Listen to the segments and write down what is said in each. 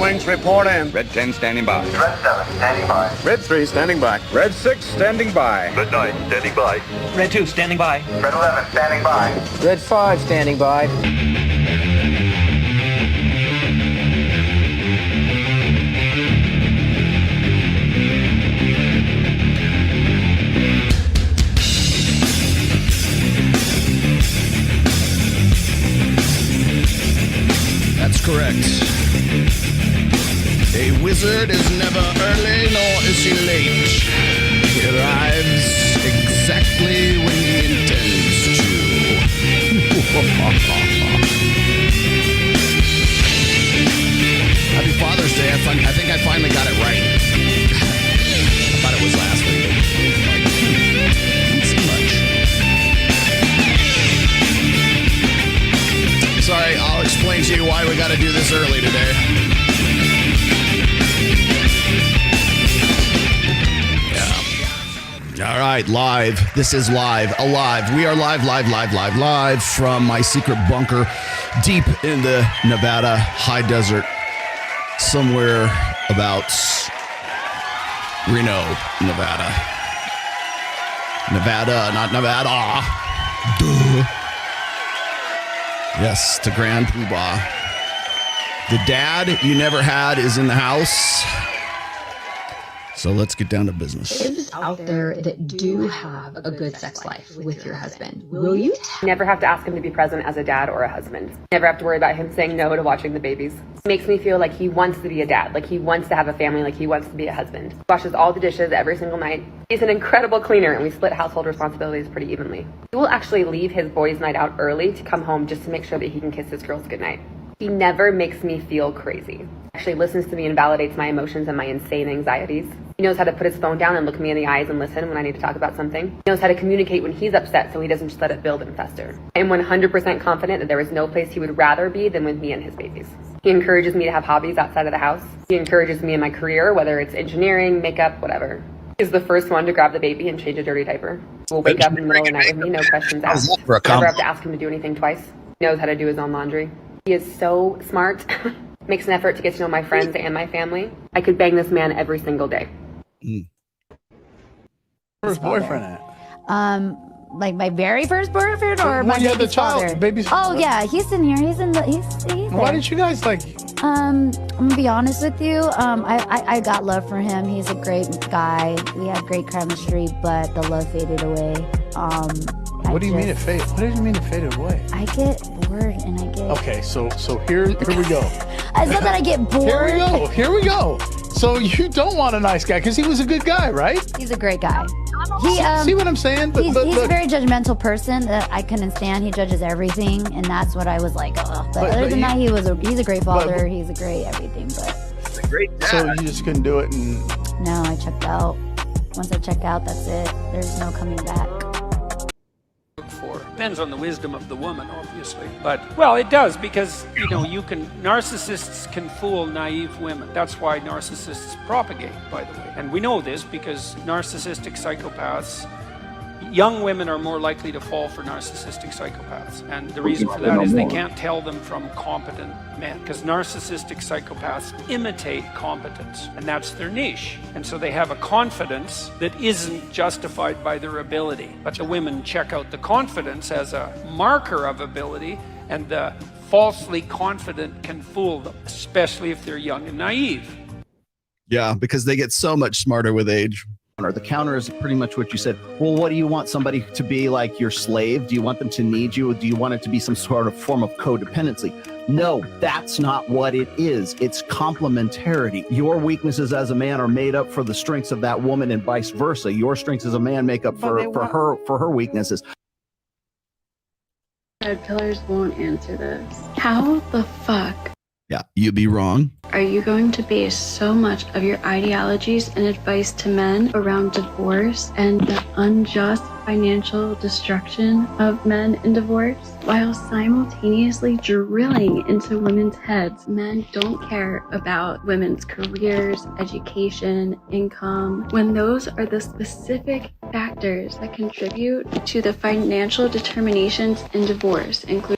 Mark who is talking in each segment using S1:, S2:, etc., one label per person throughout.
S1: wings report in.
S2: Red 10 standing by.
S3: Red 7 standing by.
S1: Red 3 standing by.
S4: Red 6 standing by.
S3: Red 9 standing by.
S5: Red 2 standing by.
S3: Red 11 standing by.
S6: Red 5 standing by.
S7: That's correct. A wizard is never early, nor is he late. He arrives exactly when he intends to. Happy Father's Day. I think I finally got it right. I thought it was last week. Didn't seem much. Sorry, I'll explain to you why we got to do this early today. Yeah. All right, live. This is live. Alive. We are live from my secret bunker deep in the Nevada high desert, somewhere about Reno, Nevada. Nevada, not Nevada. Duh. Yes, to Grand Poobah. The dad you never had is in the house. So let's get down to business.
S8: Those out there that do have a good sex life with your husband, will you
S9: never have to ask him to be present as a dad or a husband? Never have to worry about him saying no to watching the babies. It makes me feel like he wants to be a dad, like he wants to have a family, like he wants to be a husband. Washes all the dishes every single night. He's an incredible cleaner, and we split household responsibilities pretty evenly. He will actually leave his boys' night out early to come home just to make sure that he can kiss his girls goodnight. He never makes me feel crazy. Actually listens to me and validates my emotions and my insane anxieties. He knows how to put his phone down and look me in the eyes and listen when I need to talk about something. He knows how to communicate when he's upset so he doesn't just let it build and fester. I am 100% confident that there is no place he would rather be than with me and his babies. He encourages me to have hobbies outside of the house. He encourages me in my career, whether it's engineering, makeup, whatever. He's the first one to grab the baby and change a dirty diaper. Will wake up in the middle of the night with me, no questions asked. Never have to ask him to do anything twice. He knows how to do his own laundry. He is so smart. Makes an effort to get to know my friends and my family. I could bang this man every single day.
S10: First boyfriend at?
S11: Like my very first boyfriend, or my baby's father? Oh yeah, he's in here. He's there.
S10: Why didn't you guys like?
S11: I'm gonna be honest with you. I got love for him. He's a great guy. We had great chemistry, but the love faded away.
S10: What do you mean it faded? What do you mean it faded away?
S11: I get bored and I get.
S10: Okay, so here we go.
S11: It's not that I get bored.
S10: Here we go. So you don't want a nice guy because he was a good guy, right?
S11: He's a great guy.
S10: See what I'm saying?
S11: He's a very judgmental person that I couldn't stand. He judges everything, and that's what I was like. Ugh. But other than that, he's a great father. He's a great everything. But
S4: a great dad.
S10: So you just couldn't do it, and
S11: no, I checked out. Once I check out, that's it. There's no coming back.
S12: Depends on the wisdom of the woman, obviously. But, well, it does, because, narcissists can fool naive women. That's why narcissists propagate, by the way. And we know this because narcissistic psychopaths, young women are more likely to fall for narcissistic psychopaths. And the reason for that is they can't tell them from competent men, because narcissistic psychopaths imitate competence, and that's their niche. And so they have a confidence that isn't justified by their ability. But the women check out the confidence as a marker of ability, and the falsely confident can fool them, especially if they're young and naive.
S7: Yeah, because they get so much smarter with age.
S13: The counter is pretty much what you said. Well, what do you want somebody to be, like your slave? Do you want them to need you? Do you want it to be some sort of form of codependency? No, that's not what it is. It's complementarity. Your weaknesses as a man are made up for the strengths of that woman, and vice versa. Your strengths as a man make up for her weaknesses.
S14: Pillars won't answer this. How the fuck?
S7: Yeah, you'd be wrong.
S14: Are you going to base so much of your ideologies and advice to men around divorce and the unjust financial destruction of men in divorce, while simultaneously drilling into women's heads men don't care about women's careers, education, income, when those are the specific factors that contribute to the financial determinations in divorce, including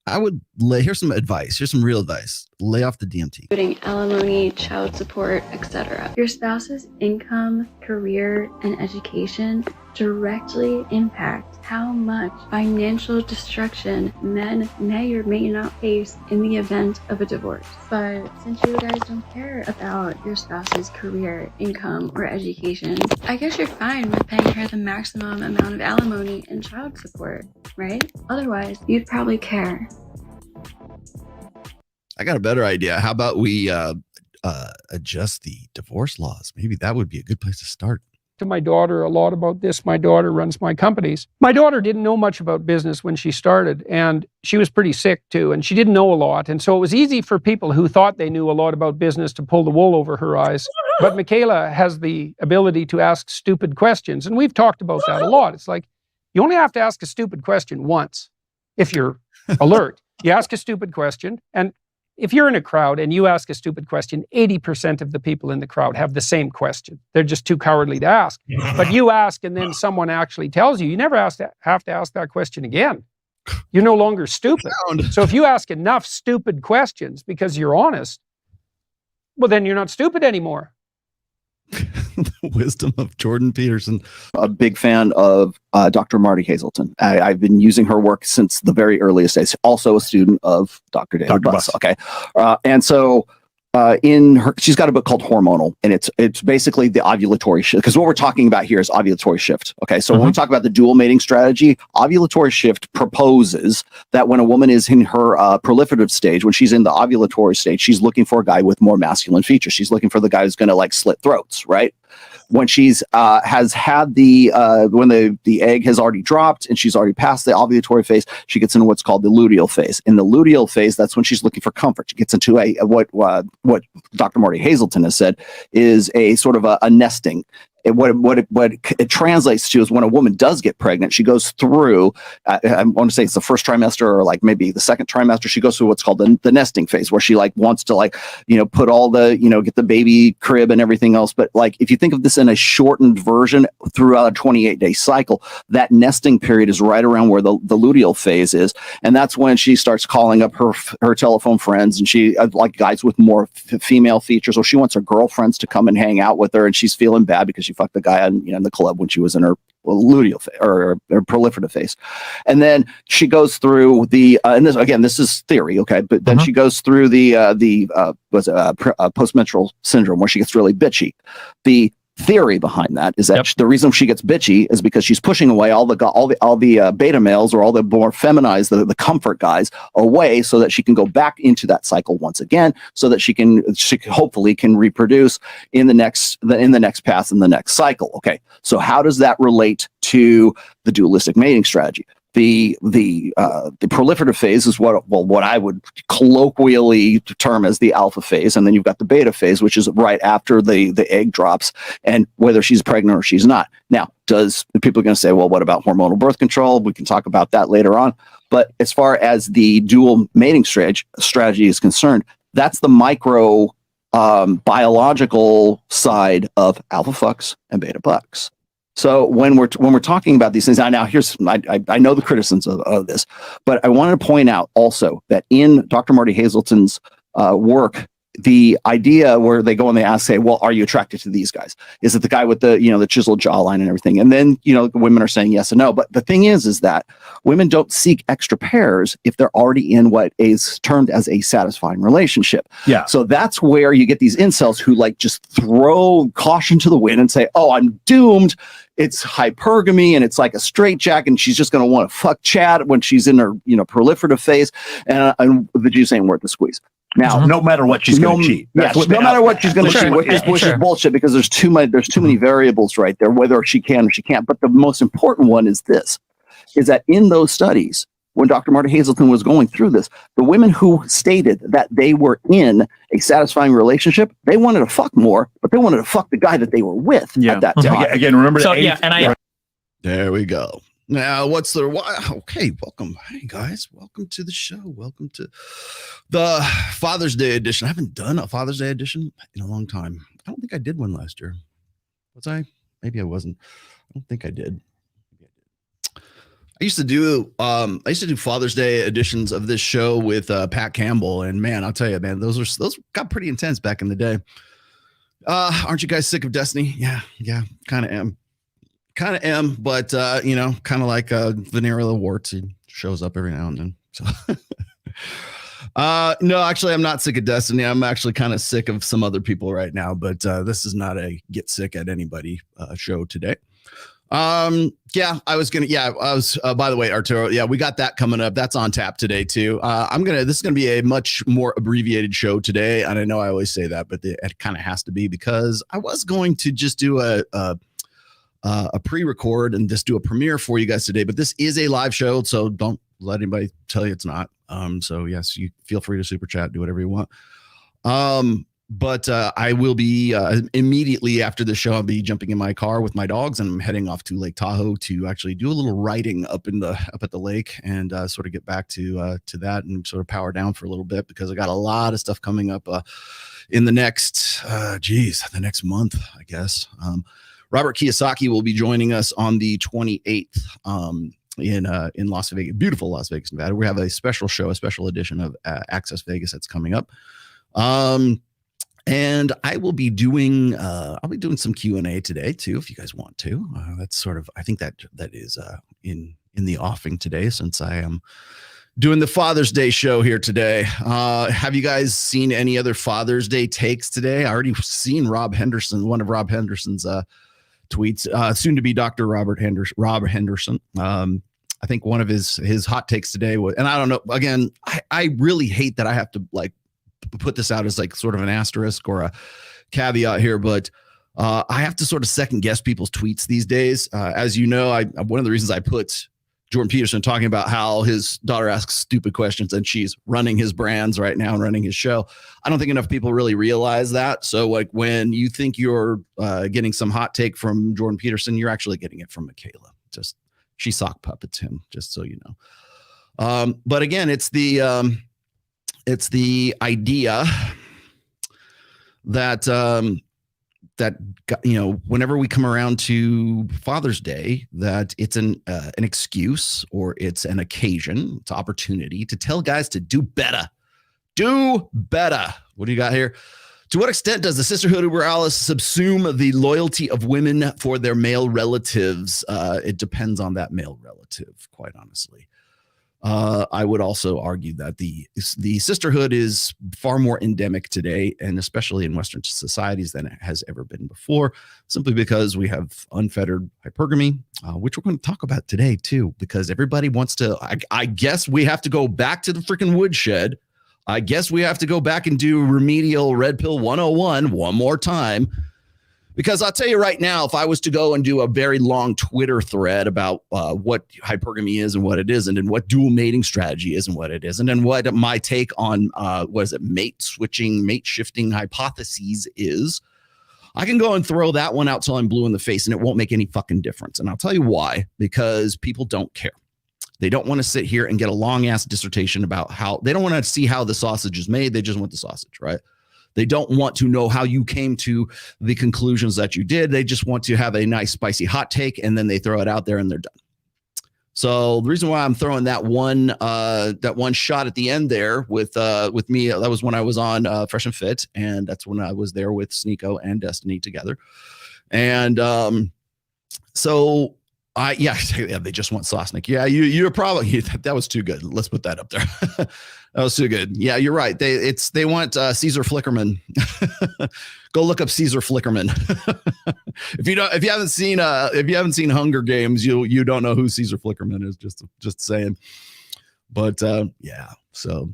S7: I would here's some advice. Here's some real advice. Lay off the DMT.
S14: Including alimony, child support, etc. Your spouse's income, career, and education directly impact how much financial destruction men may or may not face in the event of a divorce. But since you guys don't care about your spouse's career, income, or education, I guess you're fine with paying her the maximum amount of alimony and child support, right? Otherwise, you'd probably care.
S7: I got a better idea. How about we adjust the divorce laws? Maybe that would be a good place to start.
S12: To my daughter a lot about this. My daughter runs my companies. My daughter didn't know much about business when she started, and she was pretty sick too, and she didn't know a lot. And so it was easy for people who thought they knew a lot about business to pull the wool over her eyes. But Michaela has the ability to ask stupid questions, and we've talked about that a lot. It's like, you only have to ask a stupid question once if you're alert. You ask a stupid question, and if you're in a crowd and you ask a stupid question, 80% of the people in the crowd have the same question. They're just too cowardly to ask. But you ask and then someone actually tells you, you never have to ask that question again. You're no longer stupid. So if you ask enough stupid questions because you're honest, well, then you're not stupid anymore.
S7: The wisdom of Jordan Peterson.
S13: A big fan of Dr. Marty Hazelton. I've been using her work since the very earliest days. Also a student of Dr. David Buss. Okay, and so she's got a book called Hormonal, and it's basically the ovulatory shift. Because what we're talking about here is ovulatory shift. Okay, so when we talk about the dual mating strategy, ovulatory shift proposes that when a woman is in her proliferative stage, when she's in the ovulatory stage, she's looking for a guy with more masculine features. She's looking for the guy who's going to like slit throats, right? When she's has had when the egg has already dropped and she's already passed the ovulatory phase, she gets into what's called the luteal phase. In the luteal phase, that's when she's looking for comfort. She gets into what Dr. Marty Hazelton has said is a sort of a nesting. What it translates to is when a woman does get pregnant, she goes through, I want to say it's the first trimester or like maybe the second trimester, she goes through what's called the nesting phase, where she like wants to like, put all the, get the baby crib and everything else. But like, if you think of this in a shortened version throughout a 28-day cycle, that nesting period is right around where the luteal phase is. And that's when she starts calling up her telephone friends, and she like guys with more female features, or she wants her girlfriends to come and hang out with her, and she's feeling bad because she fucked the guy in the club when she was in her luteal phase or proliferative phase. And then she goes through and this is theory, okay, but then she goes through the postmenstrual syndrome, where she gets really bitchy. The theory behind that is that the reason she gets bitchy is because she's pushing away all the beta males, or all the more feminized, the comfort guys, away, so that she can go back into that cycle once again, so that she hopefully can reproduce in the next pass in the next cycle. Okay, so how does that relate to the dualistic mating strategy? The proliferative phase is what I would colloquially term as the alpha phase, and then you've got the beta phase, which is right after the egg drops, and whether she's pregnant or she's not. Now, people are going to say, well, what about hormonal birth control? We can talk about that later on. But as far as the dual mating strategy is concerned, that's the micro biological side of alpha fucks and beta bucks. So when we're talking about these things, now here's I know the criticisms of this, but I wanted to point out also that in Dr. Marty Hazelton's work, the idea where they go and they ask, say, well, are you attracted to these guys? Is it the guy with the the chiseled jawline and everything? And then women are saying yes and no. But the thing is that women don't seek extra pairs if they're already in what is termed as a satisfying relationship. Yeah. So that's where you get these incels who like just throw caution to the wind and say, oh, I'm doomed. It's hypergamy, and it's like a straitjacket, and she's just going to want to fuck Chad when she's in her proliferative phase, and the juice ain't worth the squeeze. Now, no matter what she's going to cheat. Yes, no matter what she's going to cheat, which is bullshit, because there's too many variables right there, whether she can or she can't. But the most important one is that in those studies, when Dr. Marty Hazelton was going through this, the women who stated that they were in a satisfying relationship, they wanted to fuck more, but they wanted to fuck the guy that they were with at that time.
S2: Again, remember that.
S7: There we go. Now, okay, welcome. Hey, guys. Welcome to the show. Welcome to the Father's Day edition. I haven't done a Father's Day edition in a long time. I don't think I did one last year. Was I? Maybe I wasn't. I don't think I did. I used to do Father's Day editions of this show with Pat Campbell, and man, I'll tell you, man, those got pretty intense back in the day. Aren't you guys sick of Destiny? Yeah, kind of am, but kind of like Venereal Warts, he shows up every now and then. So, no, actually, I'm not sick of Destiny. I'm actually kind of sick of some other people right now, but this is not a get sick at anybody show today. By the way, Arturo, we got that coming up. That's on tap today too. This is going to be a much more abbreviated show today. And I know I always say that, but it kind of has to be because I was going to just do a pre-record and just do a premiere for you guys today, but this is a live show. So don't let anybody tell you it's not. So yes, you feel free to super chat, do whatever you want. But I will be immediately after the show. I'll be jumping in my car with my dogs, and I'm heading off to Lake Tahoe to actually do a little riding up at the lake, and sort of get back to that and sort of power down for a little bit because I got a lot of stuff coming up in the next the next month, I guess. Robert Kiyosaki will be joining us on the 28th in Las Vegas, beautiful Las Vegas, Nevada. We have a special show, a special edition of Access Vegas that's coming up. And I will be doing some Q&A today too, if you guys want to. That's sort of, I think that is in the offing today, since I am doing the Father's Day show here today. Have you guys seen any other Father's Day takes today? I already seen one of Rob Henderson's tweets, soon to be Dr. Rob Henderson. I think one of his hot takes today was, and I don't know, again, I really hate that I have to like put this out as like sort of an asterisk or a caveat here, but I have to sort of second guess people's tweets these days. As you know, one of the reasons I put Jordan Peterson talking about how his daughter asks stupid questions and she's running his brands right now and running his show. I don't think enough people really realize that. So like when you think you're getting some hot take from Jordan Peterson, you're actually getting it from Michaela. Just she sock puppets him, just so you know. But again, it's the idea that whenever we come around to Father's Day, that it's an excuse or it's an occasion, it's opportunity to tell guys to do better. Do better. What do you got here? To what extent does the sisterhood of Morales subsume the loyalty of women for their male relatives? It depends on that male relative, quite honestly. I would also argue that the sisterhood is far more endemic today, and especially in Western societies, than it has ever been before, simply because we have unfettered hypergamy, which we're going to talk about today too, because everybody wants to, I guess we have to go back to the freaking woodshed. I guess we have to go back and do remedial red pill 101 one more time. Because I'll tell you right now, if I was to go and do a very long Twitter thread about what hypergamy is and what it isn't, and what dual mating strategy is and what it isn't, and what my take on mate shifting hypotheses is, I can go and throw that one out till I'm blue in the face, and it won't make any fucking difference. And I'll tell you why. Because people don't care. They don't want to sit here and get a long ass dissertation about how they don't want to see how the sausage is made. They just want the sausage, right? They don't want to know how you came to the conclusions that you did. They just want to have a nice spicy hot take, and then they throw it out there and they're done. So the reason why I'm throwing that one shot at the end there with me, that was when I was on Fresh and Fit, and that's when I was there with Sneeko and Destiny together. And they just want Sosnick. Yeah, you're probably that was too good. Let's put that up there. That was too good. Yeah, you're right. They want Caesar Flickerman. Go look up Caesar Flickerman. If you haven't seen Hunger Games, you don't know who Caesar Flickerman is. Just saying. But yeah. So,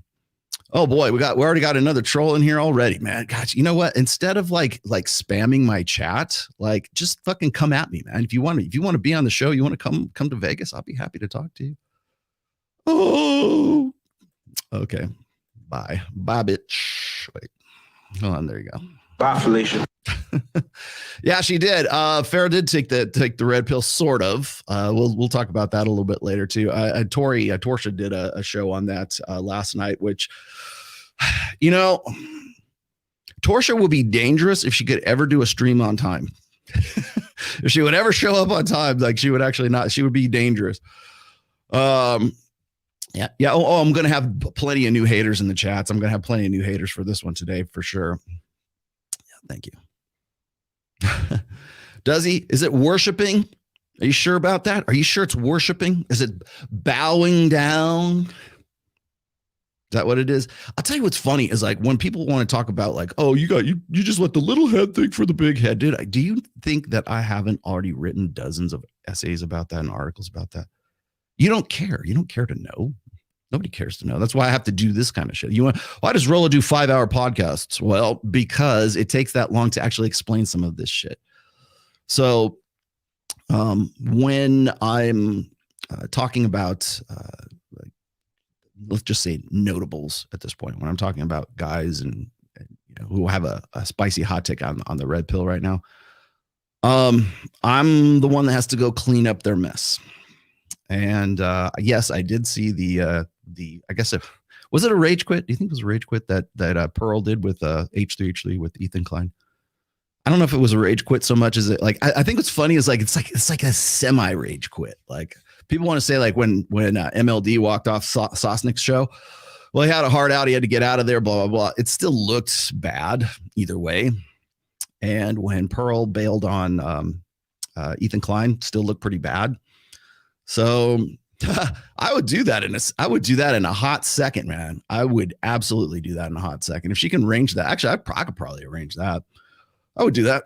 S7: oh boy, we already got another troll in here already, man. Gosh, you know what? Instead of like spamming my chat, like just fucking come at me, man. If you want to be on the show, you want to come to Vegas, I'll be happy to talk to you. Oh, okay. Bye, bitch. Wait, hold on. There you go.
S2: Bye, Felicia.
S7: Yeah, she did. Farrah did take the red pill, sort of. We'll talk about that a little bit later too. Torsha did a show on that last night, which, you know, Torsha will be dangerous if she could ever do a stream on time. If she would ever show up on time, like she would be dangerous. Yeah. Oh, I'm going to have plenty of new haters in the chats. I'm going to have plenty of new haters for this one today for sure. Yeah, thank you. Does he? Is it worshiping? Are you sure about that? Are you sure it's worshiping? Is it bowing down? Is that what it is? I'll tell you what's funny is like when people want to talk about like, oh, you just let the little head think for the big head. Do you think that I haven't already written dozens of essays about that and articles about that? You don't care. You don't care to know. Nobody cares to know. That's why I have to do this kind of shit. Why does Rollo do 5-hour podcasts? Well, because it takes that long to actually explain some of this shit. So when I'm talking about, let's just say notables at this point, when I'm talking about guys and who have a spicy hot take on the red pill right now, I'm the one that has to go clean up their mess. And yes, I did see the I guess was it a rage quit? Do you think it was a rage quit that Pearl did with H3H3 with Ethan Klein? I don't know if it was a rage quit so much as it like I think what's funny is like it's like a semi rage quit. Like people want to say like when MLD walked off Sosnick's show, well, he had a heart out, he had to get out of there, blah blah blah. It still looked bad either way. And when Pearl bailed on Ethan Klein, still looked pretty bad. So I would do that in a hot second, man. I would absolutely do that in a hot second. If she can arrange that, actually, I could probably arrange that. I would do that.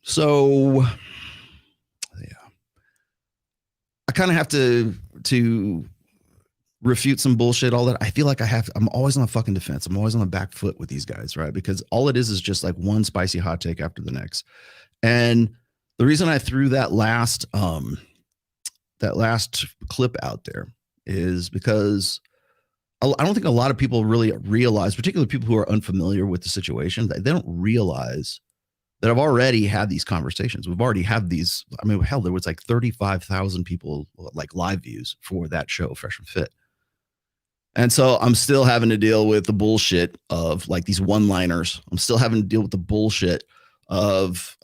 S7: So yeah, I kind of have to refute some bullshit, all that. I feel like I'm always on the fucking defense. I'm always on the back foot with these guys, right? Because all it is just like one spicy hot take after the next. And the reason I threw that last clip out there is because I don't think a lot of people really realize, particularly people who are unfamiliar with the situation, that they don't realize that I've already had these conversations. We've already had these. I mean, hell, there was like 35,000 people like live views for that show, Fresh and Fit. And so I'm still having to deal with the bullshit of like these one-liners. I'm still having to deal with the bullshit of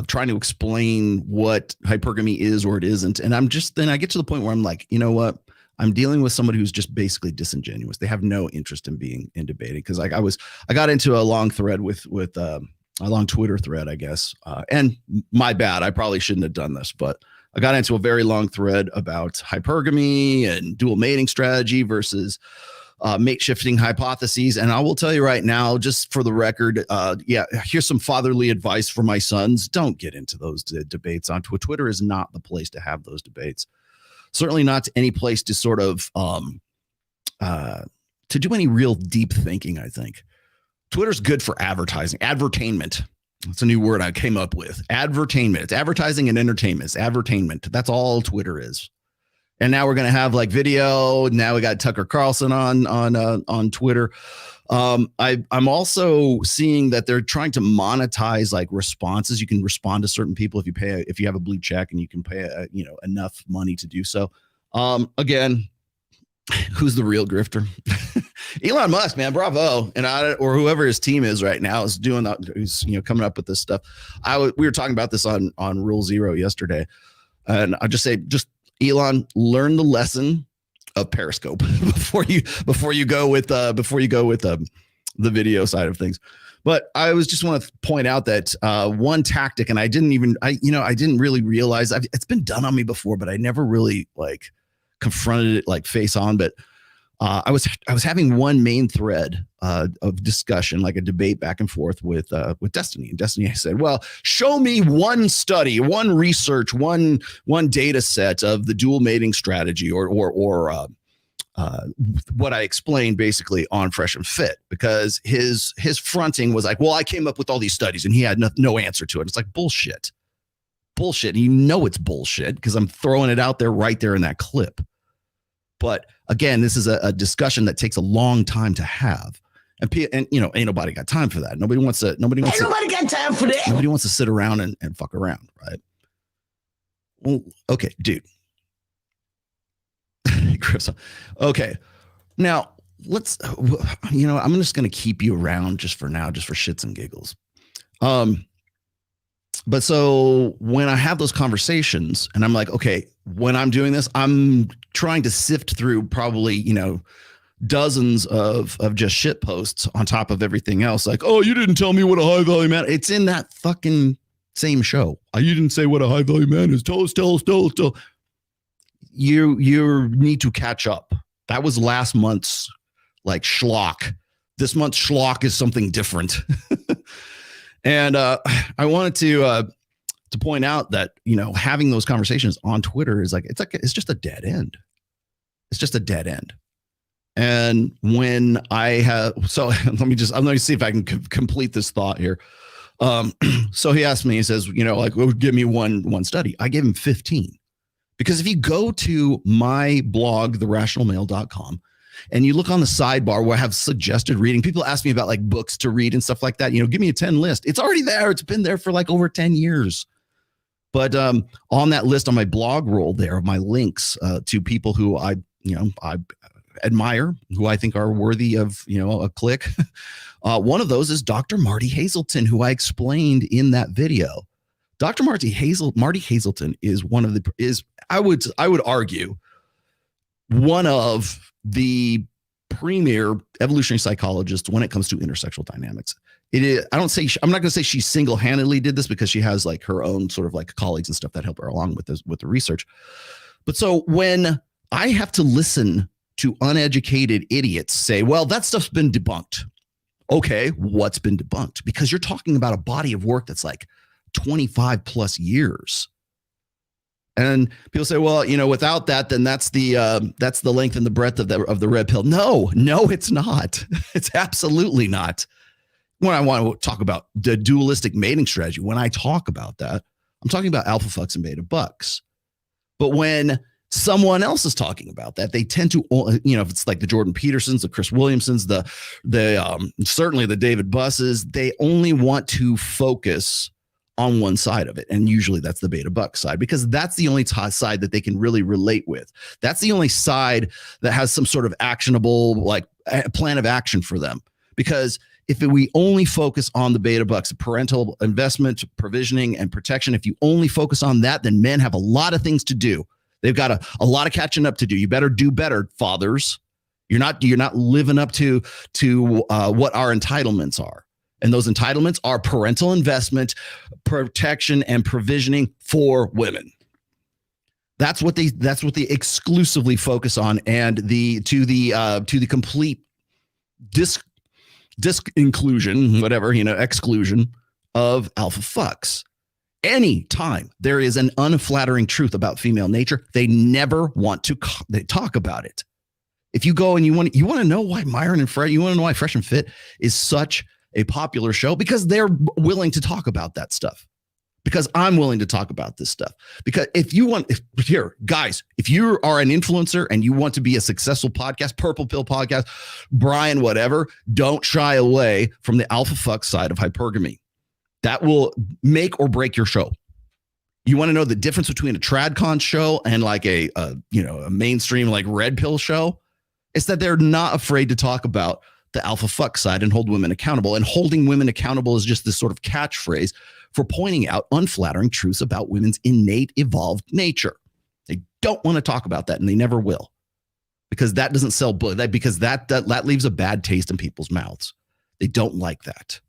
S7: trying to explain what hypergamy is or it isn't. And then I get to the point where I'm like, you know what? I'm dealing with somebody who's just basically disingenuous. They have no interest in being in debating. Because like I got into a long thread with a long Twitter thread, I guess. And my bad. I probably shouldn't have done this, but I got into a very long thread about hypergamy and dual mating strategy versus mate shifting hypotheses. And I will tell you right now, just for the record, here's some fatherly advice for my sons. Don't get into those debates on Twitter. Twitter is not the place to have those debates. Certainly not any place to sort of to do any real deep thinking, I think. Twitter's good for advertising. Advertainment. That's a new word I came up with. Advertainment. It's advertising and entertainment. It's advertainment. That's all Twitter is. And now we're going to have like video. Now we got Tucker Carlson on Twitter. I'm also seeing that they're trying to monetize like responses. You can respond to certain people if you have a blue check, and you can pay enough money to do so. Again, who's the real grifter? Elon Musk, man, bravo. And or whoever his team is right now is doing that. Who's coming up with this stuff. We were talking about this on Rule Zero yesterday, and I just say Elon, learn the lesson of Periscope before you go with the video side of things. But I just want to point out that one tactic, and I didn't really realize it's been done on me before, but I never really like confronted it like face on. But I was having one main thread of discussion, like a debate back and forth with Destiny. And Destiny, I said, well, show me one study, one research, one data set of the dual mating strategy or what I explained basically on Fresh and Fit, because his fronting was like, well, I came up with all these studies, and he had no answer to it. It's like bullshit. And it's bullshit because I'm throwing it out there right there in that clip. But again, this is a discussion that takes a long time to have, and ain't nobody got time for that. Nobody got time for that. Nobody wants to sit around and fuck around, right? Well, okay, dude. Okay, now let's. I'm just going to keep you around just for now, just for shits and giggles. But so when I have those conversations and I'm like, okay, when I'm doing this, I'm trying to sift through probably, dozens of just shit posts on top of everything else. Like, oh, you didn't tell me what a high value man. It's in that fucking same show. You didn't say what a high value man is. Tell us. You need to catch up. That was last month's like schlock. This month's schlock is something different. And I wanted to point out that, having those conversations on Twitter is it's just a dead end. It's just a dead end. And when I'm going to see if I can complete this thought here. So he asked me, he says, give me one study. I gave him 15. Because if you go to my blog, therationalmale.com, and you look on the sidebar where I have suggested reading, people ask me about like books to read and stuff like that. Give me a 10 list. It's already there. It's been there for like over 10 years. But on that list on my blog roll there are my links to people who I admire, who I think are worthy of, a click. One of those is Dr. Marty Hazelton, who I explained in that video. Dr. Marty Hazelton is I would argue one of the premier evolutionary psychologists when it comes to intersexual dynamics. I'm not going to say she single-handedly did this, because she has like her own sort of like colleagues and stuff that help her along with the research. But so when I have to listen to uneducated idiots say, well, that stuff's been debunked. Okay, what's been debunked? Because you're talking about a body of work that's like 25 plus years. And people say, well, without that, then that's the length and the breadth of the red pill. No, it's not. It's absolutely not. When I want to talk about the dualistic mating strategy, when I talk about that, I'm talking about alpha fucks and beta bucks. But when someone else is talking about that, they tend to, if it's like the Jordan Petersons, the Chris Williamsons, the certainly the David Busses, they only want to focus on one side of it. And usually that's the beta buck side, because that's the only side that they can really relate with. That's the only side that has some sort of actionable, like plan of action for them. Because if we only focus on the beta bucks, parental investment, provisioning, and protection, if you only focus on that, then men have a lot of things to do. They've got a lot of catching up to do. You better do better, fathers. You're not living up to what our entitlements are. And those entitlements are parental investment, protection, and provisioning for women. That's what they exclusively focus on, and to the complete inclusion, whatever, exclusion of alpha fucks. Anytime there is an unflattering truth about female nature, they never want to talk about it. If you go and you want to know why Myron and Fred, you want to know why Fresh and Fit is such a popular show, because they're willing to talk about that stuff. Because I'm willing to talk about this stuff. Because if you are an influencer and you want to be a successful podcast, Purple Pill Podcast, Brian, whatever, don't shy away from the alpha fuck side of hypergamy. That will make or break your show. You want to know the difference between a TradCon show and like a mainstream like red pill show? It's that they're not afraid to talk about the alpha fuck side and hold women accountable. And holding women accountable is just this sort of catchphrase for pointing out unflattering truths about women's innate evolved nature. They don't want to talk about that, and they never will, because that doesn't sell books. Because that leaves a bad taste in people's mouths. They don't like that.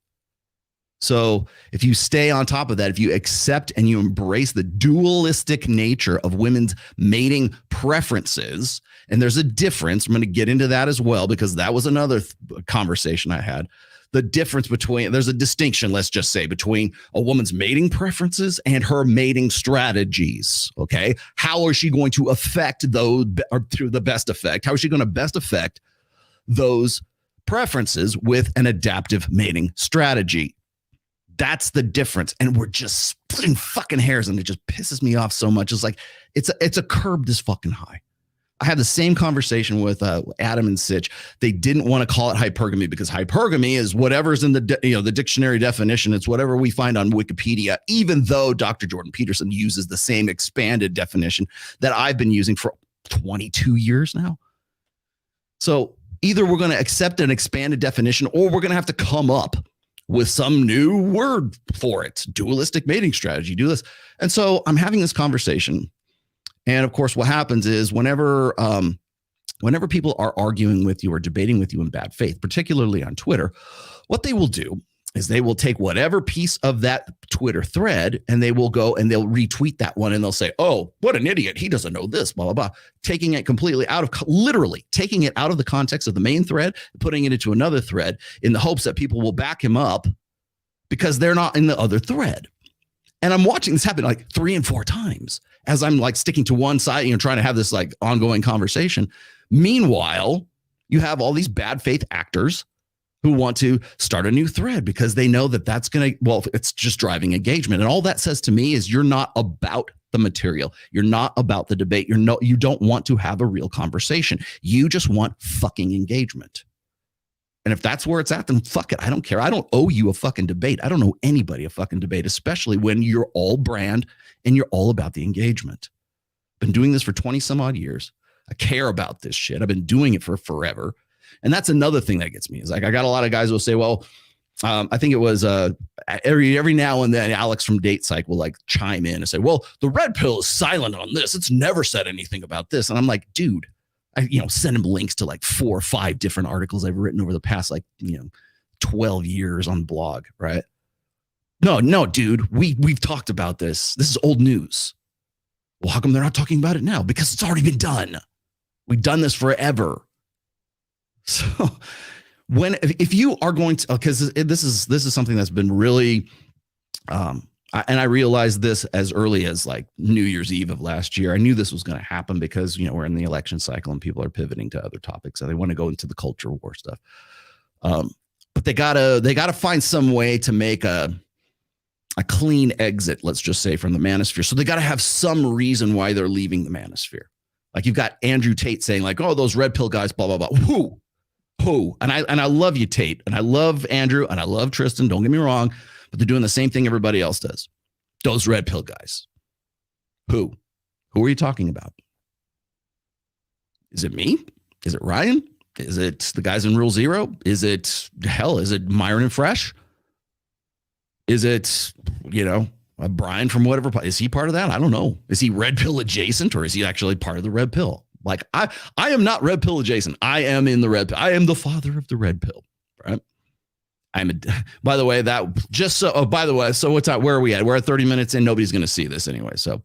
S7: So if you stay on top of that, if you accept and you embrace the dualistic nature of women's mating preferences, and there's a difference, I'm going to get into that as well, because that was another conversation I had. The difference there's a distinction, let's just say, between a woman's mating preferences and her mating strategies. Okay. How is she going to affect those, or to the best effect? How is she going to best affect those preferences with an adaptive mating strategy? That's the difference. And we're just splitting fucking hairs, and it just pisses me off so much. It's like, it's a curb this fucking high. I had the same conversation with Adam and Sitch. They didn't want to call it hypergamy, because hypergamy is whatever's in the dictionary definition. It's whatever we find on Wikipedia, even though Dr. Jordan Peterson uses the same expanded definition that I've been using for 22 years now. So either we're going to accept an expanded definition, or we're going to have to come up with some new word for it, dualistic mating strategy, do this. And so I'm having this conversation. And of course, what happens is whenever people are arguing with you or debating with you in bad faith, particularly on Twitter, what they will do is they will take whatever piece of that Twitter thread and they will go and they'll retweet that one and they'll say, oh, what an idiot. He doesn't know this, blah, blah, blah. Taking it completely literally taking it out of the context of the main thread, putting it into another thread in the hopes that people will back him up because they're not in the other thread. And I'm watching this happen like 3 and 4 times as I'm like sticking to one side, trying to have this like ongoing conversation. Meanwhile, you have all these bad faith actors who want to start a new thread because they know that that's going to, well, it's just driving engagement. And all that says to me is you're not about the material. You're not about the debate. You don't want to have a real conversation. You just want fucking engagement. And if that's where it's at, then fuck it. I don't care. I don't owe you a fucking debate. I don't owe anybody a fucking debate, especially when you're all brand and you're all about the engagement. Been doing this for 20 some odd years. I care about this shit. I've been doing it for forever. And that's another thing that gets me is like, I got a lot of guys who will say, well, I think it was every now and then Alex from Date Psych will like chime in and say, well, the red pill is silent on this. It's never said anything about this. And I'm like, dude, I send him links to like 4 or 5 different articles I've written over the past 12 years on blog, right? No, dude, we've talked about this. This is old news. Well, how come they're not talking about it now? Because it's already been done. We've done this forever. So if you are going to, because this is something that's been really, and I realized this as early as like New Year's Eve of last year. I knew this was going to happen because, we're in the election cycle and people are pivoting to other topics. So they want to go into the culture war stuff. But they gotta find some way to make a clean exit, let's just say, from the manosphere. So they got to have some reason why they're leaving the manosphere. Like you've got Andrew Tate saying like, oh, those red pill guys, blah, blah, blah. Who? And I love you, Tate. And I love Andrew and I love Tristan. Don't get me wrong, but they're doing the same thing everybody else does. Those red pill guys. Who are you talking about? Is it me? Is it Ryan? Is it the guys in Rule Zero? Is it Myron and Fresh? Is it, Brian from whatever? Is he part of that? I don't know. Is he red pill adjacent or is he actually part of the red pill? Like I am not red pill adjacent. I am in the red pill. I am the father of the red pill, right? By the way, so what's that? Where are we at? We're at 30 minutes in. Nobody's going to see this anyway. So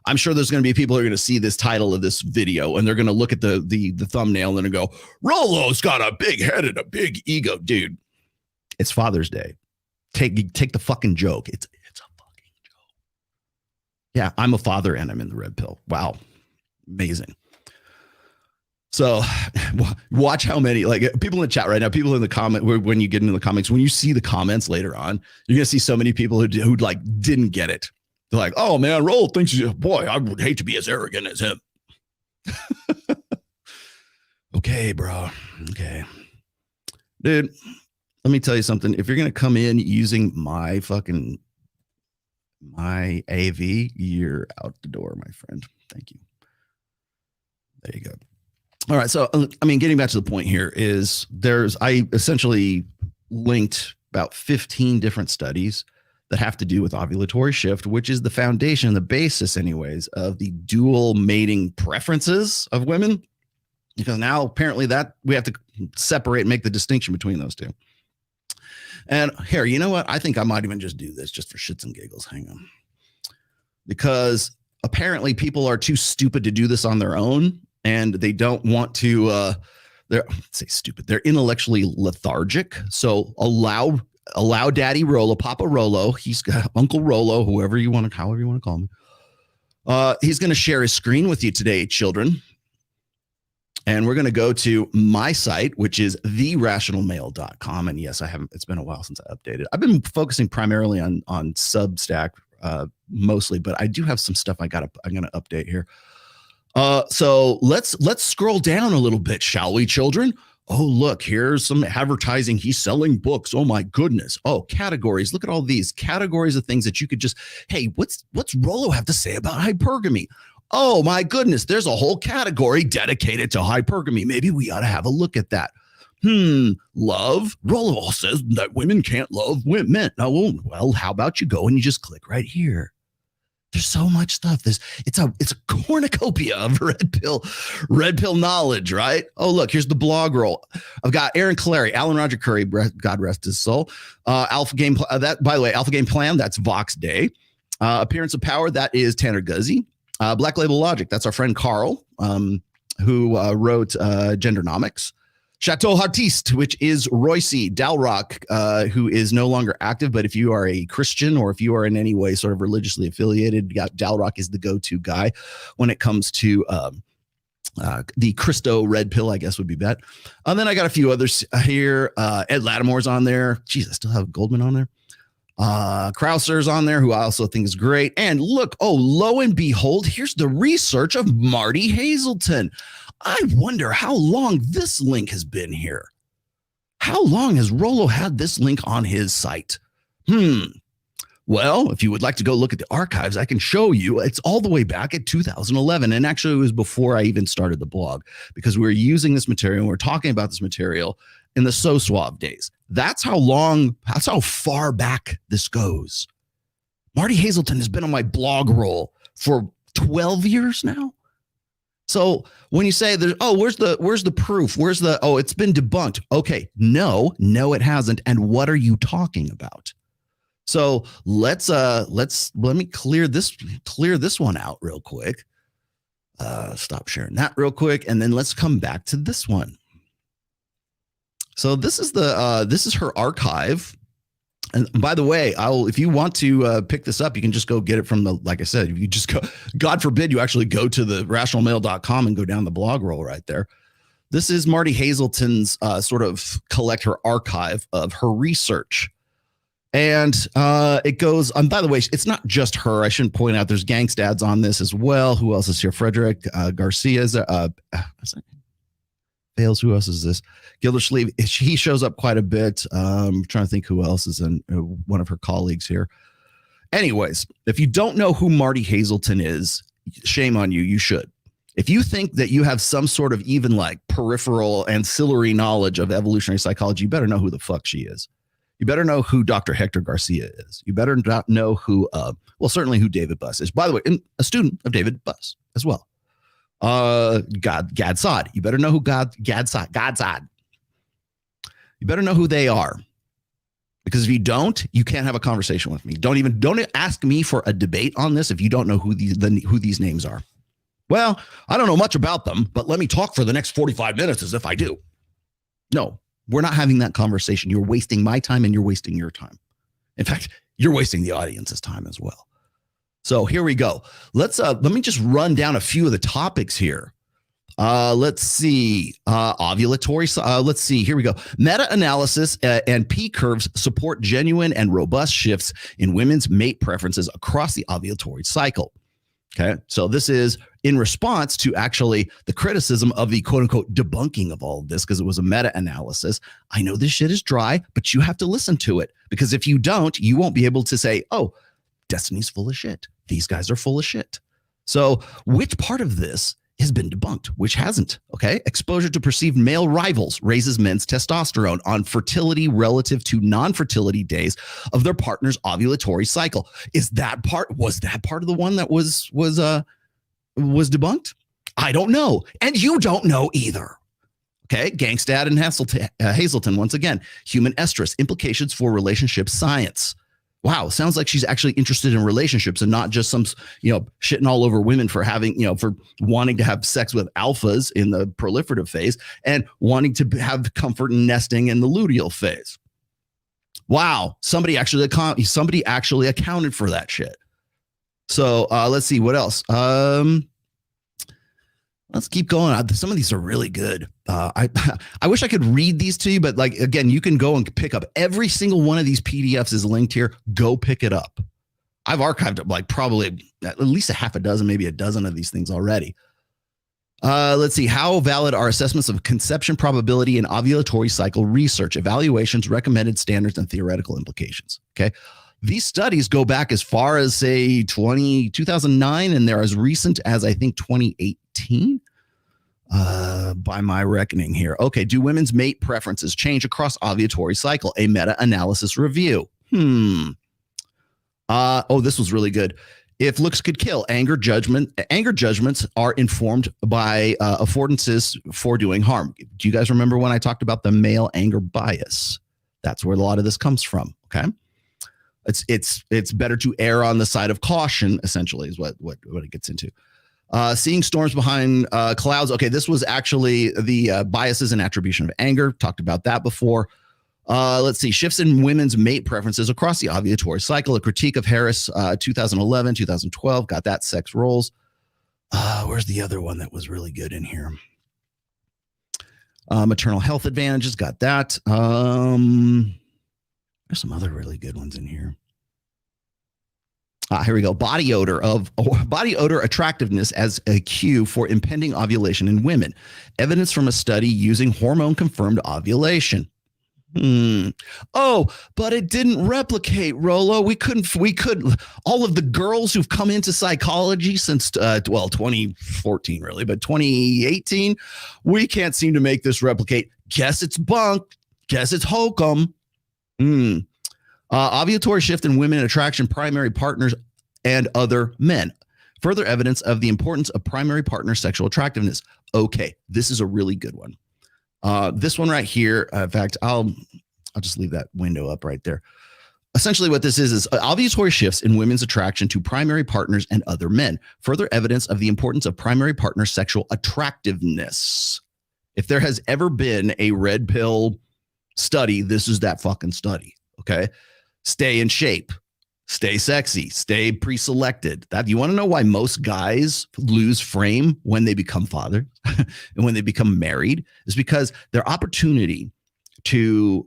S7: I'm sure there's going to be people who are going to see this title of this video and they're going to look at the thumbnail and go, Rollo's got a big head and a big ego, dude. It's Father's Day. Take the fucking joke. It's a fucking joke. Yeah, I'm a father and I'm in the red pill. Wow. Amazing. So watch how many people in the chat right now, people in the comment, when you get into the comments, when you see the comments later on, you're going to see so many people who like didn't get it. They're like, oh man, Rollo thinks boy, I would hate to be as arrogant as him. Okay, bro. Okay. Dude, let me tell you something. If you're going to come in using my AV, you're out the door, my friend. Thank you. There you go. All right. So, getting back to the point here is I essentially linked about 15 different studies that have to do with ovulatory shift, which is the foundation, the basis anyways, of the dual mating preferences of women. Because now apparently that we have to separate and make the distinction between those two. And here, you know what? I think I might even just do this just for shits and giggles. Hang on. Because apparently people are too stupid to do this on their own. And they don't want to, they're intellectually lethargic. So allow Daddy Rollo, Papa Rollo, he's got Uncle Rollo, however you want to call him. He's going to share his screen with you today, children. And we're going to go to my site, which is therationalmale.com. And yes, it's been a while since I updated. I've been focusing primarily on Substack mostly, but I do have some stuff I'm going to update here. So let's scroll down a little bit, shall we, children? Oh, look, here's some advertising. He's selling books. Oh my goodness. Oh, categories. Look at all these categories of things that you could just, hey, what's Rollo have to say about hypergamy? Oh my goodness, there's a whole category dedicated to hypergamy. Maybe we ought to have a look at that. Love. Rollo says that women can't love women. Oh, well, how about you go and you just click right here? There's so much stuff. It's a cornucopia of red pill knowledge, right? Oh, look, here's the blog roll. I've got Aaron Clary, Alan Roger Curry, God rest his soul. Alpha Game, that by the way, Alpha Game Plan, that's Vox Day. Appearance of Power, that is Tanner Guzzi. Black Label Logic, that's our friend Carl, who wrote Gendernomics. Chateau Artiste, which is Royce Dalrock, who is no longer active, but if you are a Christian or if you are in any way sort of religiously affiliated, Dalrock is the go-to guy when it comes to the Christo red pill, I guess would be that. And then I got a few others here. Ed Lattimore's on there. Jeez, I still have Goldman on there. Krauser's on there, who I also think is great. And look, lo and behold, here's the research of Marty Hazelton. I wonder how long this link has been here. How long has Rollo had this link on his site? Well, if you would like to go look at the archives, I can show you. It's all the way back at 2011. And actually, it was before I even started the blog, because we were using this material and we're talking about this material in the So Suave days. That's how far back this goes. Marty Hazelton has been on my blog roll for 12 years now. So when you say there's, where's the proof? It's been debunked. Okay, no, it hasn't. And what are you talking about? So let me clear this one out real quick. Stop sharing that real quick, and then let's come back to this one. So this is her archive. And by the way, if you want to pick this up, you can just go get it from like I said, if you just go, God forbid you actually go to the rtrationalmale.com and go down the blog roll right there. This is Marty Hazelton's sort of her archive of her research. And it goes on, by the way, it's not just her. I shouldn't point out there's gangstads on this as well. Who else is here? Frederick Garcia's Fails. Who else is this? Gildersleeve. He shows up quite a bit. I'm trying to think who else is in one of her colleagues here. Anyways, if you don't know who Marty Hazelton is, shame on you. You should. If you think that you have some sort of even like peripheral ancillary knowledge of evolutionary psychology, you better know who the fuck she is. You better know who Dr. Hector Garcia is. You better not know who, certainly who David Buss is. By the way, a student of David Buss as well. Gad Saad. You better know who Gad Saad. You better know who they are, because if you don't, you can't have a conversation with me. Don't ask me for a debate on this if you don't know who these names are. Well, I don't know much about them, but let me talk for the next 45 minutes as if I do. No, we're not having that conversation. You're wasting my time and you're wasting your time. In fact, you're wasting the audience's time as well. So here we go. Let me just run down a few of the topics here. Let's see. Ovulatory. Let's see. Here we go. Meta-analysis and P curves support genuine and robust shifts in women's mate preferences across the ovulatory cycle. Okay. So this is in response to actually the criticism of the quote unquote debunking of all of this, because it was a meta-analysis. I know this shit is dry, but you have to listen to it, because if you don't, you won't be able to say, oh, Destiny's full of shit. These guys are full of shit. So which part of this has been debunked, which hasn't? Okay. Exposure to perceived male rivals raises men's testosterone on fertility relative to non-fertility days of their partner's ovulatory cycle. Was that part of the one that was debunked? I don't know. And you don't know either. Okay. Gangstad and Hazelton, once again, human estrus, implications for relationship science. Wow, sounds like she's actually interested in relationships and not just some, shitting all over women for having, for wanting to have sex with alphas in the proliferative phase and wanting to have comfort in nesting in the luteal phase. Wow, somebody actually accounted for that shit. So let's see what else. Let's keep going. Some of these are really good. I wish I could read these to you, but again, you can go and pick up every single one of these PDFs is linked here. Go pick it up. I've archived probably at least a half a dozen, maybe a dozen of these things already. Let's see. How valid are assessments of conception probability and ovulatory cycle research, evaluations, recommended standards, and theoretical implications? Okay. These studies go back as far as, say, 2009, and they're as recent as, I think, 2018. by my reckoning here. Okay, do women's mate preferences change across ovulatory cycle? A meta-analysis review. This was really good. If looks could kill, anger judgments are informed by affordances for doing harm. Do you guys remember when I talked about the male anger bias? That's where a lot of this comes from. Okay, it's better to err on the side of caution. Essentially, is what it gets into. Seeing storms behind clouds. Okay, this was actually the biases and attribution of anger. Talked about that before. Let's see. Shifts in women's mate preferences across the ovulatory cycle. A critique of Harris, 2011, 2012. Got that. Sex roles. Where's the other one that was really good in here? Maternal health advantages. Got that. There's some other really good ones in here. Here we go. Body odor attractiveness as a cue for impending ovulation in women. Evidence from a study using hormone-confirmed ovulation. Oh, but it didn't replicate, Rollo. We could all of the girls who've come into psychology since 2014 really, but 2018, we can't seem to make this replicate. Guess it's bunk. Guess it's hokum. Ovulatory shift in women attraction primary partners and other men. Further evidence of the importance of primary partner sexual attractiveness. Okay, this is a really good one. This one right here, in fact, I'll just leave that window up right there. Essentially what this is ovulatory shifts in women's attraction to primary partners and other men. Further evidence of the importance of primary partner sexual attractiveness. If there has ever been a red pill study, this is that fucking study, okay? Stay in shape, stay sexy, stay pre-selected. That you want to know why most guys lose frame when they become fathers and when they become married is because their opportunity to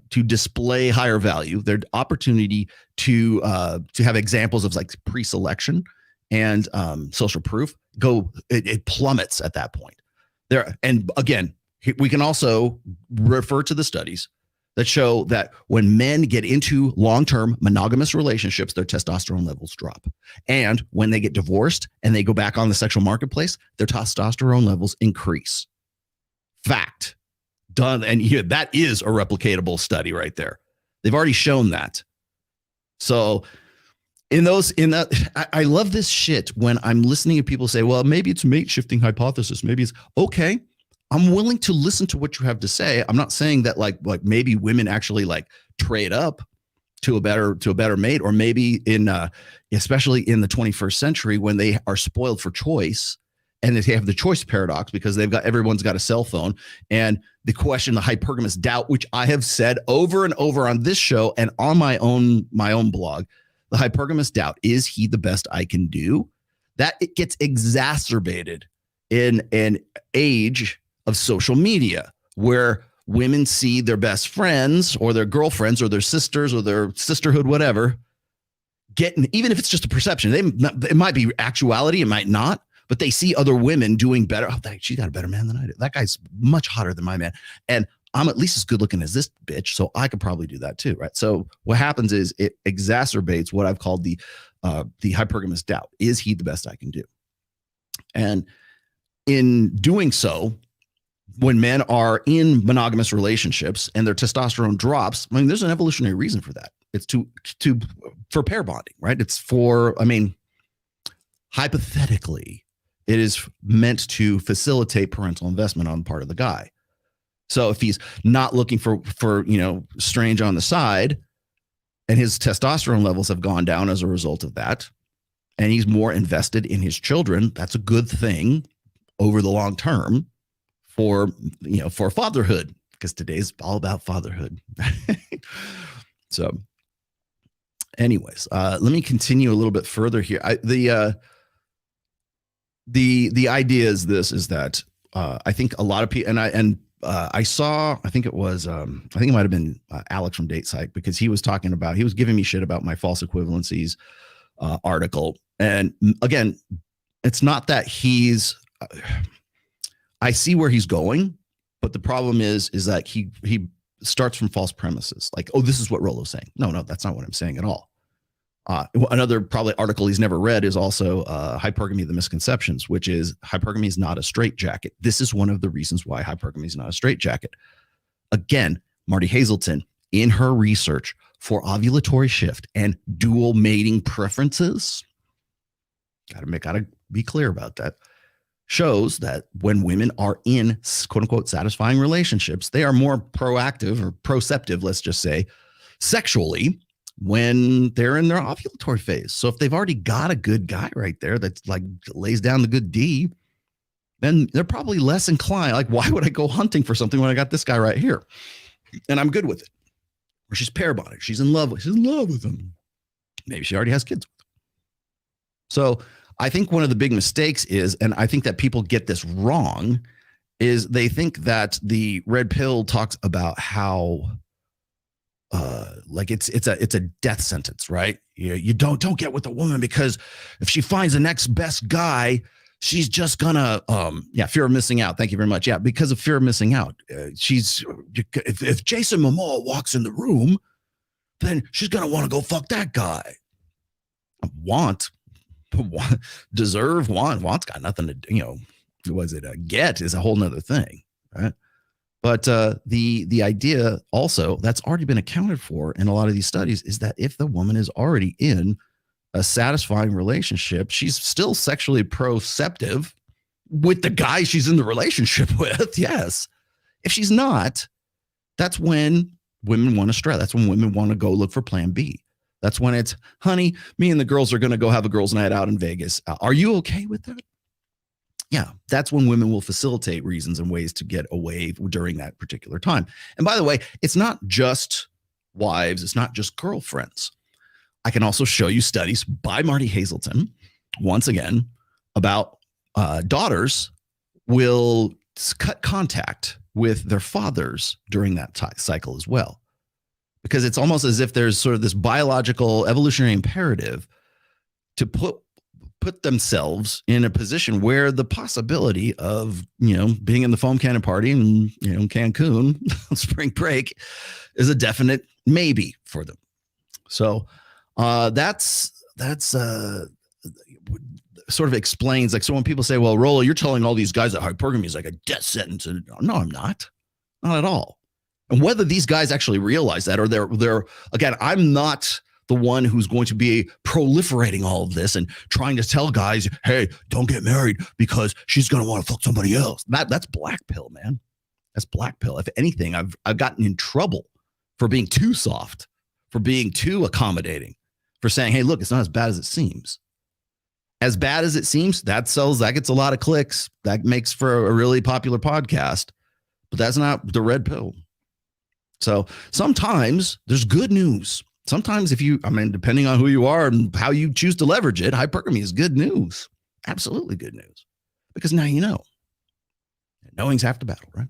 S7: display higher value, their opportunity to have examples of like pre-selection and social proof it plummets at that point. There, and again, we can also refer to the studies that show that when men get into long-term monogamous relationships, their testosterone levels drop. And when they get divorced and they go back on the sexual marketplace, their testosterone levels increase. Fact. Done. And here, that is a replicatable study right there. They've already shown that. So I love this shit when I'm listening to people say, well, maybe it's mate shifting hypothesis. Maybe it's okay. I'm willing to listen to what you have to say. I'm not saying that like maybe women actually like trade up to a better mate, or maybe especially in the 21st century when they are spoiled for choice and they have the choice paradox because everyone's got a cell phone, and the question, the hypergamous doubt, which I have said over and over on this show and on my own blog, the hypergamous doubt, is he the best I can do? That it gets exacerbated in an age of social media where women see their best friends or their girlfriends or their sisters or their sisterhood, whatever, getting, even if it's just a perception, it might be actuality, it might not, but they see other women doing better. Oh, she got a better man than I did. That guy's much hotter than my man. And I'm at least as good looking as this bitch, so I could probably do that too, right? So what happens is it exacerbates what I've called the hypergamous doubt. Is he the best I can do? And in doing so, when men are in monogamous relationships and their testosterone drops, I mean, there's an evolutionary reason for that. It's for pair bonding, right? It's for, hypothetically, it is meant to facilitate parental investment on the part of the guy. So if he's not looking for strange on the side, and his testosterone levels have gone down as a result of that, and he's more invested in his children, that's a good thing over the long term for fatherhood, because today's all about fatherhood. So anyways, let me continue a little bit further here. The idea is that I think a lot of people, I saw, I think it might have been Alex from Date Psych, because he was giving me shit about my false equivalencies article. And again, it's not that I see where he's going, but the problem is that he starts from false premises. Like, oh, this is what Rollo's saying. No, that's not what I'm saying at all. Another probably article he's never read is also Hypergamy, the Misconceptions, which is hypergamy is not a straitjacket. This is one of the reasons why hypergamy is not a straitjacket. Again, Marty Hazelton, in her research for ovulatory shift and dual mating preferences, gotta be clear about that, shows that when women are in quote unquote satisfying relationships, they are more proactive or proceptive, let's just say, sexually when they're in their ovulatory phase. So if they've already got a good guy right there that's like lays down the good D, then they're probably less inclined. Like, why would I go hunting for something when I got this guy right here and I'm good with it? Or she's pair bonded. She's in love with him. Maybe she already has kids with him. So I think one of the big mistakes is, and I think that people get this wrong, is they think that the red pill talks about how like it's a death sentence, right? You don't get with a woman because if she finds the next best guy, she's just gonna fear of missing out. Thank you very much. Yeah, because of fear of missing out, if Jason Momoa walks in the room, then she's gonna want to go fuck that guy. Want's got nothing to get is a whole nother thing, right? But the idea also that's already been accounted for in a lot of these studies is that if the woman is already in a satisfying relationship, she's still sexually proceptive with the guy she's in the relationship with. Yes. If she's not, that's when women want to stray. That's when women want to go look for plan B. That's when it's, honey, me and the girls are going to go have a girls' night out in Vegas. Are you okay with that? Yeah, that's when women will facilitate reasons and ways to get away during that particular time. And by the way, it's not just wives. It's not just girlfriends. I can also show you studies by Marty Hazelton, once again, about daughters will cut contact with their fathers during that cycle as well. Because it's almost as if there's sort of this biological evolutionary imperative to put themselves in a position where the possibility of, being in the foam cannon party in, Cancun spring break is a definite maybe for them. So that's sort of explains, like, so when people say, well, Rollo, you're telling all these guys that hypergamy is like a death sentence. And no, I'm not at all. And whether these guys actually realize that, or they're again, I'm not the one who's going to be proliferating all of this and trying to tell guys, hey, don't get married because she's going to want to fuck somebody else. That's black pill, man. That's black pill. If anything, I've gotten in trouble for being too soft, for being too accommodating, for saying, hey, look, it's not as bad as it seems. As bad as it seems, that gets a lot of clicks. That makes for a really popular podcast, but that's not the red pill. So sometimes there's good news. Sometimes depending on who you are and how you choose to leverage it, hypergamy is good news. Absolutely good news. Because now you know. Knowing's half the battle, right?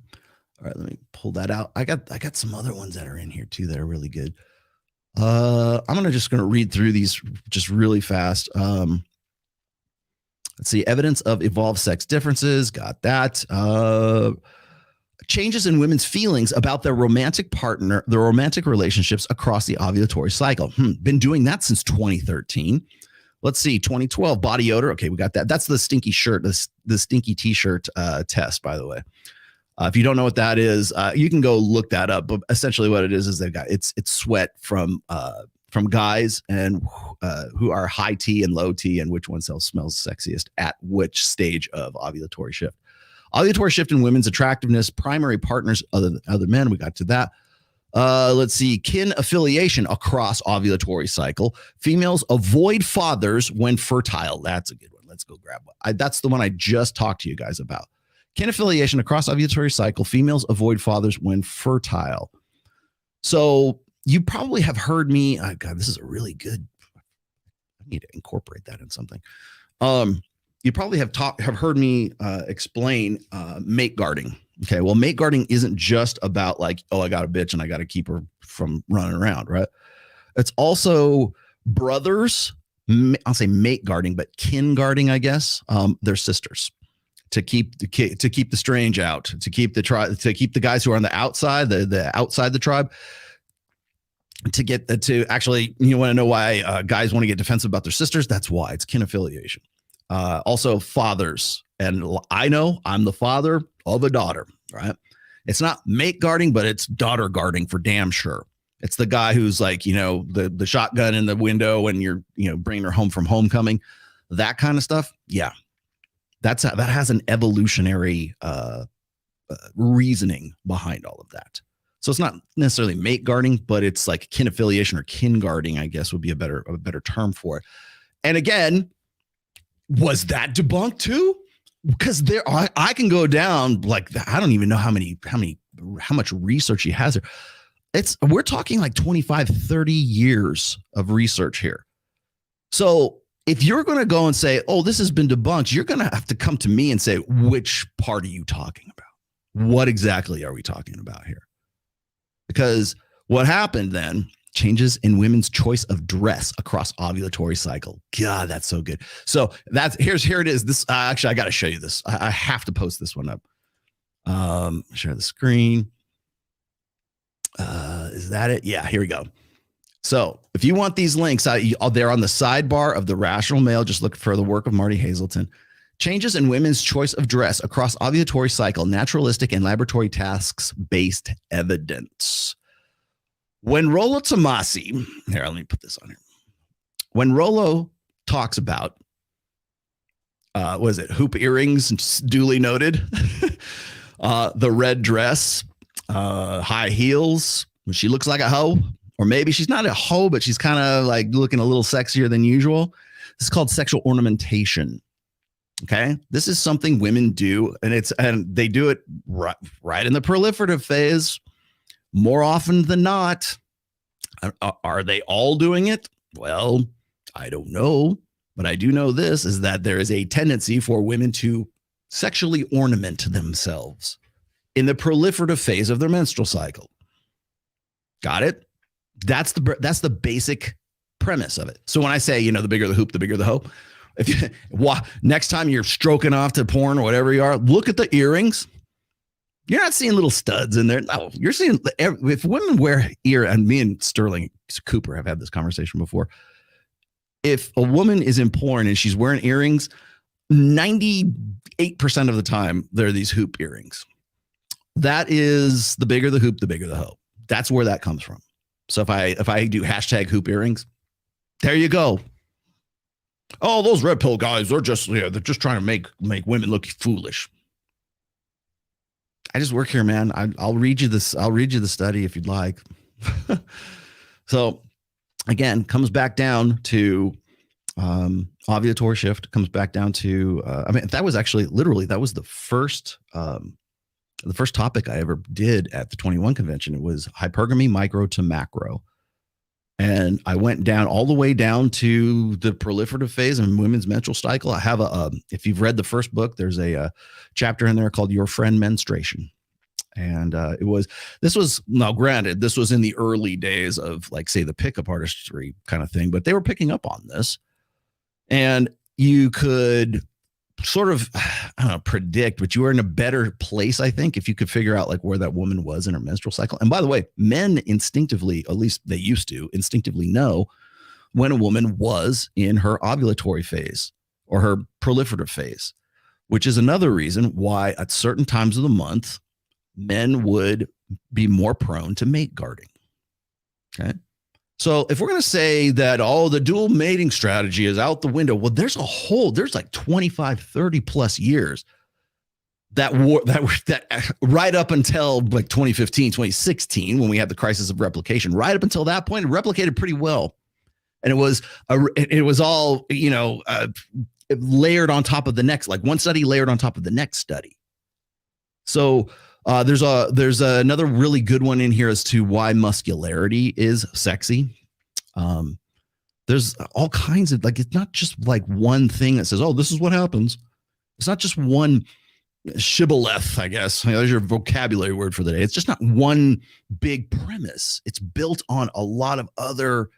S7: All right, let me pull that out. I got some other ones that are in here too that are really good. I'm just gonna read through these just really fast. Let's see. Evidence of evolved sex differences. Got that. Changes in women's feelings about their romantic partner, their romantic relationships across the ovulatory cycle. Been doing that since 2013. Let's see, 2012, body odor. Okay, we got that. That's the stinky shirt, the stinky t-shirt test, by the way. If you don't know what that is, you can go look that up. But essentially what it is they've got, it's sweat from guys and who are high T and low T, and which one smells sexiest at which stage of ovulatory shift. Ovulatory shift in women's attractiveness, primary partners other men. We got to that. Let's see. Kin affiliation across ovulatory cycle. Females avoid fathers when fertile. That's a good one. Let's go grab one. That's the one I just talked to you guys about. Kin affiliation across ovulatory cycle. Females avoid fathers when fertile. So you probably have heard me. Oh God, this is a really good. I need to incorporate that in something. You probably have heard me explain mate guarding. Okay, well, mate guarding isn't just about like, oh, I got a bitch and I got to keep her from running around, right? It's also brothers. I'll say mate guarding, but kin guarding, I guess. They're sisters to keep the strange out, to keep the tribe, to keep the guys who are on the outside, the outside the tribe. to get to actually, you want to know why guys want to get defensive about their sisters? That's why. It's kin affiliation. Also fathers. And I know I'm the father of a daughter, right? It's not mate guarding, but it's daughter guarding for damn sure. It's the guy who's like, the shotgun in the window and you're, bringing her home from homecoming, that kind of stuff. Yeah. That has an evolutionary reasoning behind all of that. So it's not necessarily mate guarding, but it's like kin affiliation or kin guarding, I guess would be a better term for it. And again, was that debunked too? Because I can go down like, I don't even know how much research he has there. We're talking like 25, 30 years of research here. So if you're going to go and say, oh, this has been debunked, you're going to have to come to me and say, which part are you talking about? What exactly are we talking about here? Because what happened then, changes in women's choice of dress across ovulatory cycle. God, that's so good. So here it is. This actually, I got to show you this. I have to post this one up. Share the screen. Is that it? Yeah, here we go. So if you want these links, they're on the sidebar of The Rational Male. Just look for the work of Marty Hazelton. Changes in women's choice of dress across ovulatory cycle, naturalistic and laboratory tasks-based evidence. When Rollo Tomassi, here, let me put this on here. When Rollo talks about, hoop earrings, duly noted, the red dress, high heels, she looks like a hoe, or maybe she's not a hoe, but she's kind of like looking a little sexier than usual. This is called sexual ornamentation. Okay, this is something women do, and they do it right in the proliferative phase. More often than not. Are they all doing it? Well, I don't know, but I do know this is that there is a tendency for women to sexually ornament themselves in the proliferative phase of their menstrual cycle. Got it? That's the basic premise of it. So when I say, the bigger the hoop, the bigger the hoe. Next time you're stroking off to porn or whatever you are, look at the earrings. You're not seeing little studs in there. No, you're seeing if women wear and me and Sterling Cooper have had this conversation before. If a woman is in porn and she's wearing earrings, 98% of the time, they're these hoop earrings. That is the bigger the hoop, the bigger the hoe. That's where that comes from. So if I do hashtag hoop earrings, there you go. Oh, those red pill guys, they're just trying to make women look foolish. I just work here, man. I'll read you this. I'll read you the study if you'd like. So again, comes back down to ovulatory shift, comes back down to, that was actually literally, that was the first topic I ever did at the 21 convention. It was hypergamy, micro to macro. And I went down all the way down to the proliferative phase in women's menstrual cycle. I have if you've read the first book, there's a chapter in there called Your Friend Menstruation. And this was now granted, this was in the early days of like, say, the pickup artistry kind of thing, but they were picking up on this. And you could sort of, I don't know, predict, but you were in a better place, I think, if you could figure out like where that woman was in her menstrual cycle. And by the way, men instinctively, at least they used to instinctively know when a woman was in her ovulatory phase or her proliferative phase, which is another reason why at certain times of the month, men would be more prone to mate guarding. Okay. So if we're going to say that, the dual mating strategy is out the window, well, there's like 25, 30 plus years that right up until like 2015, 2016, when we had the crisis of replication, right up until that point, it replicated pretty well. And it was all, layered on top of the next, like one study layered on top of the next study. So there's another really good one in here as to why muscularity is sexy. There's all kinds of, like, it's not just like one thing that says, oh, this is what happens. It's not just one shibboleth, I guess. There's your vocabulary word for the day. It's just not one big premise. It's built on a lot of other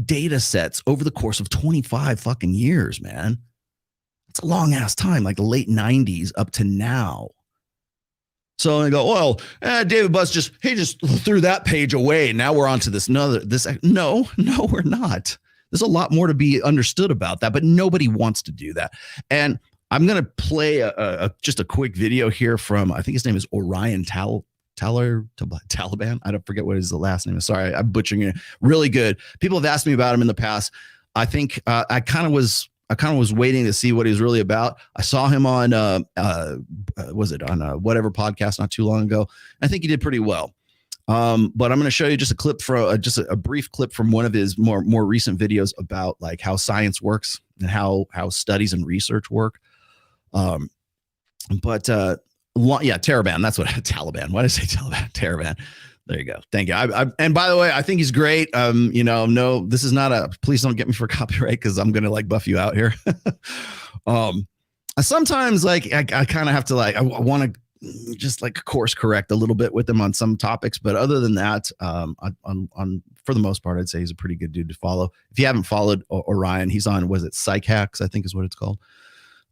S7: data sets over the course of 25 fucking years, man. It's a long ass time, like the late 90s up to now. So I go, well, David Buss just threw that page away. Now we're on to this. No, we're not. There's a lot more to be understood about that, but nobody wants to do that. And I'm going to play just a quick video here from, I think his name is Orion Taliban. I don't forget what his last name is. Sorry, I'm butchering it. Really good. People have asked me about him in the past. I think I kind of was waiting to see what he was really about. I saw him on was it on whatever podcast not too long ago. I think he did pretty well. But I'm going to show you just a clip from just a brief clip from one of his more recent videos about like how science works and how studies and research work. Yeah, Taliban. That's what Taliban. Why did I say Taliban? Taliban. There you go. Thank you. And by the way, I think he's great. No, this is not please don't get me for copyright because I'm going to like buff you out here. Sometimes like I kind of have to like, I want to just like course correct a little bit with him on some topics. But other than that, on for the most part, I'd say he's a pretty good dude to follow. If you haven't followed Orion, he's on, was it Psych Hacks? I think is what it's called.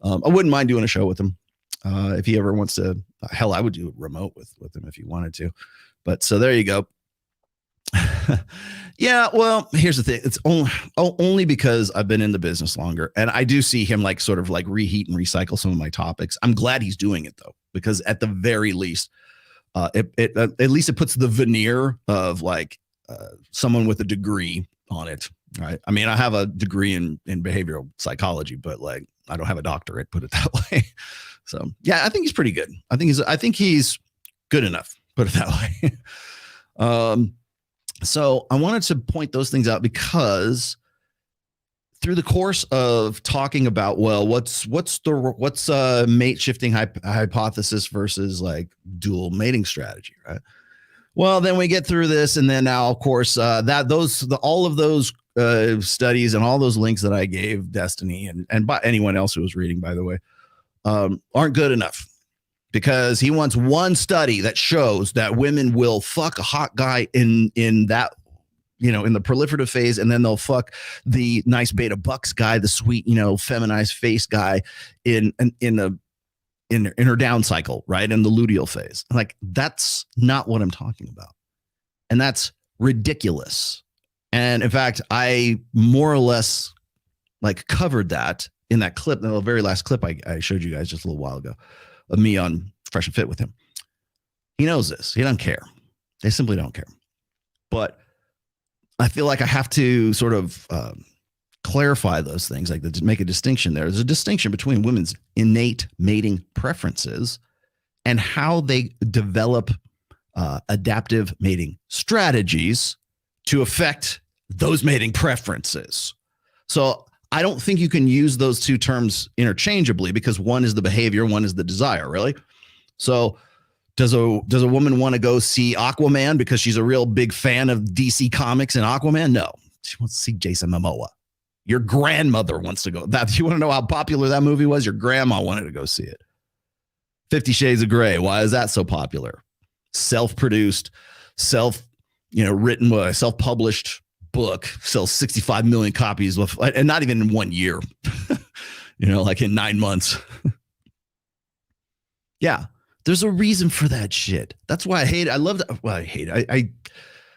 S7: I wouldn't mind doing a show with him. If he ever wants to, hell, I would do it remote with him if he wanted to. But so there you go. Yeah, well, here's the thing. It's only because I've been in the business longer, and I do see him like sort of like reheat and recycle some of my topics. I'm glad he's doing it though, because at the very least, at least it puts the veneer of like someone with a degree on it, right? I mean, I have a degree in behavioral psychology, but like I don't have a doctorate, put it that way. So yeah, I think he's pretty good. I think he's good enough, put it that way. So I wanted to point those things out because through the course of talking about, well, what's mate shifting hypothesis versus like dual mating strategy, right? Well, then we get through this, and then now, of course, all of those studies and all those links that I gave Destiny and by anyone else who was reading, by the way, aren't good enough. Because he wants one study that shows that women will fuck a hot guy in that, in the proliferative phase, and then they'll fuck the nice beta bucks guy, the sweet, feminized face guy in her down cycle, right? In the luteal phase. Like, that's not what I'm talking about. And that's ridiculous. And in fact, I more or less like covered that in that clip, the very last clip I showed you guys just a little while ago. Of me on Fresh and Fit with him. He knows this. He doesn't care. They simply don't care. But I feel like I have to sort of clarify those things, like to make a distinction there. There's a distinction between women's innate mating preferences and how they develop adaptive mating strategies to affect those mating preferences. So I don't think you can use those two terms interchangeably because one is the behavior, one is the desire, really. So does a woman want to go see Aquaman because she's a real big fan of DC Comics and Aquaman? No. She wants to see Jason Momoa. Your grandmother wants to go. You want to know how popular that movie was? Your grandma wanted to go see it. 50 Shades of Grey. Why is that so popular? Self-produced, written, self-published book, sells 65 million copies and not even in 1 year, like in 9 months. Yeah, there's a reason for that shit. That's why I hate it. I love that. Well, I hate it. I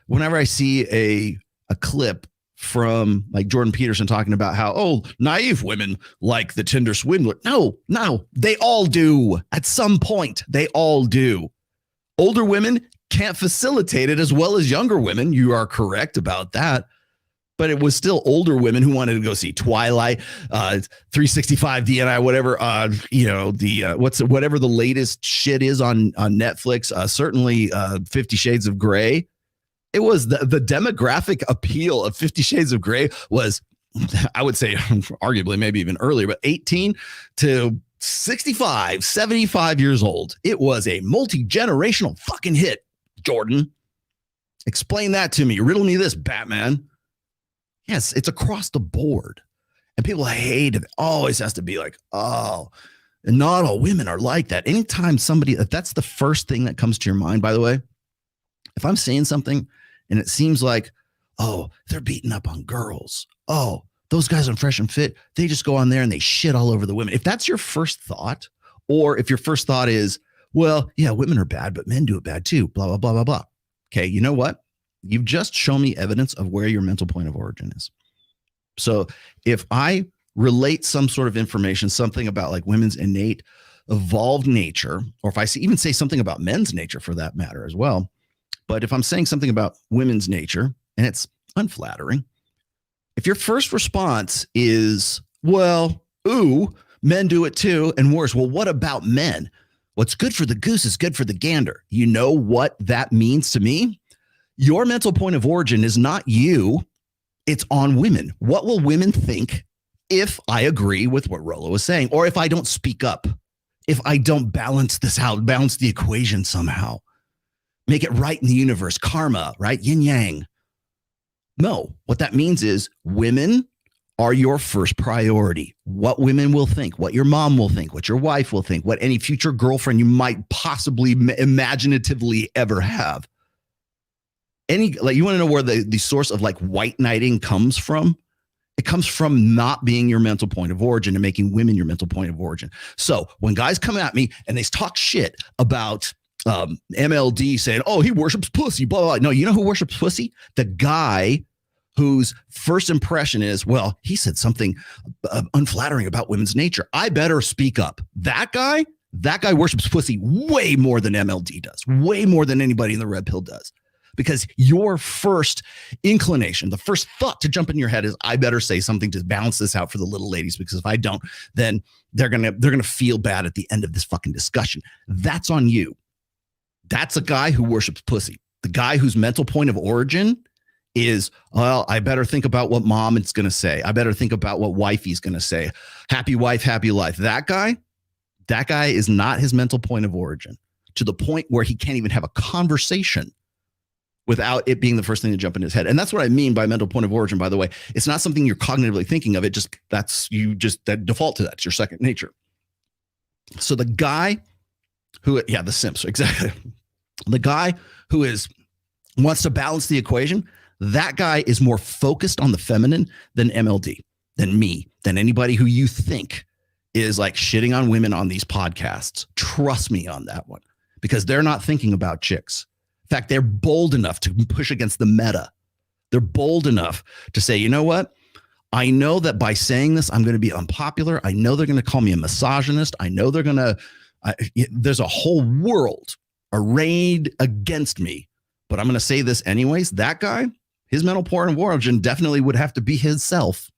S7: whenever I see a clip from like Jordan Peterson talking about how, naive women like the Tinder swindler. No, they all do. At some point, they all do. Older women can't facilitate it as well as younger women. You are correct about that. But it was still older women who wanted to go see Twilight, 365 DNI, whatever, whatever the latest shit is on Netflix. Certainly 50 Shades of Grey. It was the demographic appeal of 50 Shades of Grey was, I would say, arguably maybe even earlier, but 18 to 65, 75 years old. It was a multi-generational fucking hit. Jordan, explain that to me. Riddle me this, Batman. Yes, it's across the board. And people hate it. Always has to be like, and not all women are like that. Anytime that's the first thing that comes to your mind, by the way. If I'm saying something and it seems like, they're beating up on girls. Those guys on Fresh and Fit, they just go on there and they shit all over the women. If that's your first thought, or if your first thought is, well, yeah, women are bad, but men do it bad too, blah, blah, blah, blah, blah. Okay, you know what? You've just shown me evidence of where your mental point of origin is. So if I relate some sort of information, something about like women's innate evolved nature, or if I even say something about men's nature for that matter as well, but if I'm saying something about women's nature and it's unflattering, if your first response is, well, ooh, men do it too, and worse, well, what about men? What's good for the goose is good for the gander. You know what that means to me? Your mental point of origin is not you. It's on women. What will women think if I agree with what Rollo is saying, or if I don't speak up, if I don't balance this out, balance the equation somehow, make it right in the universe, karma, right? Yin yang. No, what that means is women are your first priority. What women will think, what your mom will think, what your wife will think, what any future girlfriend you might possibly imaginatively ever have. Like, you want to know where the source of like white knighting comes from? It comes from not being your mental point of origin and making women your mental point of origin. So when guys come at me and they talk shit about MLD saying, oh, he worships pussy, blah, blah, blah. No, you know who worships pussy? The guy whose first impression is, well, he said something unflattering about women's nature. I better speak up. That guy worships pussy way more than MLD does, way more than anybody in the red pill does. Because your first inclination, the first thought to jump in your head is, I better say something to balance this out for the little ladies, because if I don't, then they're gonna feel bad at the end of this fucking discussion. That's on you. That's a guy who worships pussy. The guy whose mental point of origin is, well, I better think about what mom is going to say. I better think about what wifey's going to say. Happy wife, happy life. That guy is not his mental point of origin, to the point where he can't even have a conversation without it being the first thing to jump in his head. And that's what I mean by mental point of origin, by the way. It's not something you're cognitively thinking of. That default to that. It's your second nature. So the guy who, the simps, exactly. The guy who wants to balance the equation, that guy is more focused on the feminine than MLD, than me, than anybody who you think is like shitting on women on these podcasts. Trust me on that one, because they're not thinking about chicks. In fact, they're bold enough to push against the meta. They're bold enough to say, you know what? I know that by saying this, I'm going to be unpopular. I know they're going to call me a misogynist. I know they're going to, there's a whole world arrayed against me, but I'm going to say this anyways. That guy, his mental point of origin definitely would have to be his self.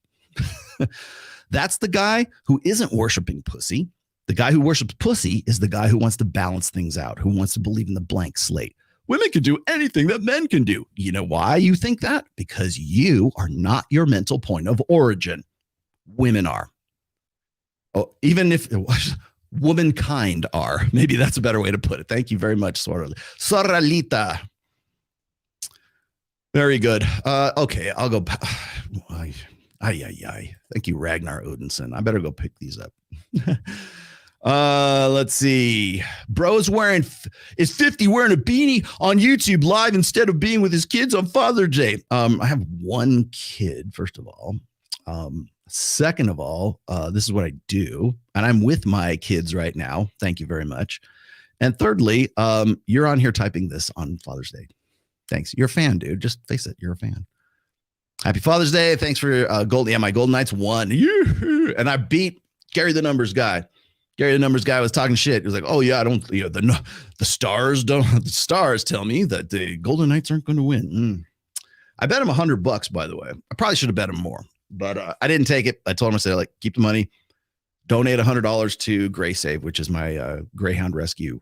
S7: That's the guy who isn't worshiping pussy. The guy who worships pussy is the guy who wants to balance things out, who wants to believe in the blank slate. Women can do anything that men can do. You know why you think that? Because you are not your mental point of origin. Women are. Oh, even if womankind are. Maybe that's a better way to put it. Thank you very much, Soralita. Very good. Okay, I'll go. Thank you, Ragnar Odinson. I better go pick these up. Let's see. Bro's is 50 wearing a beanie on YouTube live instead of being with his kids on Father's Day. I have one kid, first of all. Second of all, this is what I do, and I'm with my kids right now. Thank you very much. And thirdly, you're on here typing this on Father's Day. Thanks. You're a fan, dude. Just face it. You're a fan. Happy Father's Day. Thanks for gold. Yeah, my Golden Knights won. And I beat Gary the Numbers guy. Gary the Numbers guy was talking shit. He was like, oh yeah, the stars tell me that the Golden Knights aren't going to win. I bet him $100, by the way. I probably should have bet him more, but I didn't take it. I told him, I said, like, keep the money, donate $100 to Gray Save, which is my Greyhound Rescue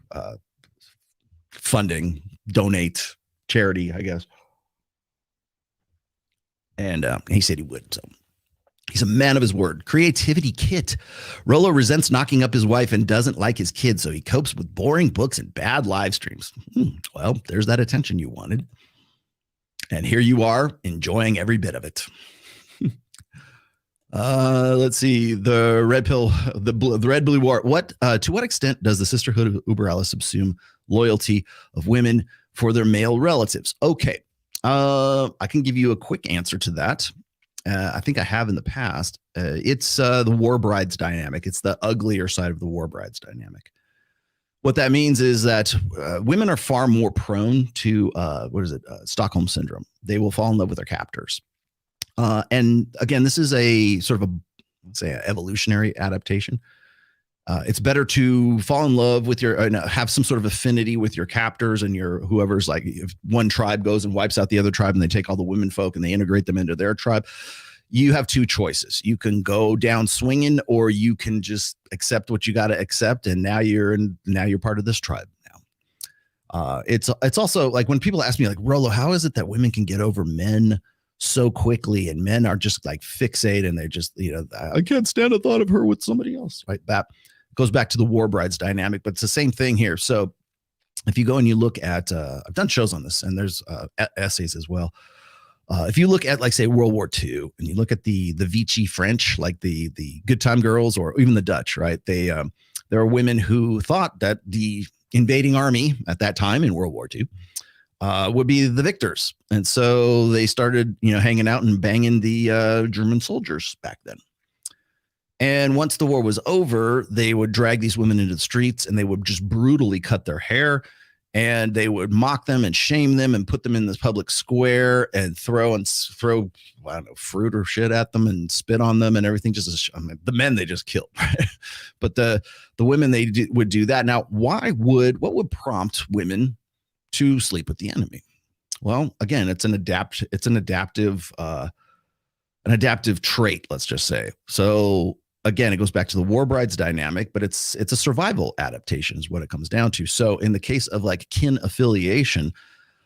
S7: funding, donate charity, I guess. And he said he would. So he's a man of his word. Creativity kit. Rollo resents knocking up his wife and doesn't like his kids, so he copes with boring books and bad live streams. Well, there's that attention you wanted. And here you are, enjoying every bit of it. Let's see. The red pill, the red blue war. To what extent does the sisterhood of Uber Alice subsume loyalty of women for their male relatives? Okay. I can give you a quick answer to that. I think I have in the past. It's the war brides dynamic. It's the uglier side of the war brides dynamic. What that means is that women are far more prone to Stockholm syndrome. They will fall in love with their captors. And again, this is a sort of an evolutionary adaptation. It's better to fall in love with have some sort of affinity with your captors and your whoever's, like, if one tribe goes and wipes out the other tribe and they take all the women folk and they integrate them into their tribe. You have two choices. You can go down swinging, or you can just accept what you got to accept. And now you're part of this tribe now. It's also like when people ask me, like, Rollo, how is it that women can get over men so quickly, and men are just like fixate and they just, I can't stand the thought of her with somebody else, right? That goes back to the war brides dynamic, but it's the same thing here. So if you go and you look at, I've done shows on this, and there's essays as well. If you look at, like, say, World War II, and you look at the Vichy French, like the Good Time Girls, or even the Dutch, right? There are women who thought that the invading army at that time in World War II would be the victors. And so they started, hanging out and banging the German soldiers back then. And once the war was over, they would drag these women into the streets and they would just brutally cut their hair. And they would mock them and shame them and put them in this public square and throw I don't know, fruit or shit at them and spit on them and everything. The men they just killed, right? But the women would do that. Now, what would prompt women to sleep with the enemy? Well, again, it's an adaptive trait, let's just say. So again, it goes back to the war brides dynamic, but it's a survival adaptation is what it comes down to. So in the case of, like, kin affiliation,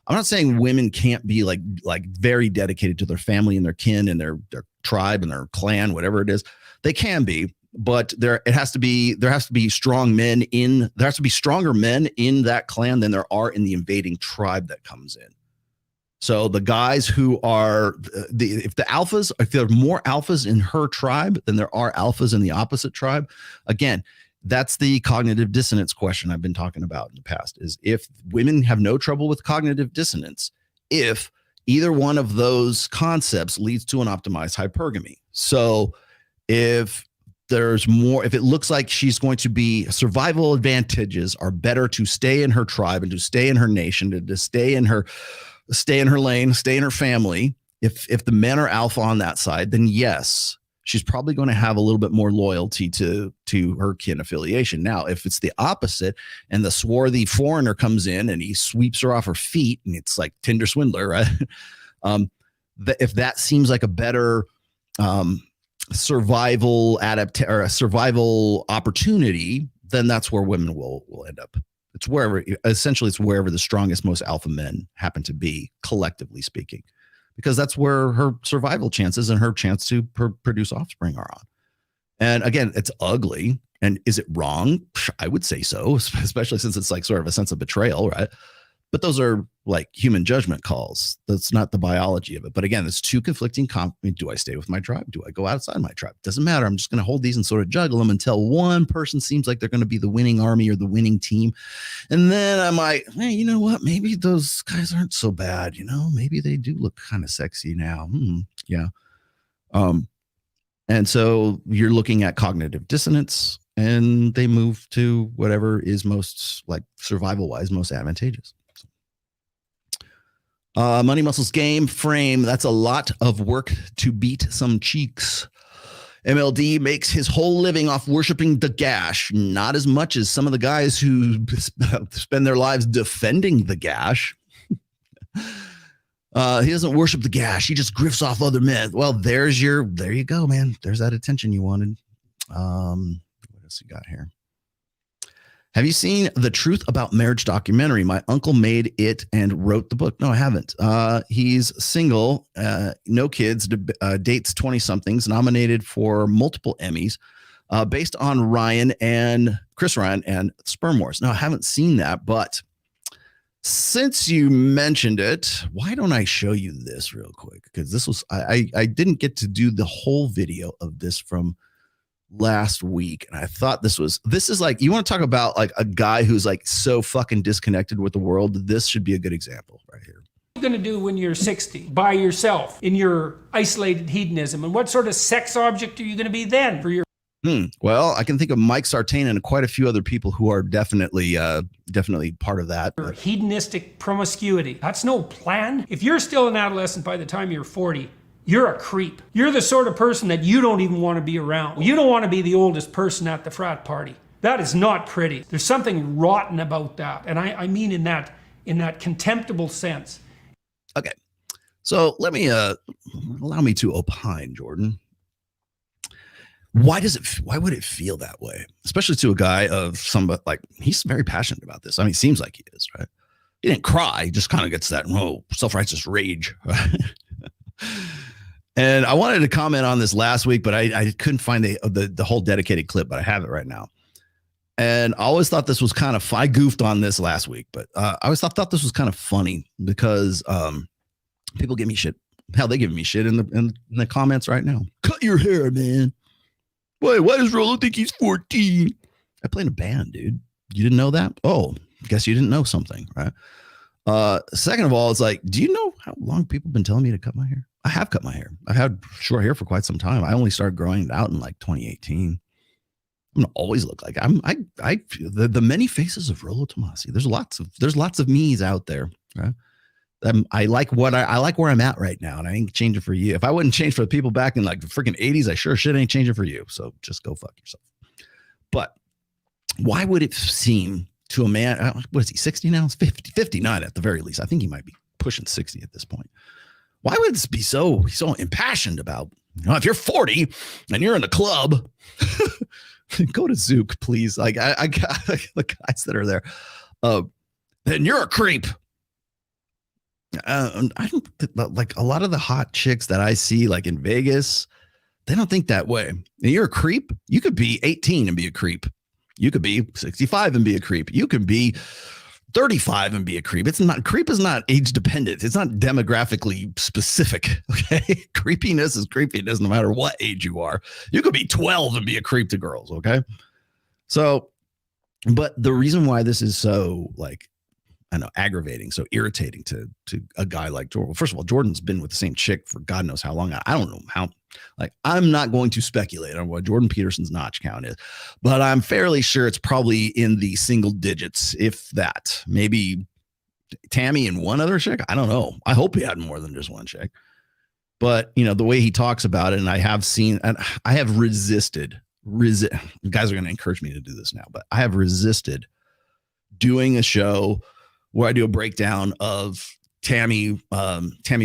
S7: I'm not saying women can't be like very dedicated to their family and their kin and their tribe and their clan, whatever it is. They can be, but there has to be stronger men in that clan than there are in the invading tribe that comes in. So the guys who are if there are more alphas in her tribe than there are alphas in the opposite tribe, again, that's the cognitive dissonance question I've been talking about in the past, is if women have no trouble with cognitive dissonance, if either one of those concepts leads to an optimized hypergamy. So if it looks like she's going to be, survival advantages are better to stay in her tribe and to stay in her nation, to stay in her lane, stay in her family. If the men are alpha on that side, then yes, she's probably going to have a little bit more loyalty to her kin affiliation. Now, if it's the opposite and the swarthy foreigner comes in and he sweeps her off her feet, and it's like Tinder swindler, right? If that seems like a better survival opportunity, then that's where women will end up. It's wherever the strongest, most alpha men happen to be, collectively speaking, because that's where her survival chances and her chance to produce offspring are on. And again, it's ugly. And is it wrong? I would say so, especially since it's like sort of a sense of betrayal, right? But those are like human judgment calls. That's not the biology of it. But again, it's two conflicting. Do I stay with my tribe? Do I go outside my tribe? Doesn't matter. I'm just going to hold these and sort of juggle them until one person seems like they're going to be the winning army or the winning team. And then I might, hey, you know what? Maybe those guys aren't so bad. Maybe they do look kind of sexy now. Yeah. And so you're looking at cognitive dissonance, and they move to whatever is most, like, survival wise, most advantageous. Money, muscles, game, frame. That's a lot of work to beat some cheeks. MLD makes his whole living off worshiping the gash. Not as much as some of the guys who spend their lives defending the gash. He doesn't worship the gash. He just grifts off other men. Well, there you go, man. There's that attention you wanted. What else you got here? Have you seen The Truth About Marriage documentary? My uncle made it and wrote the book. No, I haven't. He's single, no kids, dates 20-somethings, nominated for multiple Emmys, based on Chris Ryan and Sperm Wars. No, I haven't seen that, but since you mentioned it, why don't I show you this real quick? Because this was, I didn't get to do the whole video of this from last week, and I thought this is like, you want to talk about like a guy who's like so fucking disconnected with the world. This should be a good example right here.
S12: What are you going to do when you're 60 by yourself in your isolated hedonism, and what sort of sex object are you going to be then for your
S7: Well, I can think of Mike Sartain and quite a few other people who are definitely part of that.
S12: Hedonistic promiscuity. That's no plan. If you're still an adolescent by the time you're 40, you're a creep. You're the sort of person that you don't even want to be around. You don't want to be the oldest person at the frat party. That is not pretty. There's something rotten about that. And I mean in that contemptible sense.
S7: Okay. So let me allow me to opine, Jordan. Why would it feel that way? Especially to a guy of somebody like, he's very passionate about this. I mean, it seems like he is, right? He didn't cry, he just kind of gets that self-righteous rage. Right? And I wanted to comment on this last week, but I couldn't find the whole dedicated clip, but I have it right now. And I always thought this was kind of, I goofed on this last week, but I always thought this was kind of funny because people give me shit. Hell, they give me shit in the comments right now. Cut your hair, man. Why does Rollo think he's 14? I play in a band, dude. You didn't know that? Oh, guess you didn't know something, right? Second of all, it's like, do you know how long people have been telling me to cut my hair? I have cut my hair. I've had short hair for quite some time. I only started growing it out in like 2018. I'm gonna always look like I the many faces of Rollo Tomassi. There's lots of me's out there, right? I like where I'm at right now, and I ain't changing for you. If I wouldn't change for the people back in like the freaking 80s, I sure shit ain't changing for you. So just go fuck yourself. But why would it seem to a man, what is he, 60 now? It's 59 at the very least. I think he might be pushing 60 at this point. Why would this be so impassioned about, if you're 40 and you're in a club, go to Zook, please. Like I got the guys that are there. Then you're a creep. I don't like a lot of the hot chicks that I see like in Vegas. They don't think that way. And you're a creep. You could be 18 and be a creep. You could be 65 and be a creep. You could be 35 and be a creep. Creep is not age dependent. It's not demographically specific. Okay. Creepiness is creepiness no matter what age you are. You could be 12 and be a creep to girls. Okay. So, but the reason why this is so like, I know, aggravating, so irritating to a guy like Jordan. Well, first of all, Jordan's been with the same chick for God knows how long. I don't know how. Like, I'm not going to speculate on what Jordan Peterson's notch count is, but I'm fairly sure it's probably in the single digits, if that. Maybe Tammy and one other chick. I don't know. I hope he had more than just one chick. But the way he talks about it, and I have seen, and I have resisted. You guys are going to encourage me to do this now, but I have resisted doing a show where I do a breakdown of Tammy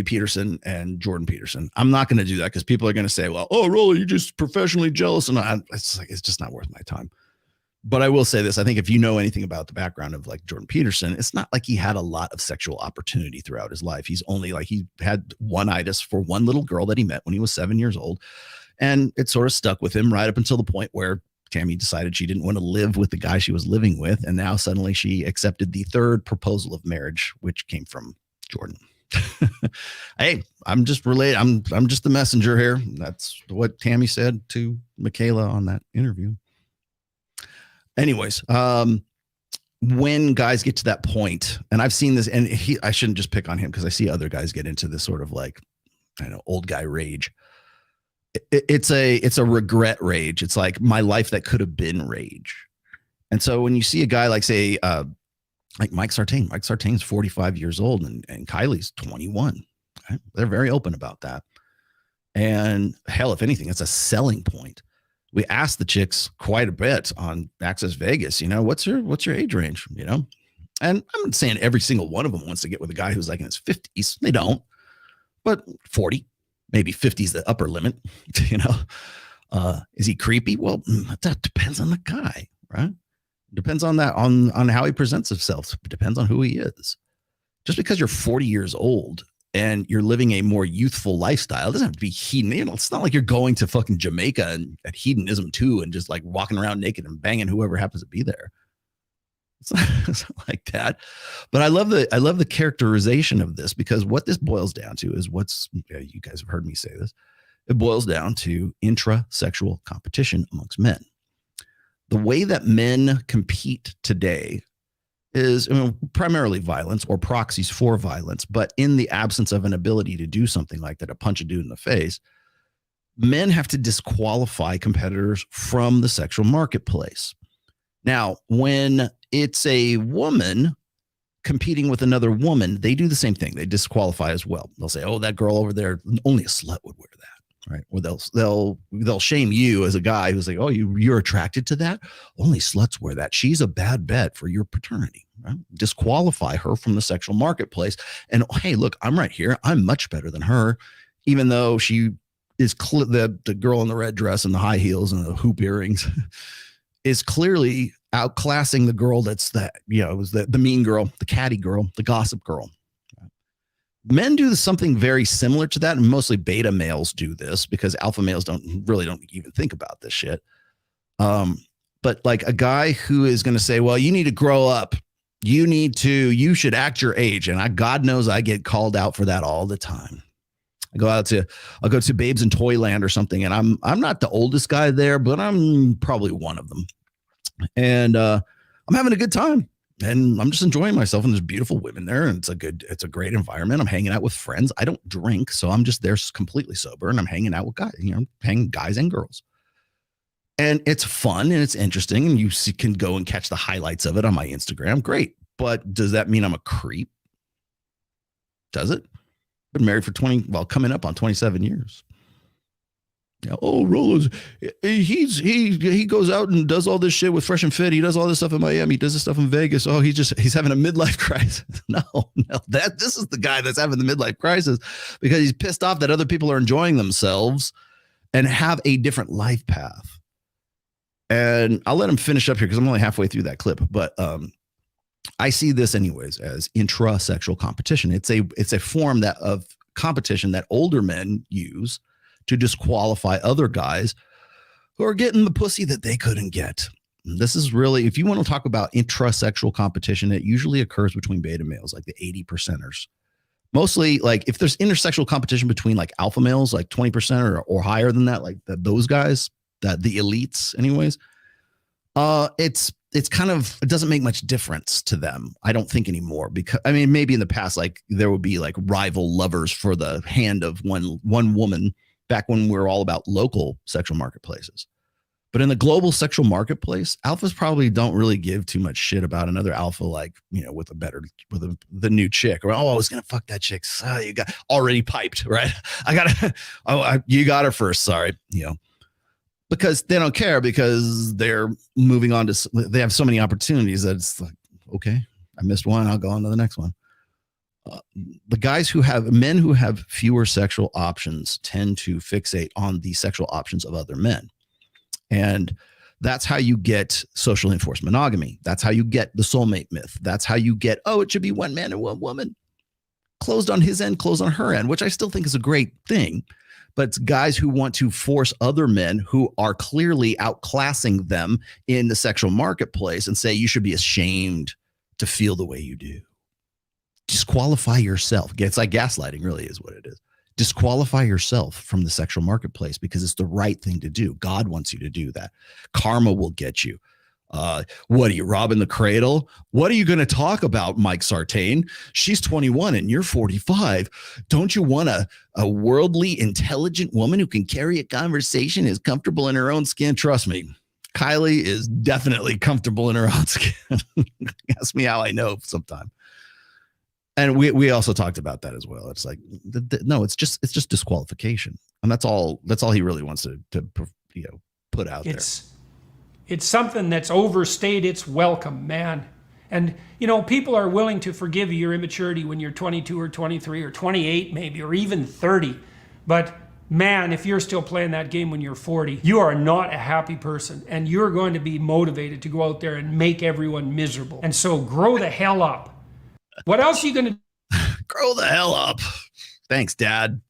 S7: Peterson and Jordan Peterson. I'm not going to do that because people are going to say, well, oh, Rollo, you're just professionally jealous. And it's just not worth my time. But I will say this. I think if you know anything about the background of like Jordan Peterson, it's not like he had a lot of sexual opportunity throughout his life. He's only like, he had one-itis for one little girl that he met when he was 7 years old. And it sort of stuck with him right up until the point where Tammy decided she didn't want to live with the guy she was living with. And now suddenly she accepted the third proposal of marriage, which came from Jordan. Hey, I'm just I'm just the messenger here. That's what Tammy said to Michaela on that interview. Anyways, when guys get to that point, and I've seen this, and I shouldn't just pick on him because I see other guys get into this sort of like, I know, old guy rage. It's a regret rage. It's like my life that could have been rage. And so when you see a guy like, say, like Mike Sartain's 45 years old and Kylie's 21. Right? They're very open about that. And hell, if anything, it's a selling point. We asked the chicks quite a bit on Access Vegas, what's your age range, and I'm not saying every single one of them wants to get with a guy who's like in his 50s. They don't, but 40. Maybe 50 is the upper limit, is he creepy? Well, that depends on the guy, right? Depends on that, on how he presents himself. It depends on who he is. Just because you're 40 years old and you're living a more youthful lifestyle, it doesn't have to be hedon. It's not like you're going to fucking Jamaica and at hedonism too, and just like walking around naked and banging whoever happens to be there. It's not like that. But I love the characterization of this, because what this boils down to is you guys have heard me say this. It boils down to intrasexual competition amongst men. The way that men compete today is primarily violence or proxies for violence. But in the absence of an ability to do something like that, to punch a dude in the face, men have to disqualify competitors from the sexual marketplace. Now, when it's a woman competing with another woman, they do the same thing. They disqualify as well. They'll say, "Oh, that girl over there, only a slut would wear that," right? Or they'll shame you as a guy who's like, "Oh, you're attracted to that? Only sluts wear that. She's a bad bet for your paternity." Right? Disqualify her from the sexual marketplace. And hey, look, I'm right here. I'm much better than her, even though she is the girl in the red dress and the high heels and the hoop earrings is clearly outclassing the girl that's was the mean girl, the catty girl, the gossip girl. Men do something very similar to that, and mostly beta males do this because alpha males don't even think about this shit. But like a guy who is going to say, "Well, you need to grow up. You should act your age," and God knows I get called out for that all the time. I'll go to Babes in Toyland or something, and I'm not the oldest guy there, but I'm probably one of them. And I'm having a good time, and I'm just enjoying myself. And there's beautiful women there, and it's a great environment. I'm hanging out with friends. I don't drink, so I'm just there completely sober, and I'm hanging out with guys. Hanging guys and girls, and it's fun and it's interesting. And you can go and catch the highlights of it on my Instagram. Great, but does that mean I'm a creep? Does it? Been married for coming up on 27 years. Oh, Rollo's he goes out and does all this shit with Fresh and Fit. He does all this stuff in Miami. He does this stuff in Vegas. Oh, he's having a midlife crisis. No, this is the guy that's having the midlife crisis because he's pissed off that other people are enjoying themselves and have a different life path. And I'll let him finish up here because I'm only halfway through that clip, but I see this anyways as intra-sexual competition. It's a form of competition that older men use to disqualify other guys who are getting the pussy that they couldn't get. This is really, if you want to talk about intra-sexual competition, it usually occurs between beta males, like the 80%ers. Mostly, like if there's intersexual competition between like alpha males, like 20% or higher than that, like those guys, the elites anyways, it's kind of, it doesn't make much difference to them, I don't think anymore, because I mean, maybe in the past, like there would be like rival lovers for the hand of one woman back when we were all about local sexual marketplaces. But in the global sexual marketplace, alphas probably don't really give too much shit about another alpha, like, with the new chick, or, "Oh, I was going to fuck that chick. So you got already piped, right? You got her first. Sorry. Because they don't care because they're moving on to, they have so many opportunities that it's like, okay, I missed one. I'll go on to the next one. Men who have fewer sexual options tend to fixate on the sexual options of other men. And that's how you get social enforced monogamy. That's how you get the soulmate myth. That's how you get, it should be one man and one woman. Closed on his end, closed on her end, which I still think is a great thing. But it's guys who want to force other men who are clearly outclassing them in the sexual marketplace and say, you should be ashamed to feel the way you do. Disqualify yourself. It's like gaslighting, really is what it is. Disqualify yourself from the sexual marketplace because it's the right thing to do. God wants you to do that. Karma will get you. What are you, robbing the cradle? What are you going to talk about, Mike Sartain? She's 21 and you're 45. Don't you want a worldly, intelligent woman who can carry a conversation, is comfortable in her own skin? Trust me, Kylie is definitely comfortable in her own skin. Ask me how I know sometime. And we also talked about that as well. It's like, no, it's just disqualification. And that's all he really wants to put out there.
S12: It's something that's overstayed its welcome, man. And, people are willing to forgive your immaturity when you're 22 or 23 or 28 maybe, or even 30. But man, if you're still playing that game when you're 40, you are not a happy person. And you're going to be motivated to go out there and make everyone miserable. And so grow the hell up. What else are you going to
S7: grow the hell up? Thanks, Dad.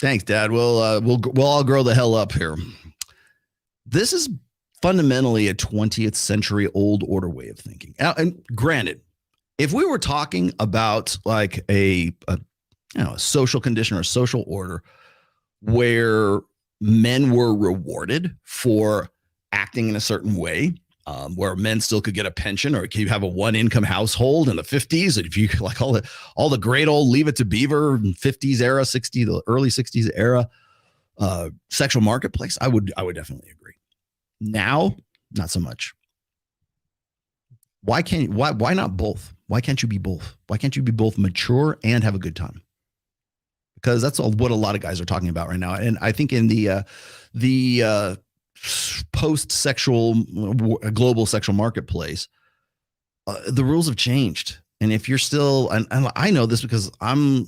S7: We'll all grow the hell up here. This is fundamentally a 20th century old order way of thinking. And granted, if we were talking about like a social condition or a social order where men were rewarded for acting in a certain way, where men still could get a pension, or you have a one income household in the 50s. And if you like all the great old Leave It to Beaver 50s era, the early 60s era, sexual marketplace, I would definitely agree. Now, not so much. Why not both? Why can't you be both? Why can't you be both mature and have a good time? Because that's what a lot of guys are talking about right now. And I think in the post-sexual global sexual marketplace, the rules have changed. And if you're still, and I know this because I don't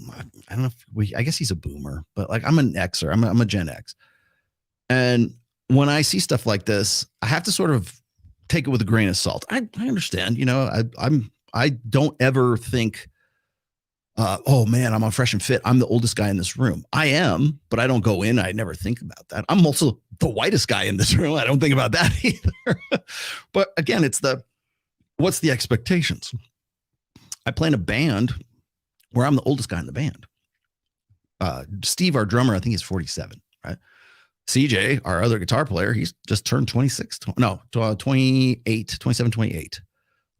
S7: know I guess he's a boomer, but like I'm an Xer, I'm a Gen X. And when I see stuff like this, I have to sort of take it with a grain of salt. I understand, I don't ever think, oh man, I'm on Fresh and Fit, I'm the oldest guy in this room. I am, but I don't go in. I never think about that. I'm also the whitest guy in this room. I don't think about that either. But again, what's the expectations? I play in a band where I'm the oldest guy in the band. Steve, our drummer, I think he's 47, right? CJ, our other guitar player, he's just turned 27, 28.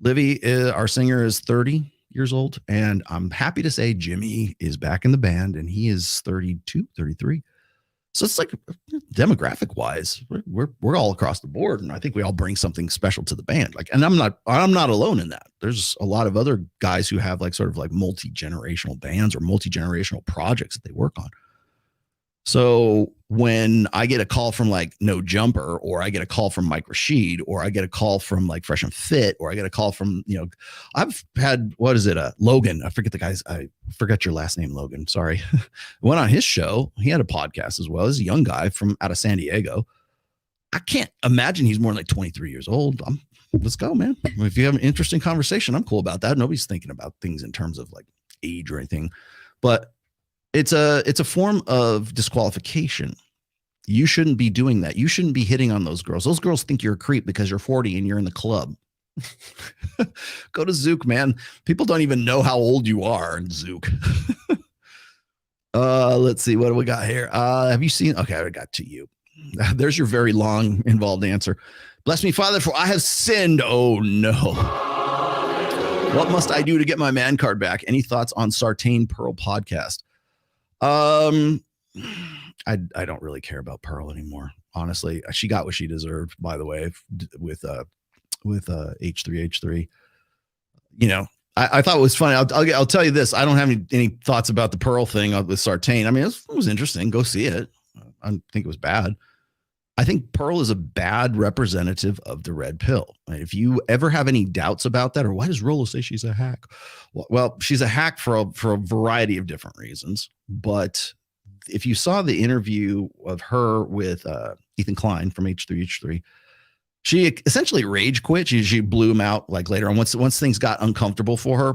S7: Livy, our singer, is 30 years old. And I'm happy to say Jimmy is back in the band and he is 32, 33. So it's like demographic wise, we're all across the board. And I think we all bring something special to the band. And I'm not alone in that. There's a lot of other guys who have like sort of like multi-generational bands or multi-generational projects that they work on. So when I get a call from like No Jumper, or I get a call from Mike Rashid, or I get a call from like Fresh and Fit, or I get a call from, I've had, Logan. I forget I forget your last name, Logan. Sorry. Went on his show. He had a podcast as well. He's a young guy from out of San Diego. I can't imagine he's more than like 23 years old. Let's go, man. If you have an interesting conversation, I'm cool about that. Nobody's thinking about things in terms of like age or anything, but it's a form of disqualification. You shouldn't be doing that. You shouldn't be hitting on those girls. Those girls think you're a creep because you're 40 and you're in the club. Go to Zook, man. People don't even know how old you are in Zook. Let's see. What do we got here? Have you seen? Okay, I got to you. There's your very long, involved answer. Bless me, Father, for I have sinned. Oh, no. What must I do to get my man card back? Any thoughts on Sartain Pearl podcast? I don't really care about Pearl anymore. Honestly, she got what she deserved, by the way, with H3H3. I thought it was funny. I'll tell you this. I don't have any thoughts about the Pearl thing with Sartain. I mean, it was interesting. Go see it. I don't think it was bad. I think Pearl is a bad representative of the red pill. If you ever have any doubts about that, or why does Rollo say she's a hack? Well, she's a hack for a variety of different reasons. But if you saw the interview of her with Ethan Klein from H3H3, she essentially rage quit. She blew him out like later on once things got uncomfortable for her.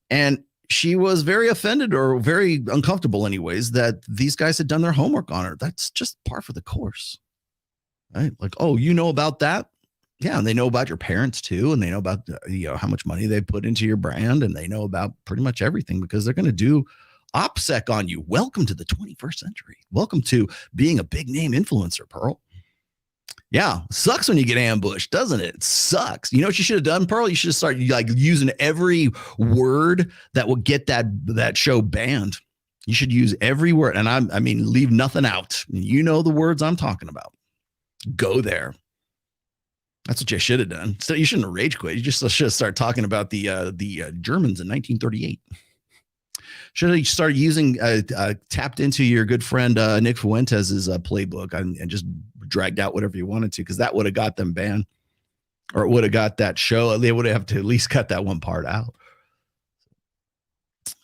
S7: And she was very offended, or very uncomfortable anyways, that these guys had done their homework on her. That's just par for the course. Right? Like, oh, you know about that? Yeah. And they know about your parents too. And they know about, how much money they put into your brand. And they know about pretty much everything, because they're going to do OPSEC on you. Welcome to the 21st century. Welcome to being a big name influencer, Pearl. Yeah. Sucks when you get ambushed, doesn't it? It sucks. You know what you should have done, Pearl? You should have started like using every word that will get that show banned. You should use every word. And I mean, leave nothing out. You know the words I'm talking about. Go there. That's what you should have done. So you shouldn't have rage quit. You just should have started talking about the Germans in 1938. Should have started using tapped into your good friend Nick Fuentes's playbook and just dragged out whatever you wanted to, because that would have got them banned, or it would have got that show. They would have to at least cut that one part out.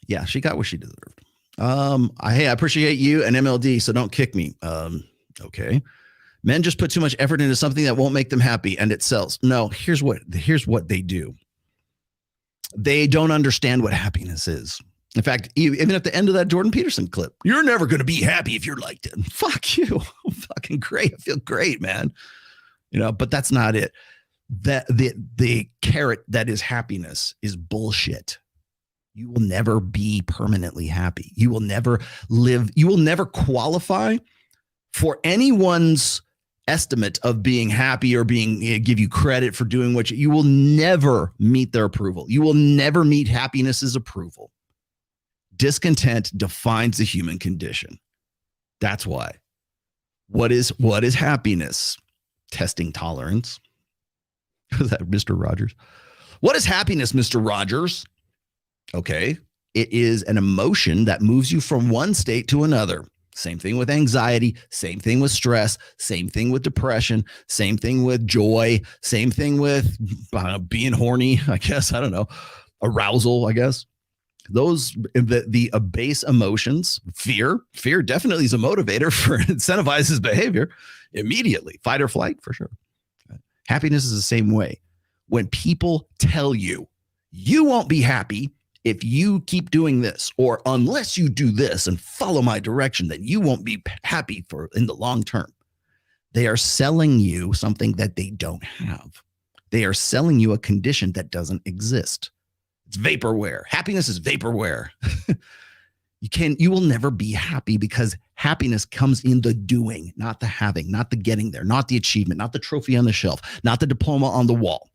S7: Yeah, she got what she deserved. Hey, I appreciate you and MLD, so don't kick me. Okay. Men just put too much effort into something that won't make them happy, and it sells. No, here's what they do. They don't understand what happiness is. In fact, even at the end of that Jordan Peterson clip, you're never going to be happy if you're like that. Fuck you. I'm fucking great. I feel great, man. But that's not it. That the carrot that is happiness is bullshit. You will never be permanently happy. You will never live. You will never qualify for anyone's estimate of being happy, or give you credit for doing what you will never meet their approval. You will never meet happiness's approval. Discontent defines the human condition. That's why. What is happiness? Testing tolerance. Was that Mr. Rogers? What is happiness, Mr. Rogers? Okay. It is an emotion that moves you from one state to another. Same thing with anxiety, same thing with stress, same thing with depression, same thing with joy, same thing with being horny, I guess. I don't know. Arousal, I guess. Those, the base emotions, fear definitely is a motivator for incentivizes behavior immediately. Fight or flight, for sure. Happiness is the same way. When people tell you, you won't be happy if you keep doing this, or unless you do this and follow my direction, then you won't be happy for in the long term. They are selling you something that they don't have. They are selling you a condition that doesn't exist. It's vaporware. Happiness is vaporware. You will never be happy because happiness comes in the doing, not the having, not the getting there, not the achievement, not the trophy on the shelf, not the diploma on the wall.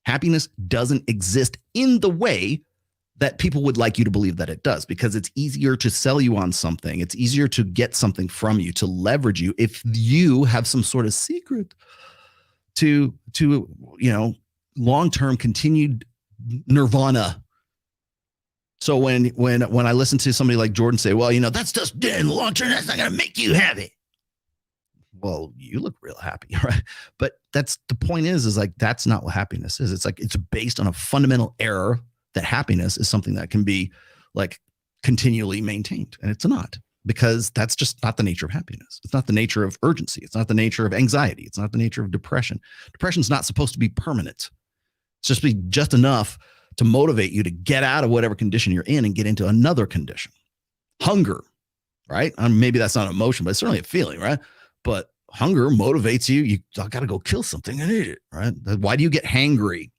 S7: Happiness doesn't exist in the way that people would like you to believe that it does, because it's easier to sell you on something. It's easier to get something from you, to leverage you if you have some sort of secret to long-term continued nirvana. So when I listen to somebody like Jordan say, well, that's just in the long term, that's not going to make you happy. Well, you look real happy, right? But that's the point is like, that's not what happiness is. It's like, it's based on a fundamental error that happiness is something that can be like continually maintained. And it's not, because that's just not the nature of happiness. It's not the nature of urgency. It's not the nature of anxiety. It's not the nature of depression. Depression's not supposed to be permanent. It's just be just enough to motivate you to get out of whatever condition you're in and get into another condition. Hunger, right? Maybe that's not an emotion, but it's certainly a feeling, right? But hunger motivates you. You got to go kill something and eat it, right? Why do you get hangry?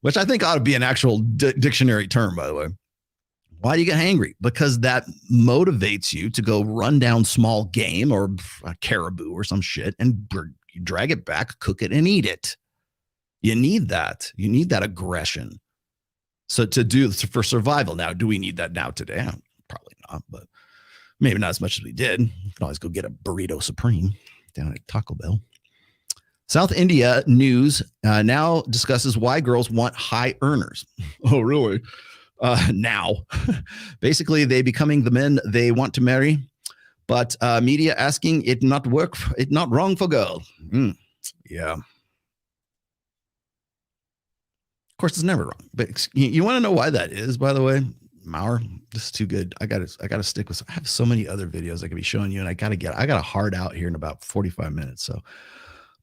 S7: Which I think ought to be an actual dictionary term, by the way. Why do you get hangry? Because that motivates you to go run down small game or a caribou or some shit and drag it back, cook it, and eat it. You need that. You need that aggression. So for survival. Now, do we need that now today? Probably not, but maybe not as much as we did. You can always go get a burrito supreme down at Taco Bell. South India news now discusses why girls want high earners. Oh, really? Now, basically, they becoming the men they want to marry, but media asking it not wrong for girl. Yeah. Of course, it's never wrong. But you want to know why that is, by the way? Maurer, this is too good. I gotta stick with. I have so many other videos I could be showing you, and I got a hard out here in about 45 minutes. So,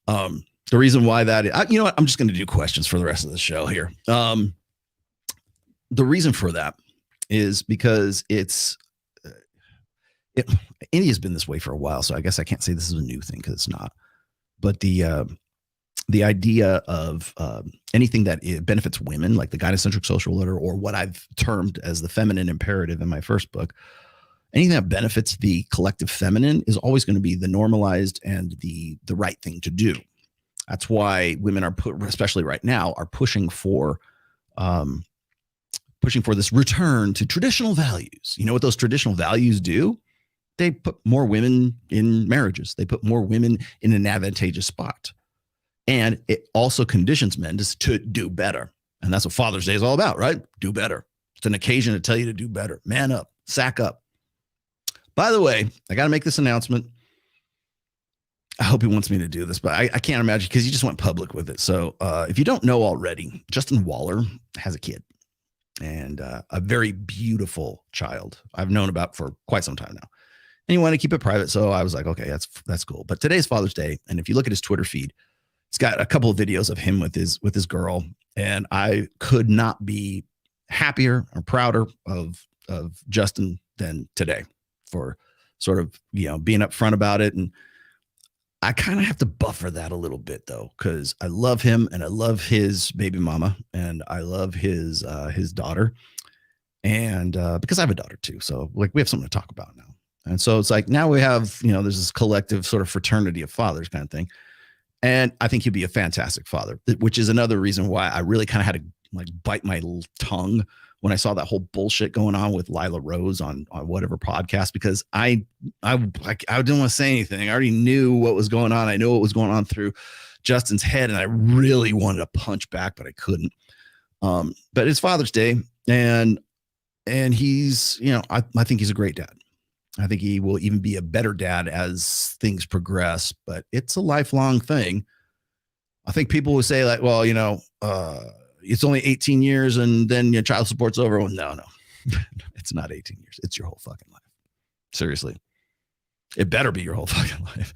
S7: the reason why that is, you know what? I'm just going to do questions for the rest of the show here. The reason for that is because India's been this way for a while, so I guess I can't say this is a new thing because it's not. But the idea of anything that benefits women, like the gynocentric social order, or what I've termed as the feminine imperative in my first book, anything that benefits the collective feminine is always going to be the normalized and the right thing to do. That's why women are especially right now, are pushing for this return to traditional values. You know what those traditional values do? They put more women in marriages. They put more women in an advantageous spot. And it also conditions men to do better. And that's what Father's Day is all about, right? Do better. It's an occasion to tell you to do better. Man up, sack up. By the way, I got to make this announcement. I hope he wants me to do this, but I can't imagine, because he just went public with it. So if you don't know already, Justin Waller has a kid, and a very beautiful child I've known about for quite some time now. And he wanted to keep it private. So I was like, okay, that's cool. But today's Father's Day. And if you look at his Twitter feed, it's got a couple of videos of him with his girl. And I could not be happier or prouder of Justin than today for sort of, being upfront about it. And I kind of have to buffer that a little bit, though, because I love him and I love his baby mama and I love his daughter. And because I have a daughter, too. So like we have something to talk about now. And so it's like now we have, there's this collective sort of fraternity of fathers kind of thing. And I think he'd be a fantastic father, which is another reason why I really kind of had to like bite my tongue when I saw that whole bullshit going on with Lila Rose on whatever podcast, because I didn't want to say anything. I already knew what was going on. I knew what was going on through Justin's head, and I really wanted to punch back, but I couldn't. But it's Father's Day, and he's, I think he's a great dad. I think he will even be a better dad as things progress, but it's a lifelong thing. I think people will say like, well, it's only 18 years and then your child support's over. Well, no, it's not 18 years. It's your whole fucking life. Seriously. It better be your whole fucking life.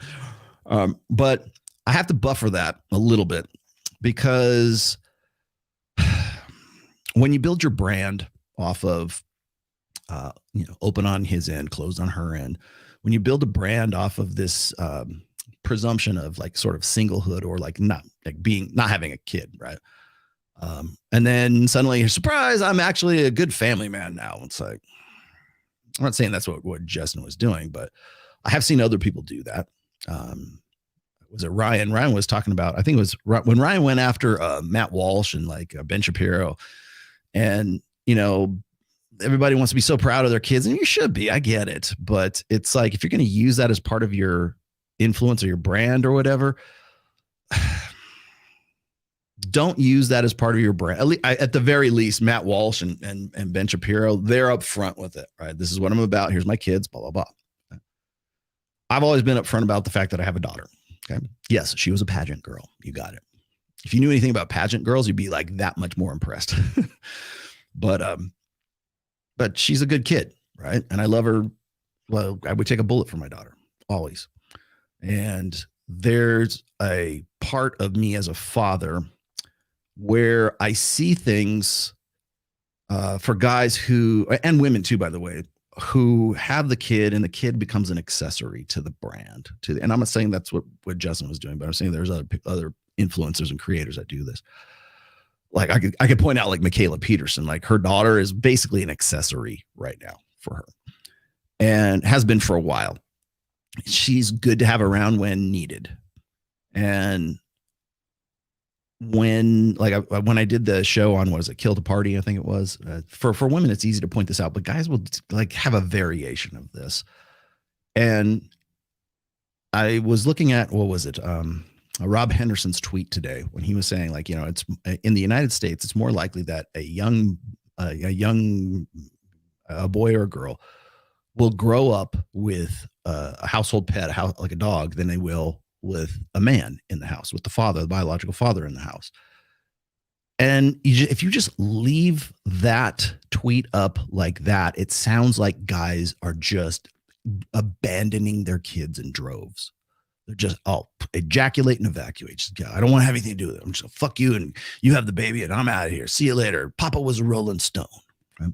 S7: But I have to buffer that a little bit, because when you build your brand off of, open on his end, closed on her end, when you build a brand off of this presumption of like sort of singlehood, or like not having a kid, right? And then suddenly you're surprised, I'm actually a good family man now. It's like, I'm not saying that's what Justin was doing, but I have seen other people do that. Was it Ryan? Ryan was talking about, I think it was when Ryan went after Matt Walsh and like Ben Shapiro, and, everybody wants to be so proud of their kids, and you should be, I get it. But it's like, if you're going to use that as part of your influence or your brand or whatever, don't use that as part of your brand. At the very least, Matt Walsh and Ben Shapiro, they're up front with it, right? This is what I'm about. Here's my kids, blah, blah, blah. I've always been upfront about the fact that I have a daughter. Okay. Yes, she was a pageant girl. You got it. If you knew anything about pageant girls, you'd be like that much more impressed. But she's a good kid, right? And I love her. Well, I would take a bullet for my daughter, always. And there's a part of me as a father where I see things for guys who, and women too, by the way, who have the kid, and the kid becomes an accessory to the brand. And I'm not saying that's what Justin was doing, but I'm saying there's other influencers and creators that do this. Like I could point out like Michaela Peterson, like her daughter is basically an accessory right now for her, and has been for a while. She's good to have around when needed. And when I did the show on, what was it, Kill the Party, I think it was, for women, it's easy to point this out, but guys will like have a variation of this. And I was looking at, what was it? Rob Henderson's tweet today, when he was saying like, it's in the United States, it's more likely that a young boy or a girl will grow up with a household pet, like a dog, than they will with a man in the house, with the biological father in the house. And if you just leave that tweet up like that, it sounds like guys are just abandoning their kids in droves. They're just, ejaculate and evacuate. Just, I don't want to have anything to do with it. I'm just going to fuck you, and you have the baby, and I'm out of here. See you later. Papa was a Rolling Stone. Right?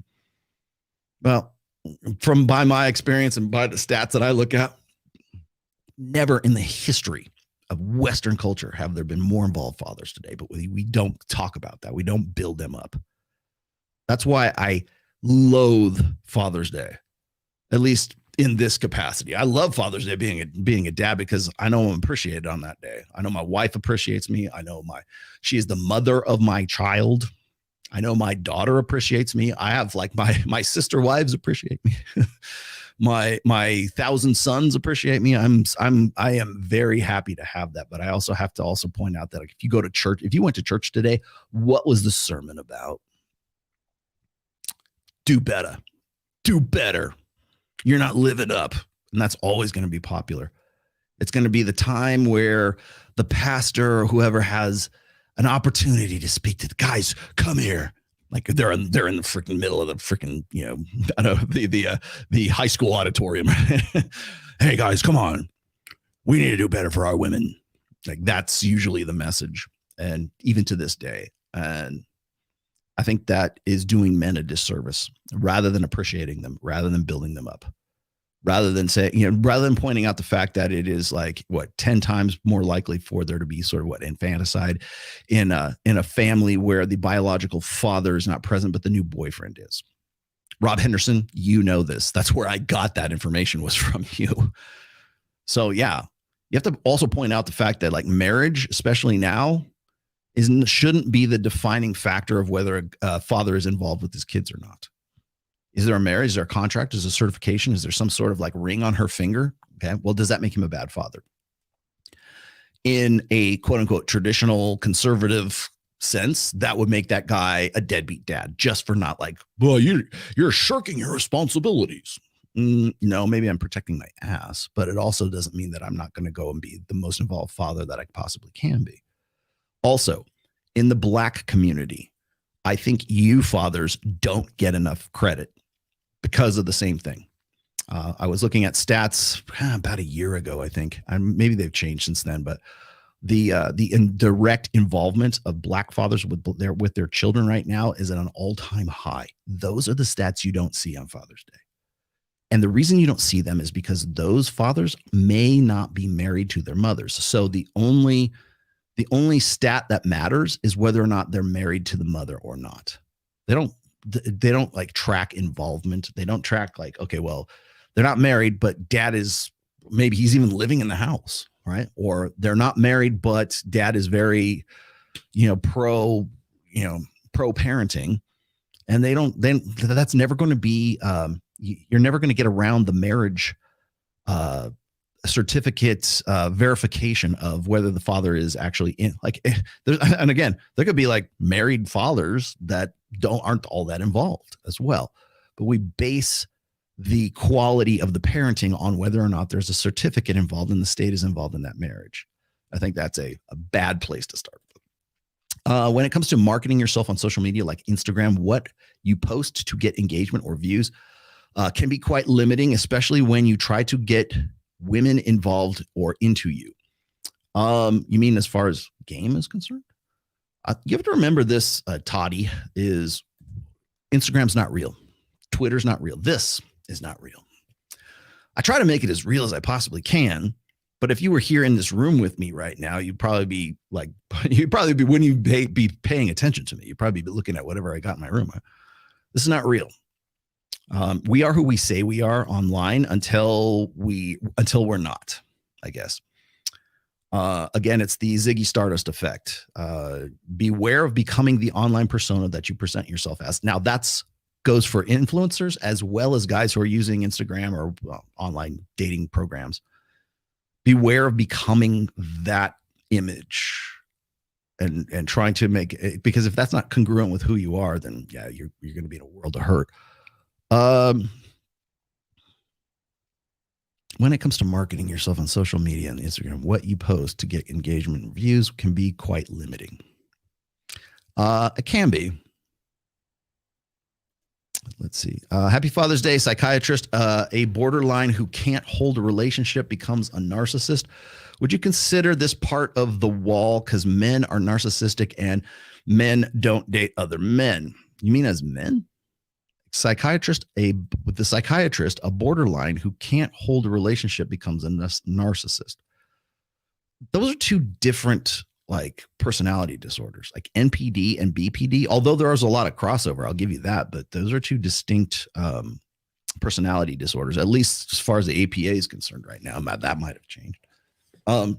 S7: Well, by my experience and by the stats that I look at, never in the history of Western culture have there been more involved fathers today, but we don't talk about that. We don't build them up. That's why I loathe Father's Day, at least in this capacity. I love Father's Day being a dad, because I know I'm appreciated on that day. I know my wife appreciates me. I know she is the mother of my child. I know my daughter appreciates me. I have like my sister wives appreciate me. my 1,000 sons appreciate me. I am very happy to have that. But I also have to point out that like, if you go to church, if you went to church today, what was the sermon about? Do better. Do better. You're not living up. And that's always going to be popular. It's going to be the time where the pastor or whoever has an opportunity to speak to the guys, come here. Like they're in the freaking middle of the freaking, the high school auditorium. Hey guys, come on. We need to do better for our women. Like that's usually the message. And even to this day. And I think that is doing men a disservice, rather than appreciating them, rather than building them up, rather than rather than pointing out the fact that it is like 10 times more likely for there to be sort of infanticide in a family where the biological father is not present, but the new boyfriend is. Rob Henderson, this. That's where I got that information, was from you. So yeah, you have to also point out the fact that like marriage, especially now, shouldn't be the defining factor of whether a father is involved with his kids or not. Is there a marriage? Is there a contract? Is there a certification? Is there some sort of like ring on her finger? Okay. Well, does that make him a bad father? In a quote unquote traditional conservative sense, that would make that guy a deadbeat dad just for not like, well, you're shirking your responsibilities. No, maybe I'm protecting my ass, but it also doesn't mean that I'm not going to go and be the most involved father that I possibly can be. Also, in the Black community, I think you fathers don't get enough credit because of the same thing. I was looking at stats about a year ago, I think. Maybe they've changed since then, but the indirect involvement of Black fathers with their children right now is at an all-time high. Those are the stats you don't see on Father's Day. And the reason you don't see them is because those fathers may not be married to their mothers. So the only stat that matters is whether or not they're married to the mother or not. They don't like track involvement. They don't track like, okay, well, they're not married, but dad is, maybe he's even living in the house, right? Or they're not married, but dad is very, pro parenting. And that's never going to be, you're never going to get around the marriage certificate verification of whether the father is actually in, like, and again, there could be like married fathers that aren't all that involved as well. But we base the quality of the parenting on whether or not there's a certificate involved and the state is involved in that marriage. I think that's a bad place to start. When it comes to marketing yourself on social media like Instagram, what you post to get engagement or views can be quite limiting, especially when you try to get women involved or into you. You mean as far as game is concerned? You have to remember this, Toddy, is Instagram's not real. Twitter's not real. This is not real. I try to make it as real as I possibly can, but if you were here in this room with me right now, wouldn't you be paying attention to me? You'd probably be looking at whatever I got in my room. This is not real. We are who we say we are online until we're not, I guess. Again, it's the Ziggy Stardust effect. Beware of becoming the online persona that you present yourself as. Now goes for influencers as well as guys who are using Instagram or online dating programs. Beware of becoming that image and trying to make it, because if that's not congruent with who you are, then yeah, you're going to be in a world of hurt. When it comes to marketing yourself on social media and Instagram, what you post to get engagement and views can be quite limiting. It can be. Let's see. Happy Father's Day, psychiatrist. A borderline who can't hold a relationship becomes a narcissist. Would you consider this part of the wall? Because men are narcissistic and men don't date other men. You mean as men? With the psychiatrist, a borderline who can't hold a relationship becomes a narcissist. Those are two different like personality disorders, like NPD and BPD, although there is a lot of crossover, I'll give you that, but those are two distinct personality disorders, at least as far as the APA is concerned right now. That might have changed. Would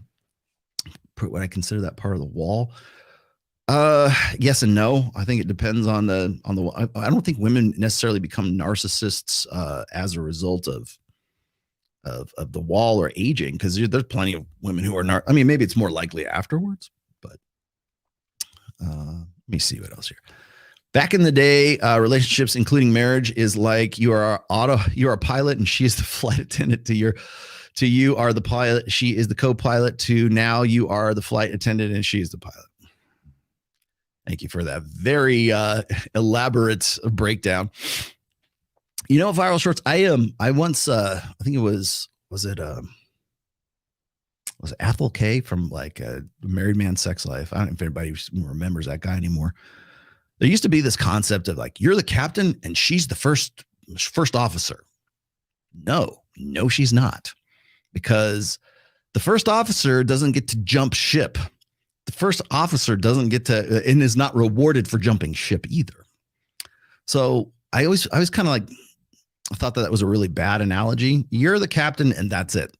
S7: I consider that part of the wall? Yes and no. I think it depends on the I don't think women necessarily become narcissists as a result of the wall or aging, because there's plenty of women who are I mean, maybe it's more likely afterwards, but let me see what else here. Back in the day, relationships, including marriage, is like you are a pilot and she is the flight attendant to you are the pilot. She is the co-pilot to now you are the flight attendant and she is the pilot. Thank you for that very elaborate breakdown. Viral shorts. I once I think it was Athol K from like Married Man Sex Life. I don't know if anybody remembers that guy anymore. There used to be this concept of like, you're the captain and she's the first officer. No, she's not, because the first officer doesn't get to jump ship. The first officer doesn't get to and is not rewarded for jumping ship either. So I was kind of like, I thought that was a really bad analogy. You're the captain and that's it.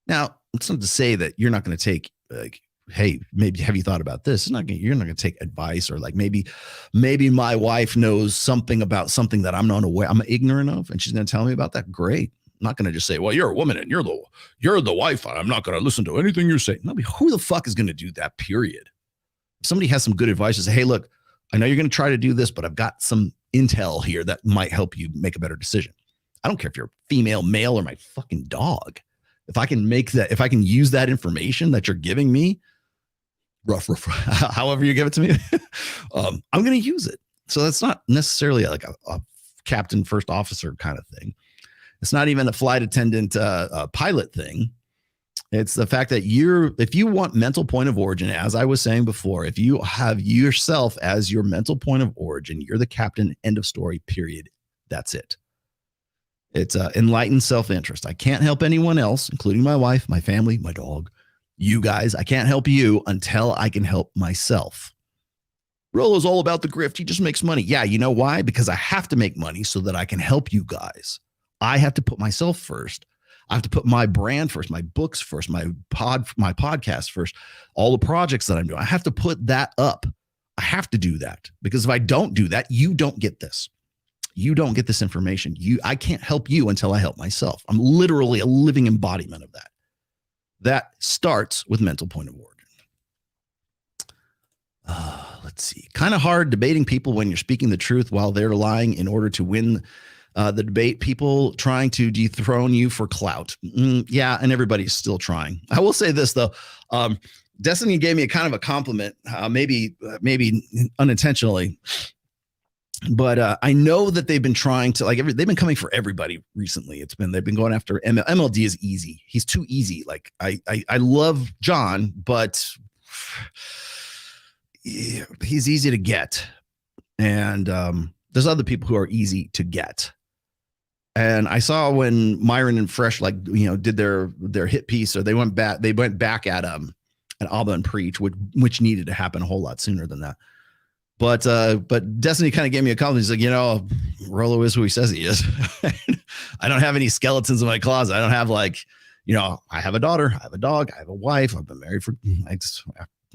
S7: Now, it's not to say that you're not going to take like hey, maybe have you thought about this? You're not gonna take advice, or like maybe my wife knows something about something that I'm not aware, I'm ignorant of, and she's gonna tell me about that. Great. I'm not gonna just say, well, you're a woman and you're the wife. I'm not gonna listen to anything you're saying. No, who the fuck is gonna do that? Period. If somebody has some good advice to say, hey, look, I know you're gonna try to do this, but I've got some intel here that might help you make a better decision. I don't care if you're female, male, or my fucking dog. If I can use that information that you're giving me, rough, however you give it to me, I'm going to use it. So that's not necessarily like a captain, first officer kind of thing. It's not even a flight attendant, pilot thing. It's the fact that if you want mental point of origin, as I was saying before, if you have yourself as your mental point of origin, you're the captain, end of story, period. That's it. It's enlightened self-interest. I can't help anyone else, including my wife, my family, my dog, you guys. I can't help you until I can help myself. Rollo's all about the grift. He just makes money. Yeah, you know why? Because I have to make money so that I can help you guys. I have to put myself first. I have to put my brand first, my books first, my podcast first, all the projects that I'm doing. I have to put that up. I have to do that, because if I don't do that, you don't get this. You don't get this information. I can't help you until I help myself. I'm literally a living embodiment of that. That starts with mental point of origin. Let's see. Kind of hard debating people when you're speaking the truth while they're lying in order to win the debate. People trying to dethrone you for clout. Yeah, and everybody's still trying. I will say this, though. Destiny gave me a kind of a compliment, maybe unintentionally. But I know that they've been trying to, they've been coming for everybody recently. They've been going after MLD is easy. He's too easy. Like I love John, but he's easy to get. And there's other people who are easy to get. And I saw when Myron and Fresh, did their hit piece, or they went back at Alba and Preach, which needed to happen a whole lot sooner than that. But Destiny kind of gave me a compliment. He's like, Rollo is who he says he is. I don't have any skeletons in my closet. I don't have I have a daughter, I have a dog, I have a wife. I've been married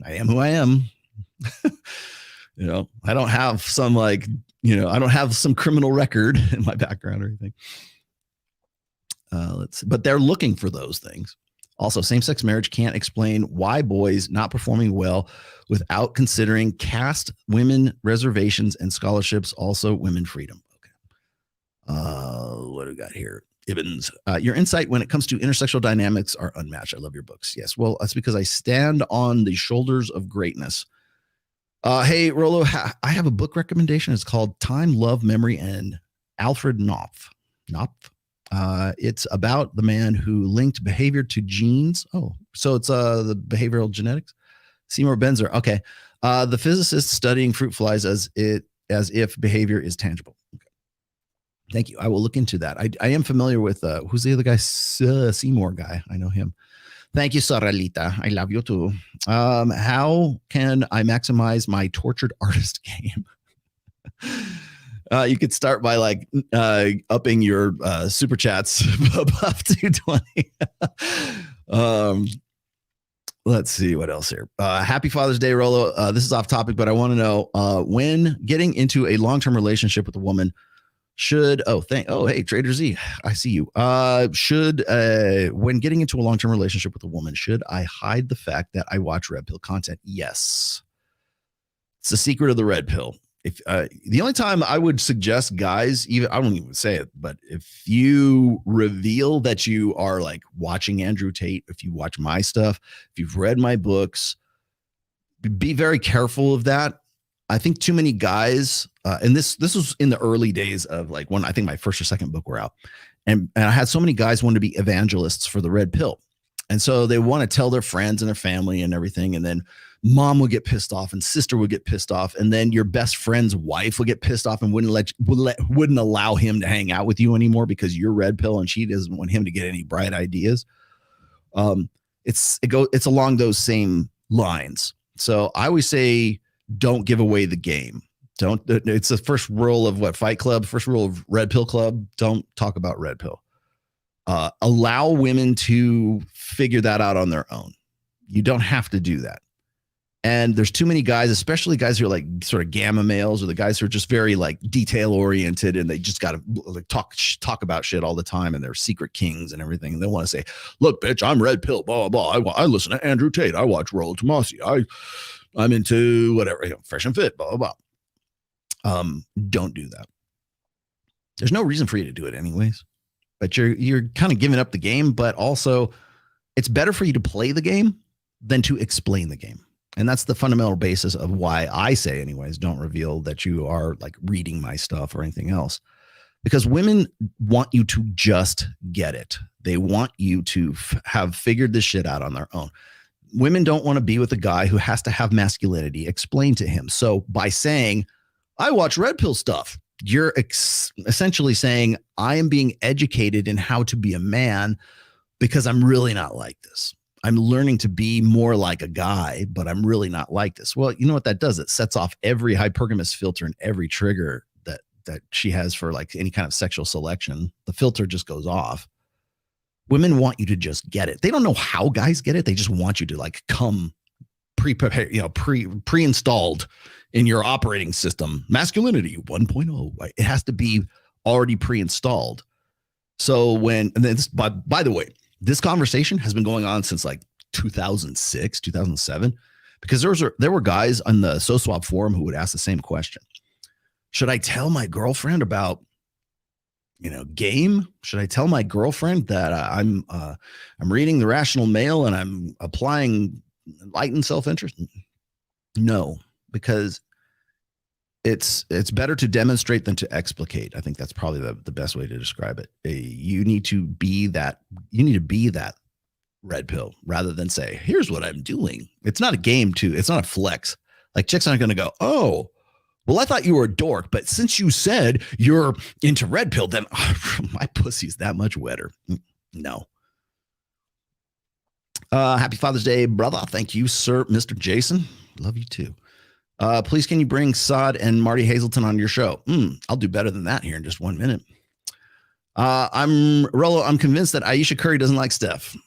S7: I am who I am. I don't have some I don't have some criminal record in my background or anything. But they're looking for those things. Also, same-sex marriage can't explain why boys not performing well without considering caste, women reservations, and scholarships, also women freedom. Okay. What do we got here? Ibns. Your insight when it comes to intersexual dynamics are unmatched. I love your books. Yes. Well, that's because I stand on the shoulders of greatness. Hey, Rollo, I have a book recommendation. It's called Time, Love, Memory, and Alfred Knopf. It's about the man who linked behavior to genes. Oh, so it's the behavioral genetics. Seymour Benzer. Okay. The physicist studying fruit flies as if behavior is tangible. Okay. Thank you. I will look into that. I am familiar with who's the other guy? Seymour guy. I know him. Thank you, Saralita. I love you too. How can I maximize my tortured artist game? You could start by upping your super chats above 220. Let's see what else here. Happy Father's Day, Rollo. This is off topic, but I want to know when getting into a long-term relationship with a woman should, hey, Trader Z, I see you. When getting into a long-term relationship with a woman, should I hide the fact that I watch red pill content? Yes. It's the secret of the red pill. If the only time I would suggest guys, I don't even say it, but if you reveal that you are watching Andrew Tate, if you watch my stuff, if you've read my books, be very careful of that. I think too many guys, and this was in the early days of when I think my first or second book were out, and I had so many guys want to be evangelists for the red pill, and so they want to tell their friends and their family and everything, and then mom would get pissed off and sister would get pissed off. And then your best friend's wife would get pissed off and wouldn't allow him to hang out with you anymore because you're red pill and she doesn't want him to get any bright ideas. It's along those same lines. So I always say, don't give away the game. It's the first rule of Fight Club, first rule of Red Pill Club. Don't talk about red pill. Allow women to figure that out on their own. You don't have to do that. And there's too many guys, especially guys who are like sort of gamma males, or the guys who are just very like detail oriented, and they just got to like talk about shit all the time, and they're secret kings and everything. And they want to say, look, bitch, I'm red pill, blah, blah, blah. I listen to Andrew Tate. I watch Rollo Tomassi. I'm into whatever, fresh and fit, blah, blah, blah. Don't do that. There's no reason for you to do it anyways, but you're kind of giving up the game, but also it's better for you to play the game than to explain the game. And that's the fundamental basis of why I say, anyways, don't reveal that you are like reading my stuff or anything else. Because women want you to just get it. They want you to have figured this shit out on their own. Women don't want to be with a guy who has to have masculinity explained to him. So by saying, I watch red pill stuff, you're essentially saying, I am being educated in how to be a man because I'm really not like this. I'm learning to be more like a guy, but I'm really not like this. Well, you know what that does? It sets off every hypergamous filter and every trigger that she has for like any kind of sexual selection. The filter just goes off. Women want you to just get it. They don't know how guys get it. They just want you to like come pre-prepared, pre-installed in your operating system. Masculinity 1.0. Right? It has to be already pre-installed. So and then this, by the way, this conversation has been going on since like 2006, 2007, because there were guys on the SoSwap forum who would ask the same question. Should I tell my girlfriend about, game? Should I tell my girlfriend that I'm reading The Rational Male and I'm applying enlightened self-interest? No, because it's better to demonstrate than to explicate. I think that's probably the best way to describe it. You need to be that red pill rather than say, here's what I'm doing. It's not a game it's not a flex. Like chicks aren't going to go, oh, well, I thought you were a dork, but since you said you're into red pill, then my pussy's that much wetter. No. Happy Father's Day, brother. Thank you, sir. Mr. Jason. Love you too. Please, can you bring Saad and Marty Hazelton on your show? I'll do better than that here in just 1 minute. Rollo. I'm convinced that Ayesha Curry doesn't like Steph.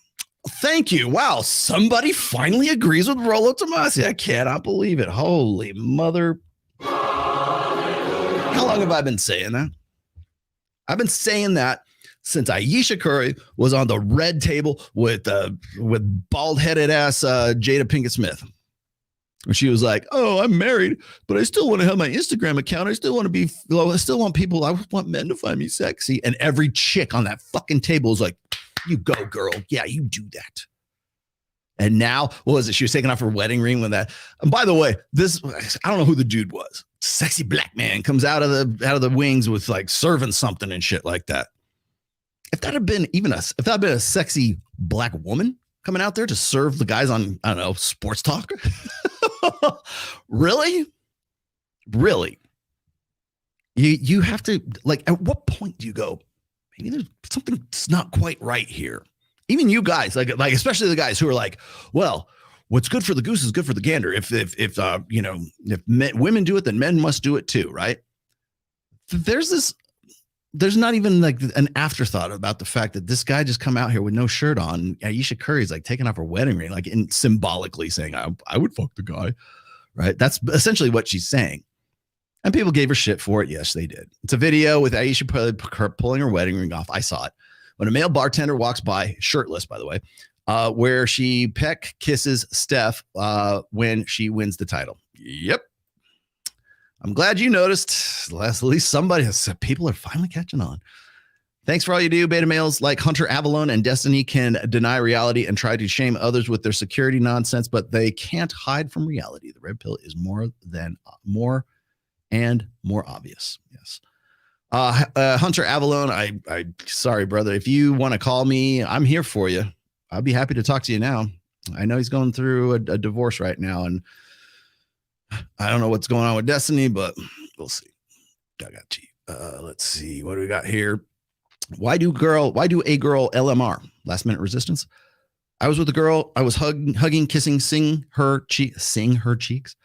S7: Thank you. Wow. Somebody finally agrees with Rollo Tomassi. I cannot believe it. Holy mother. How long have I been saying that? I've been saying that since Ayesha Curry was on the red table with bald-headed ass Jada Pinkett Smith. Where she was like, oh, I'm married, but I still want to have my Instagram account. I still want men to find me sexy. And every chick on that fucking table is like, you go, girl. Yeah, you do that. And now, what was it? She was taking off her wedding ring when that. And by the way, I don't know who the dude was. Sexy black man comes out of the wings with like serving something and shit like that. If that had been a sexy black woman coming out there to serve the guys on, I don't know, sports talk. Really? You have to, like, at what point do you go, maybe there's something that's not quite right here? Even you guys, like especially the guys who are like, well, what's good for the goose is good for the gander. If women do it, then men must do it too, right? There's not even like an afterthought about the fact that this guy just come out here with no shirt on. Ayesha Curry's like taking off her wedding ring, like symbolically saying, I would fuck the guy, right? That's essentially what she's saying. And people gave her shit for it. Yes, they did. It's a video with Ayesha pulling her wedding ring off. I saw it. When a male bartender walks by, shirtless, by the way, where she peck kisses Steph when she wins the title. Yep. I'm glad you noticed. At least people are finally catching on. Thanks for all you do. Beta males like Hunter Avalon and Destiny can deny reality and try to shame others with their security nonsense, but they can't hide from reality. The red pill is more and more obvious. Yes. Hunter Avalon, I sorry, brother. If you want to call me, I'm here for you. I'll be happy to talk to you now. I know he's going through a divorce right now, and I don't know what's going on with Destiny, but we'll see. I got you. Let's see. What do we got here? Why do a girl LMR? Last minute resistance. I was with a girl. I was hugging, kissing, sing her cheeks.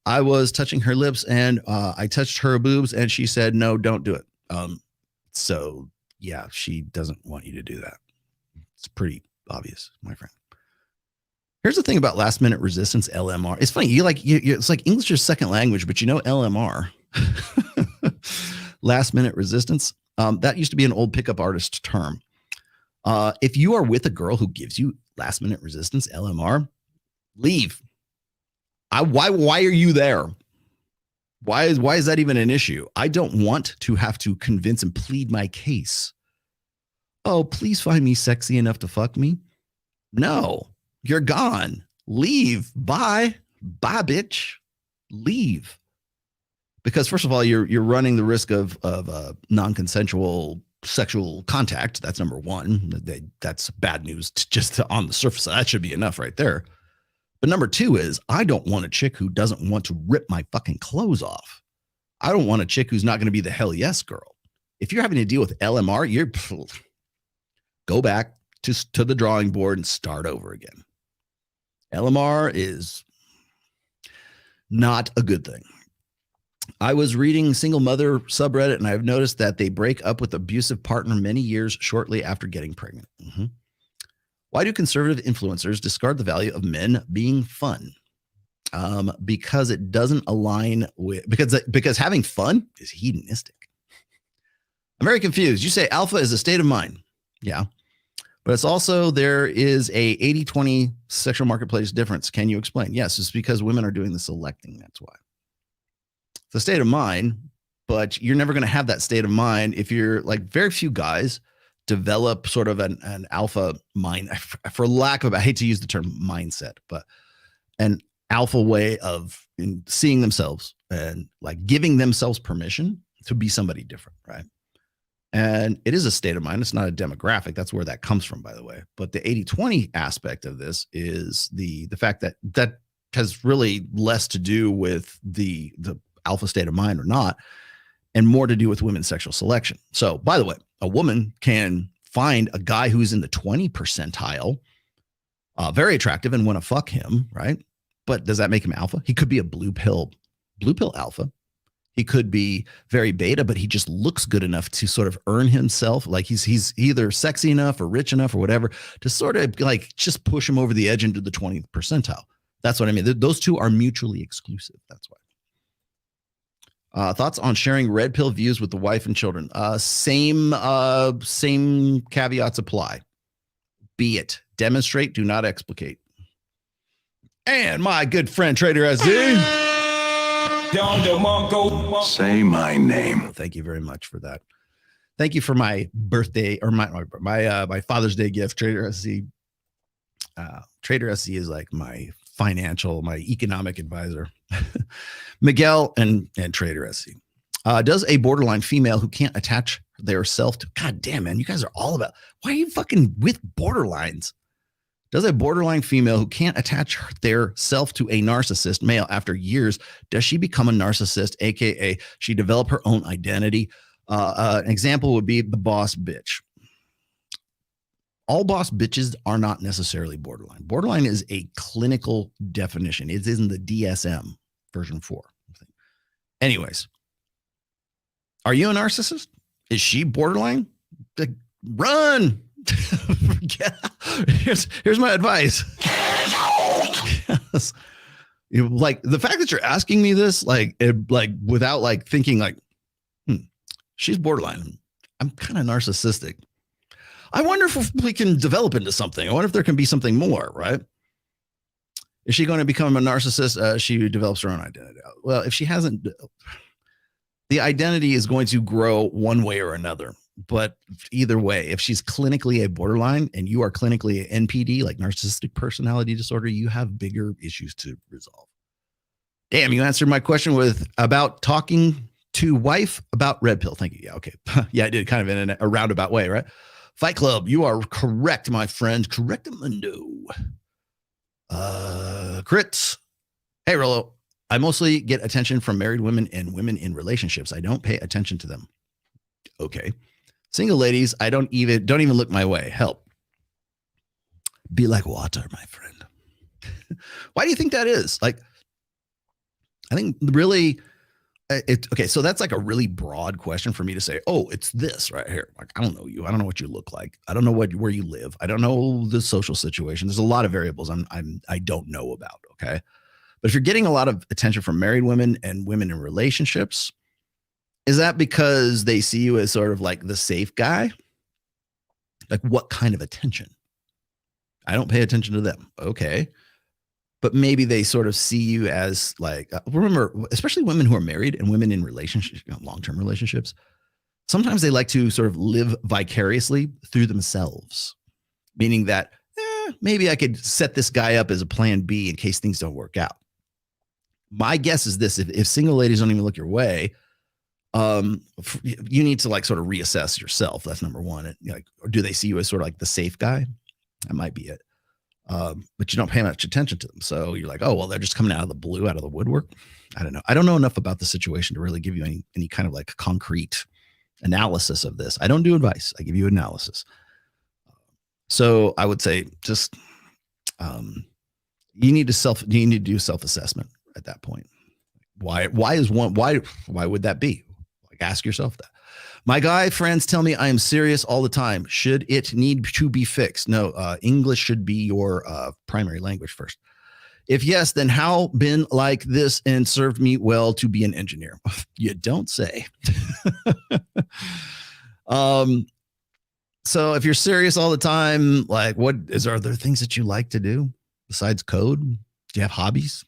S7: I was touching her lips, and I touched her boobs, and she said, no, don't do it. So yeah, she doesn't want you to do that. It's pretty obvious, my friend. Here's the thing about last minute resistance, LMR. It's funny. It's like English is second language, but you know LMR, last minute resistance. That used to be an old pickup artist term. If you are with a girl who gives you last minute resistance, LMR, leave. Why are you there? Why is that even an issue? I don't want to have to convince and plead my case. Oh, please find me sexy enough to fuck me. No, you're gone. Leave. Bye, bitch. Leave. Because first of all, you're running the risk of non-consensual sexual contact. That's number one. That's bad news just on the surface. That should be enough right there. But number two is I don't want a chick who doesn't want to rip my fucking clothes off. I don't want a chick who's not going to be the hell yes girl. If you're having to deal with LMR, go back to the drawing board and start over again. LMR is not a good thing. I was reading single mother subreddit, and I've noticed that they break up with abusive partner many years shortly after getting pregnant. Mm-hmm. Why do conservative influencers discard the value of men being fun? Because it doesn't align with, because having fun is hedonistic. I'm very confused. You say alpha is a state of mind. Yeah. But it's also, there is a 80-20 sexual marketplace difference. Can you explain? Yes, it's because women are doing the selecting. That's why. It's a state of mind, but you're never going to have that state of mind if you're like, very few guys develop sort of an alpha mind, for lack of, I hate to use the term mindset, but an alpha way of seeing themselves and like giving themselves permission to be somebody different, right? And it is a state of mind. It's not a demographic. That's where that comes from, by the way. But the 80-20 aspect of this is the fact that has really less to do with the alpha state of mind or not, and more to do with women's sexual selection. So, by the way, a woman can find a guy who's in the 20 percentile, very attractive and want to fuck him, right? But does that make him alpha? He could be a blue pill alpha. He could be very beta, but he just looks good enough to sort of earn himself. Like he's either sexy enough or rich enough or whatever to sort of like just push him over the edge into the 20th percentile. That's what I mean. Those two are mutually exclusive. That's why. Thoughts on sharing red pill views with the wife and children? Same caveats apply. Be it. Demonstrate, do not explicate. And my good friend Trader SZ. Say my name. Thank you very much for that. Thank you for my birthday or my Father's Day gift, Trader SZ. Trader SZ is like my economic advisor. Miguel and Trader SC. Does a borderline female who can't attach their self to, God damn, man, you guys are all about, why are you fucking with borderlines? Does a borderline female who can't attach their self to a narcissist male after years, does she become a narcissist, aka she develop her own identity? An example would be the boss bitch. All boss bitches are not necessarily borderline. Borderline is a clinical definition. It is in the DSM version 4. Anyways, are you a narcissist? Is she borderline? Run. Here's my advice. Yes. Like the fact that you're asking me this, without like thinking like, she's borderline. I'm kind of narcissistic. I wonder if we can develop into something. I wonder if there can be something more, right? Is she going to become a narcissist? She develops her own identity. Well, if she hasn't, the identity is going to grow one way or another. But either way, if she's clinically a borderline and you are clinically an NPD, like narcissistic personality disorder, you have bigger issues to resolve. Damn, you answered my question about talking to wife about red pill. Thank you. Yeah, okay. Yeah, I did kind of in a roundabout way, right? Fight Club, you are correct, my friend. Correctamundo. Crits. Hey, Rollo. I mostly get attention from married women and women in relationships. I don't pay attention to them. Okay. Single ladies, I don't even look my way. Help. Be like water, my friend. Why do you think that is? Like, I think really Okay, so that's like a really broad question for me to say, oh, it's this right here. Like, I don't know you. I don't know what you look like. I don't know where you live. I don't know the social situation. There's a lot of variables I don't know about. Okay. But if you're getting a lot of attention from married women and women in relationships, is that because they see you as sort of like the safe guy? Like, what kind of attention? I don't pay attention to them. Okay. But maybe they sort of see you as like, remember, especially women who are married and women in relationships, long-term relationships, sometimes they like to sort of live vicariously through themselves, meaning that maybe I could set this guy up as a plan B in case things don't work out. My guess is this: if single ladies don't even look your way, you need to like sort of reassess yourself. That's number one. And, like, or do they see you as sort of like the safe guy? That might be it. But you don't pay much attention to them. So you're like, oh, well, they're just coming out of the blue, out of the woodwork. I don't know. I don't know enough about the situation to really give you any kind of like concrete analysis of this. I don't do advice. I give you analysis. So I would say just you need to do self-assessment at that point. Why would that be? Like, ask yourself that. My guy friends tell me I am serious all the time. Should it need to be fixed? No, English should be your primary language first. If yes, then how been like this and served me well to be an engineer? You don't say. So if you're serious all the time, like, are there things that you like to do besides code? Do you have hobbies?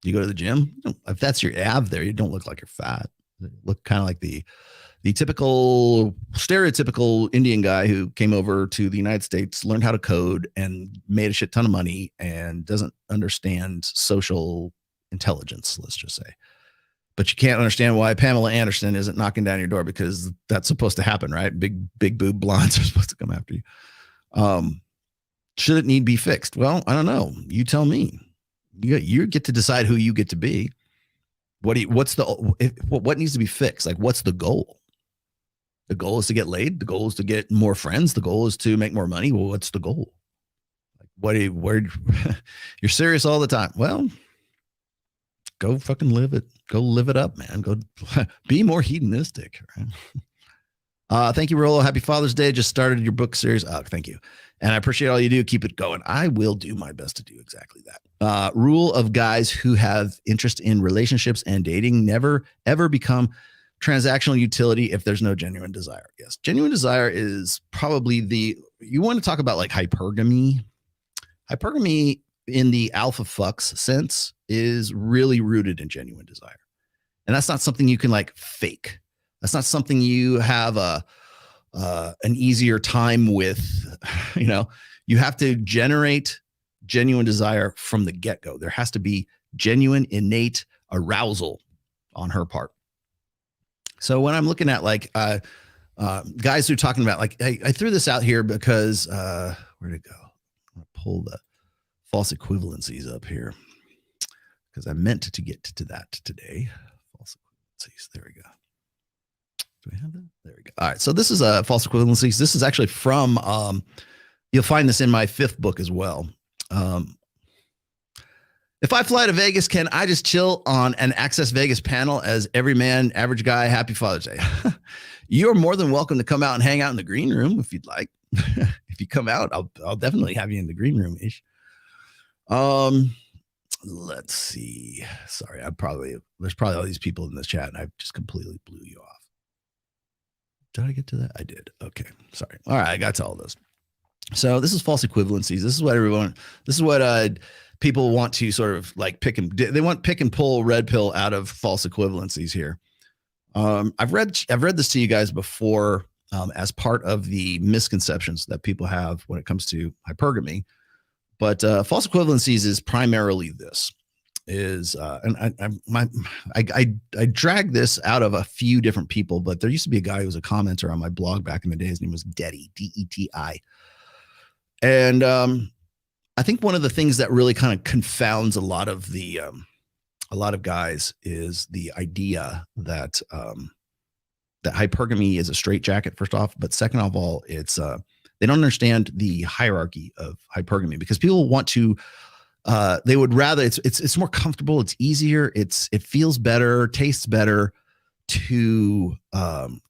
S7: Do you go to the gym? If that's your av there, you don't look like you're fat. You look kind of like the typical stereotypical Indian guy who came over to the United States, learned how to code and made a shit ton of money and doesn't understand social intelligence, let's just say. But you can't understand why Pamela Anderson isn't knocking down your door, because that's supposed to happen, right? Big boob blondes are supposed to come after you. Should it need be fixed? Well, I don't know. You tell me. You get to decide who you get to be. What needs to be fixed? Like, what's the goal? The goal is to get laid. The goal is to get more friends. The goal is to make more money. Well, what's the goal? Like, you're serious all the time. Well, go fucking live it. Go live it up, man. Go be more hedonistic. Right? Thank you, Rollo. Happy Father's Day. Just started your book series. Thank you. And I appreciate all you do. Keep it going. I will do my best to do exactly that. Rule of guys who have interest in relationships and dating: never, ever become transactional utility if there's no genuine desire. Yes. Genuine desire is probably you want to talk about like hypergamy. Hypergamy in the alpha fucks sense is really rooted in genuine desire. And that's not something you can like fake. That's not something you have an easier time with. You have to generate genuine desire from the get-go. There has to be genuine, innate arousal on her part. So when I'm looking at like guys who are talking about, like, I threw this out here because where'd it go? I'm gonna pull the false equivalencies up here because I meant to get to that today. False equivalencies. There we go. Do we have that? There we go. All right. So this is false equivalencies. This is actually from, you'll find this in my 5th book as well. If I fly to Vegas, can I just chill on an Access Vegas panel as every man, average guy? Happy Father's Day. You're more than welcome to come out and hang out in the green room if you'd like. If you come out, I'll definitely have you in the green room ish. Let's see. Sorry, there's probably all these people in this chat and I just completely blew you off. Did I get to that? I did. Okay. Sorry. All right. I got to all those. So this is false equivalencies. This is what people want to sort of like pick and pull red pill out of false equivalencies here. I've read this to you guys before as part of the misconceptions that people have when it comes to hypergamy. But false equivalencies is primarily this. And I dragged this out of a few different people, but there used to be a guy who was a commenter on my blog back in the day. His name was Deti, D-E-T-I. And I think one of the things that really kind of confounds a lot of guys is the idea that that hypergamy is a straitjacket, first off, but second of all, it's they don't understand the hierarchy of hypergamy, because people want to They would rather it's more comfortable, it's easier, it feels better, tastes better to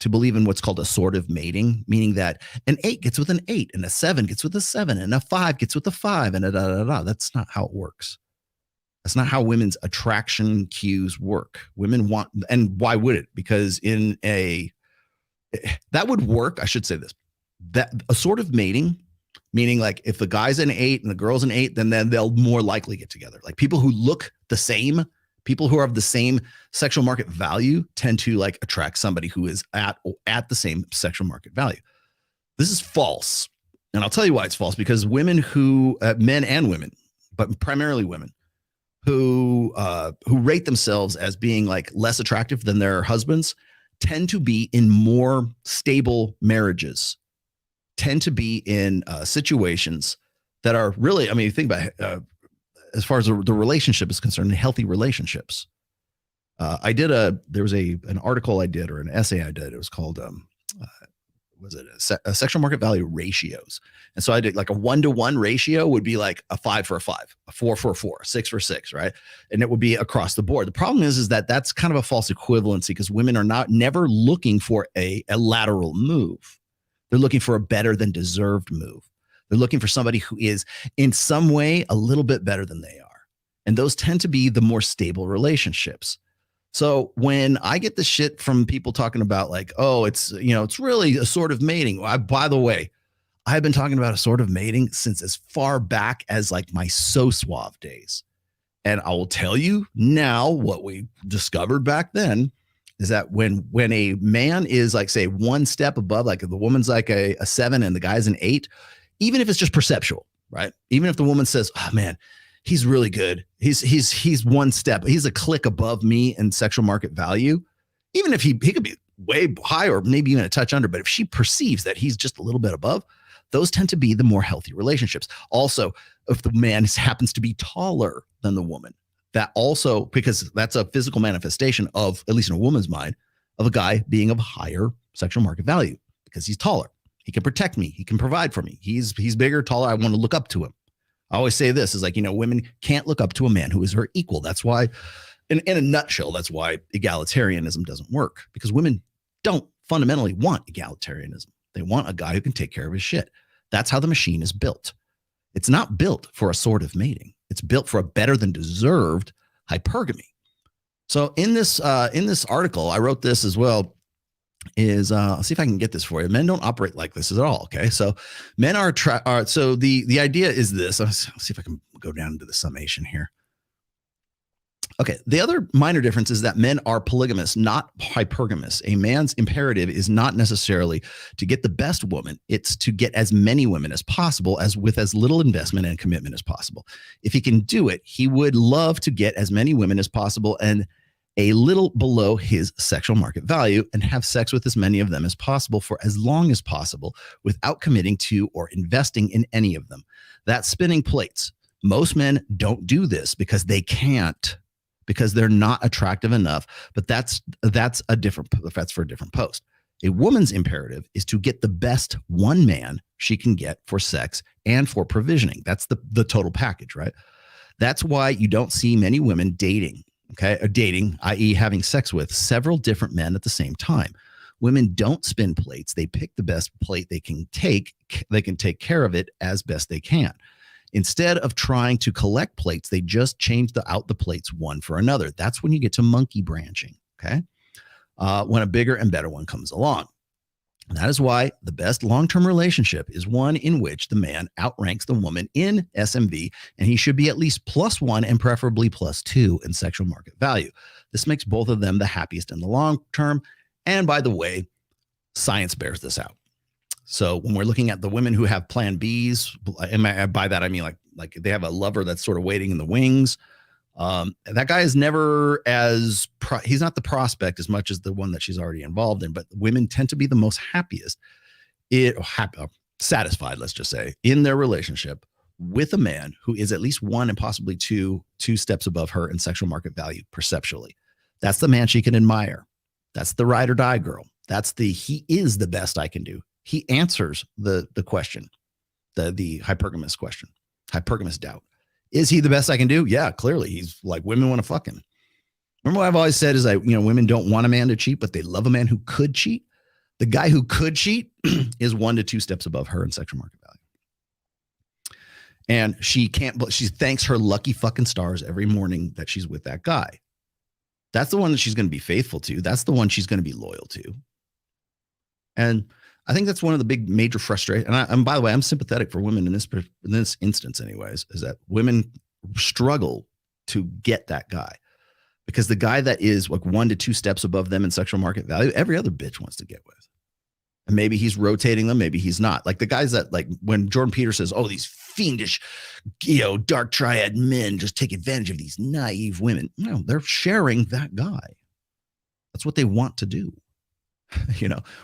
S7: believe in what's called assortative mating, meaning that an 8 gets with an 8, and a 7 gets with a 7, and a 5 gets with a 5, and That's not how it works. That's not how women's attraction cues work. Women want, and why would it? Because that would work. I should say this, that assortative mating, meaning like if the guy's an 8 and the girl's an 8, then they'll more likely get together. Like people who look the same, people who are of the same sexual market value tend to like attract somebody who is at the same sexual market value. This is false. And I'll tell you why it's false, because women who, men and women, but primarily women, who rate themselves as being like less attractive than their husbands tend to be in more stable marriages, tend to be in situations that are really, I mean, think about it, as far as the relationship is concerned, healthy relationships. There was an article I did, or an essay I did. It was called, a sexual market value ratios. And so I did like a 1-to-1 ratio would be like a 5 for a 5, a 4 for a 4, a 6 for a 6, right? And it would be across the board. The problem is that that's kind of a false equivalency, because women are never looking for a lateral move. They're looking for a better than deserved move. They're looking for somebody who is in some way a little bit better than they are. And those tend to be the more stable relationships. So when I get the shit from people talking about like, oh, it's really assortative mating. By the way, I've been talking about assortative mating since as far back as like my So Suave days. And I will tell you now, what we discovered back then is that when a man is like, say, one step above, like if the woman's like a 7 and the guy's an 8, even if it's just perceptual, right? Even if the woman says, oh man, he's really good. He's one step. He's a click above me in sexual market value. Even if he could be way higher, or maybe even a touch under, but if she perceives that he's just a little bit above, those tend to be the more healthy relationships. Also, if the man happens to be taller than the woman, that also, because that's a physical manifestation of, at least in a woman's mind, of a guy being of higher sexual market value, because he's taller. He can protect me. He can provide for me. He's bigger, taller. I want to look up to him. I always say this is like, women can't look up to a man who is her equal. That's why, in a nutshell, that's why egalitarianism doesn't work, because women don't fundamentally want egalitarianism. They want a guy who can take care of his shit. That's how the machine is built. It's not built for assortative mating. It's built for a better than deserved hypergamy. So in this article, I wrote this as well, I'll see if I can get this for you. Men don't operate like this at all. Okay. So men are so the idea is this. Let's see if I can go down into the summation here. Okay. The other minor difference is that men are polygamous, not hypergamous. A man's imperative is not necessarily to get the best woman. It's to get as many women as possible, with as little investment and commitment as possible. If he can do it, he would love to get as many women as possible and a little below his sexual market value, and have sex with as many of them as possible for as long as possible without committing to or investing in any of them. That's spinning plates. Most men don't do this because they can't, because they're not attractive enough, but that's for a different post. A woman's imperative is to get the best one man she can get for sex and for provisioning. That's the total package, right? That's why you don't see many women dating. Okay, dating, i.e. having sex with several different men at the same time. Women don't spin plates. They pick the best plate they can take. They can take care of it as best they can. Instead of trying to collect plates, they just change out the plates one for another. That's when you get to monkey branching, okay? When a bigger and better one comes along. And that is why the best long-term relationship is one in which the man outranks the woman in SMV, and he should be at least +1 and preferably +2 in sexual market value. This makes both of them the happiest in the long term. And by the way, science bears this out. So when we're looking at the women who have plan Bs, and by that I mean like they have a lover that's sort of waiting in the wings. That guy is never he's not the prospect as much as the one that she's already involved in, but women tend to be the most satisfied, let's just say, in their relationship with a man who is at least 1 and possibly two steps above her in sexual market value perceptually. That's the man she can admire. That's the ride or die girl. He is the best I can do. He answers the question, the hypergamous question, hypergamous doubt. Is he the best I can do? Yeah, clearly. He's like, women want to fuck him. Remember what I've always said is that, women don't want a man to cheat, but they love a man who could cheat. The guy who could cheat is 1 to 2 steps above her in sexual market value. And she thanks her lucky fucking stars every morning that she's with that guy. That's the one that she's going to be faithful to. That's the one she's going to be loyal to. And I think that's one of the big major frustrations. And by the way, I'm sympathetic for women in this instance anyways, is that women struggle to get that guy. Because the guy that is like 1 to 2 steps above them in sexual market value, every other bitch wants to get with. And maybe he's rotating them, maybe he's not. Like the guys that, like, when Jordan Peterson says, oh, these fiendish, dark triad men just take advantage of these naive women. No, they're sharing that guy. That's what they want to do.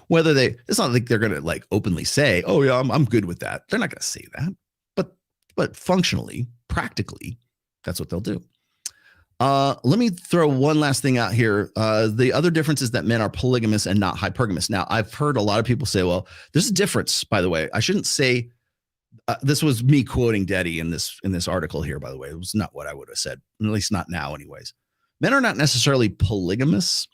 S7: Whether it's not like they're going to like openly say, oh yeah, I'm good with that. They're not going to say that, but functionally, practically, that's what they'll do. Let me throw one last thing out here. The other difference is that men are polygamous and not hypergamous. Now, I've heard a lot of people say, well, there's a difference, by the way. I shouldn't say this was me quoting Daddy in this article here, by the way. It was not what I would have said, at least not now anyways. Men are not necessarily polygamous,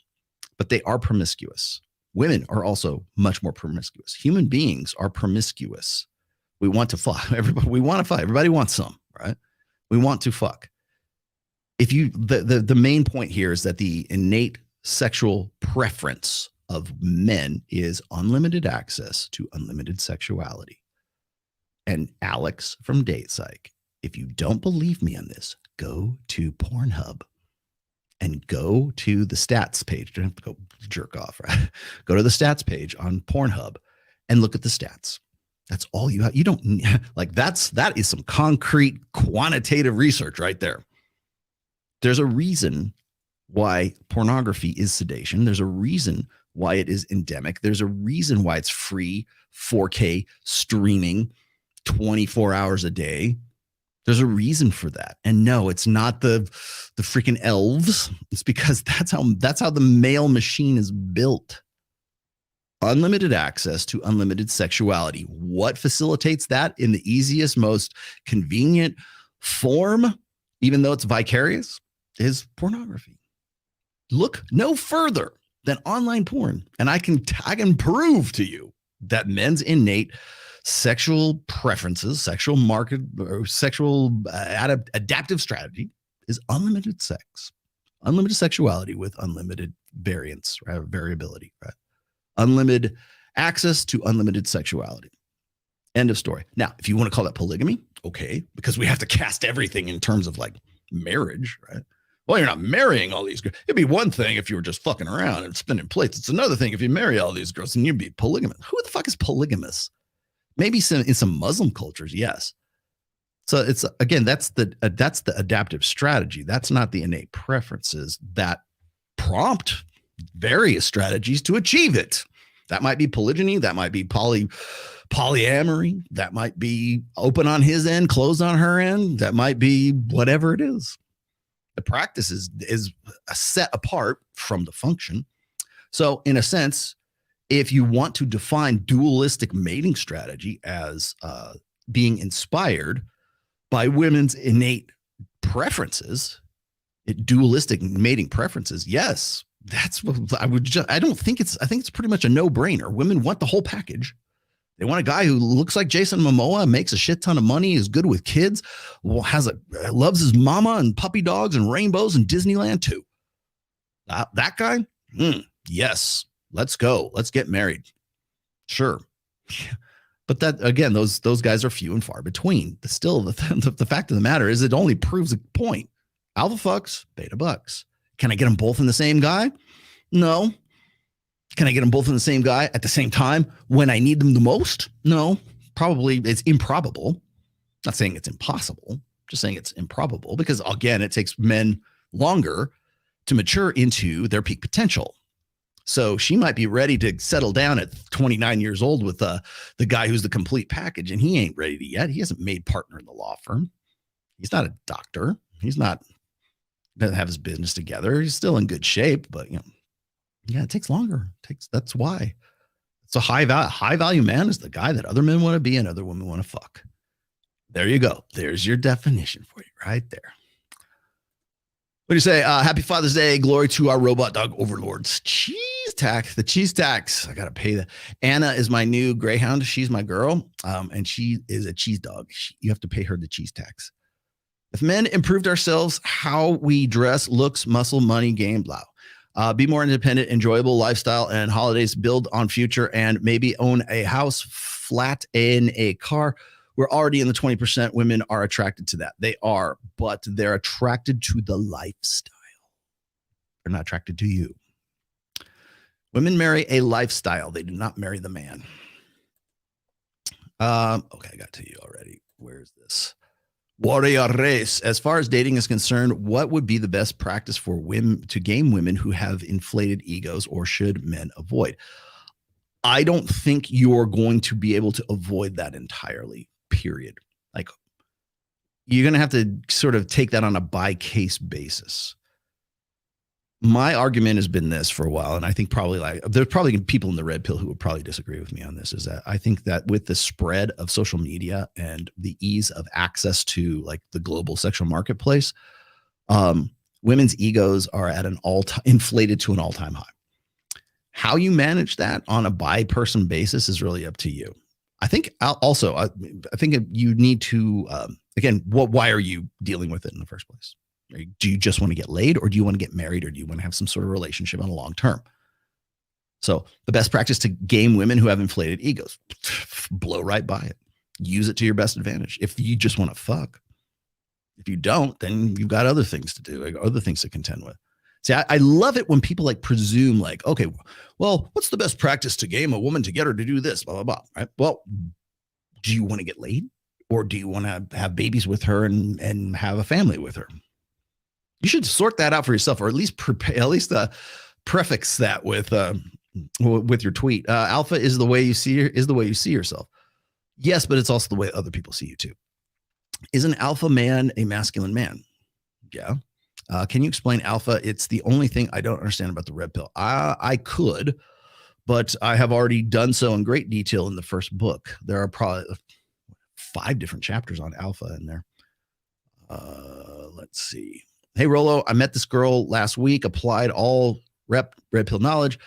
S7: but they are promiscuous. Women are also much more promiscuous. Human beings are promiscuous. We want to fuck. We want to fuck. Everybody wants some, right? We want to fuck. The main point here is that the innate sexual preference of men is unlimited access to unlimited sexuality. And Alex from DatePsych, if you don't believe me on this, go to Pornhub and go to the stats page. Don't have to go jerk off, right? Go to the stats page on Pornhub and look at the stats. That's all you have. You don't like that is some concrete quantitative research right there. There's a reason why pornography is sedation. There's a reason why it is endemic. There's a reason why it's free 4K streaming 24 hours a day. There's a reason for that. And no, it's not the freaking elves. It's because that's how the male machine is built. Unlimited access to unlimited sexuality. What facilitates that in the easiest, most convenient form, even though it's vicarious, is pornography. Look no further than online porn. And I can prove to you that men's innate sexual preferences, sexual market, or sexual adaptive strategy is unlimited sex, unlimited sexuality with unlimited variance, right? Variability, right? Unlimited access to unlimited sexuality. End of story. Now, if you want to call that polygamy, okay, because we have to cast everything in terms of like marriage, right? Well, you're not marrying all these girls. It'd be one thing if you were just fucking around and spinning plates. It's another thing if you marry all these girls and you'd be polygamous. Who the fuck is polygamous? Maybe in some Muslim cultures, yes. So it's, again, that's the adaptive strategy. That's not the innate preferences that prompt various strategies to achieve it. That might be polygyny. That might be polyamory. That might be open on his end, closed on her end. That might be whatever it is. The practice is set apart from the function. So in a sense, if you want to define dualistic mating strategy as being inspired by women's innate preferences, dualistic mating preferences, yes, that's what I would just, I think it's pretty much a no-brainer. Women want the whole package. They want a guy who looks like Jason Momoa, makes a shit ton of money, is good with kids, loves his mama and puppy dogs and rainbows and Disneyland too. That guy? Yes. Let's go. Let's get married. Sure. But that, again, those guys are few and far between. But still, the fact of the matter is it only proves a point. Alpha fucks, beta bucks. Can I get them both in the same guy? No. Can I get them both in the same guy at the same time when I need them the most? No. Probably it's improbable. Not saying it's impossible. Just saying it's improbable because, again, it takes men longer to mature into their peak potential. So she might be ready to settle down at 29 years old with the guy who's the complete package, and he ain't ready to yet. He hasn't made partner in the law firm. He's not a doctor. Doesn't have his business together. He's still in good shape, but yeah, it takes longer. That's why. It's a high value man is the guy that other men want to be and other women want to fuck. There you go. There's your definition for you right there. What do you say? Happy Father's Day. Glory to our robot dog overlords. Cheese tax. The cheese tax. I got to pay that. Anna is my new greyhound. She's my girl. And she is a cheese dog. You have to pay her the cheese tax. If men improved ourselves, how we dress, looks, muscle, money, game, blah. Be more independent, enjoyable lifestyle and holidays, build on future, and maybe own a house, flat, and a car. We're already in the 20%. Women are attracted to that. They are, but they're attracted to the lifestyle. They're not attracted to you. Women marry a lifestyle. They do not marry the man. Okay, I got to you already. Where's this? Warrior race. As far as dating is concerned, what would be the best practice for women to game women who have inflated egos, or should men avoid? I don't think you're going to be able to avoid that entirely, period. Like, you're going to have to sort of take that on a by case basis. My argument has been this for a while, and I think probably there's probably people in the red pill who would probably disagree with me on this, is that I think that with the spread of social media and the ease of access to like the global sexual marketplace, women's egos are at an inflated to an all-time high. How you manage that on a by person basis is really up to you. I think also, I think you need to, again, why are you dealing with it in the first place? Do you just want to get laid, or do you want to get married, or do you want to have some sort of relationship on a long term? So the best practice to game women who have inflated egos, blow right by it. Use it to your best advantage. If you just want to fuck, if you don't, then you've got other things to do, like other things to contend with. See, I love it when people like presume like, okay, well, what's the best practice to game a woman to get her to do this, blah, blah, blah, right? Well, do you want to get laid, or do you want to have babies with her and have a family with her? You should sort that out for yourself, or at least prefix that with your tweet. Alpha is the way you see yourself. Yes, but it's also the way other people see you too. Is an alpha man a masculine man? Yeah. Can you explain alpha? It's the only thing I don't understand about the red pill. I could, but I have already done so in great detail in the first book. There are probably 5 different chapters on alpha in there. Let's see. Hey, Rollo, I met this girl last week, applied all red pill knowledge.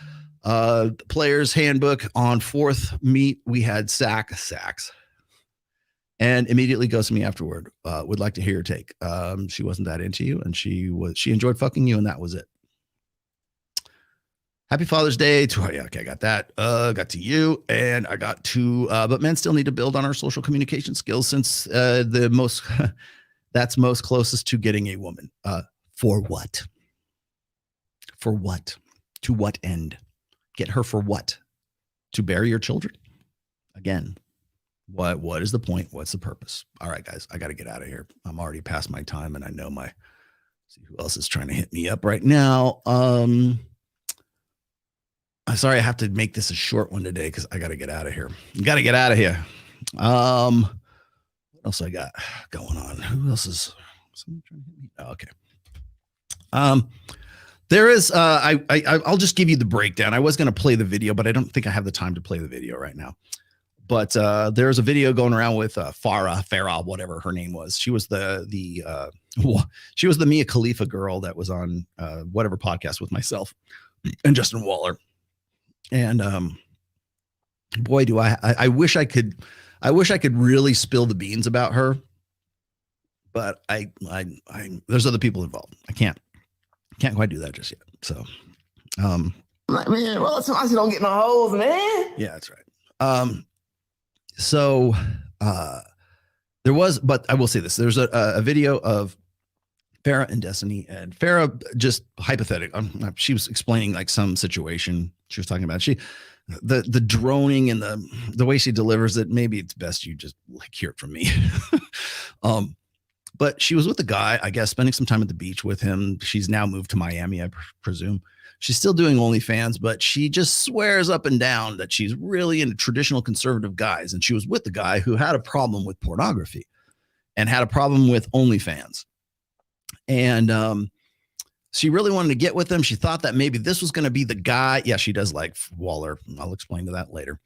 S7: The player's handbook on 4th meet. We had sex, and immediately goes to me afterward. Would like to hear your take. She wasn't that into you, and she enjoyed fucking you, and that was it. Happy Father's Day to, yeah, okay, I got that. Got to you, and I got to, but men still need to build on our social communication skills, since that's most closest to getting a woman. For what? For what? To what end? Get her for what? To bury your children? Again, what is the point? What's the purpose? All right, guys, I got to get out of here. I'm already past my time, and I know see who else is trying to hit me up right now. I'm sorry I have to make this a short one today, because I got to get out of here. What else I got going on? Who else is someone trying to hit me? Oh, okay. There is I'll just give you the breakdown. I was going to play the video, but I don't think I have the time to play the video right now. But there's a video going around with Farah, whatever her name was. She was she was the Mia Khalifa girl that was on whatever podcast with myself and Justin Waller. And boy, do I wish I could really spill the beans about her, but I there's other people involved. I can't quite do that just yet. So,
S6: like, man, Rollo Tomassi don't get no hoes, man.
S7: Yeah, that's right. So there was, but I will say this: there's a video of Farah and Destiny, and Farah just hypothetical. She was explaining like some situation she was talking about. The droning and the way she delivers it, maybe it's best you just like hear it from me. But she was with the guy, I guess, spending some time at the beach with him. She's now moved to Miami, I presume. She's still doing OnlyFans, but she just swears up and down that she's really into traditional conservative guys. And she was with the guy who had a problem with pornography and had a problem with OnlyFans. And she really wanted to get with him. She thought that maybe this was going to be the guy. Yeah, she does like Waller. I'll explain to that later.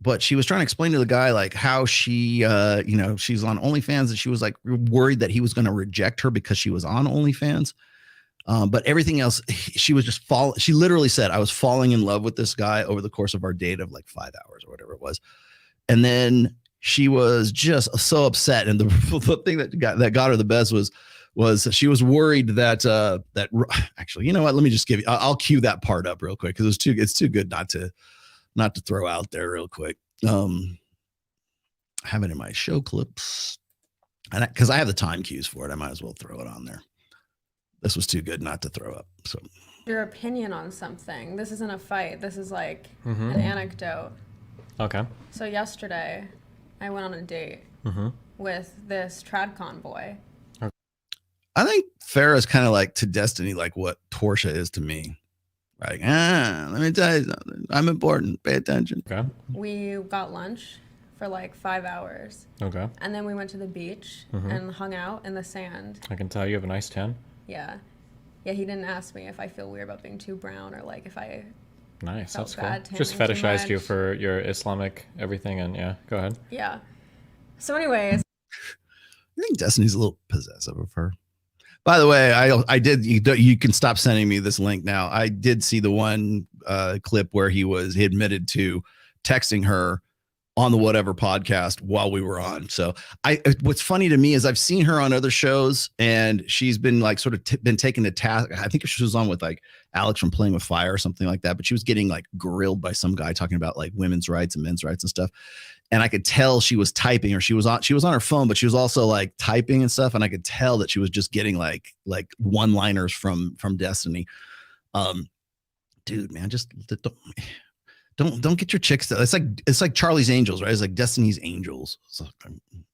S7: but she was trying to explain to the guy like how she, she's on OnlyFans, and she was like worried that he was going to reject her because she was on OnlyFans. But everything else, she was just she literally said, I was falling in love with this guy over the course of our date of like 5 hours or whatever it was. And then she was just so upset. And the thing that got her the best was she was worried that actually, you know what? Let me just give you, I'll cue that part up real quick, because it's too good not to throw out there real quick. I have it in my show clips, and because I have the time cues for it, I might as well throw it on there. This was too good not to throw up. So
S2: your opinion on something. This isn't a fight. This is like an anecdote.
S5: Okay.
S2: So yesterday, I went on a date with this TradCon boy.
S7: I think Farrah's kind of like to Destiny like what Torsia is to me. Like, let me tell you something. I'm important. Pay attention.
S5: Okay.
S2: We got lunch for like 5 hours.
S5: Okay.
S2: And then we went to the beach and hung out in the sand.
S5: I can tell you have a nice tan.
S2: Yeah. Yeah, he didn't ask me if I feel weird about being too brown or like if I
S5: Nice,
S2: felt
S5: that's cool.
S2: bad
S5: Just
S2: tanning too
S5: fetishized you
S2: much.
S5: for your Islamic everything, and yeah, go ahead.
S2: Yeah. So anyways.
S7: I think Destiny's a little possessive of her. By the way, I did. You can stop sending me this link now. I did see the one clip where he admitted to texting her on the whatever podcast while we were on. So what's funny to me is I've seen her on other shows, and she's been like sort of been taken to task. I think she was on with like Alex from Playing with Fire or something like that, but she was getting like grilled by some guy talking about like women's rights and men's rights and stuff. And I could tell she was typing, or she was on her phone, but she was also like typing and stuff. And I could tell that she was just getting like one-liners from Destiny. Dude, man, just don't get your chicks to, it's like Charlie's Angels, right? It's like Destiny's Angels. So,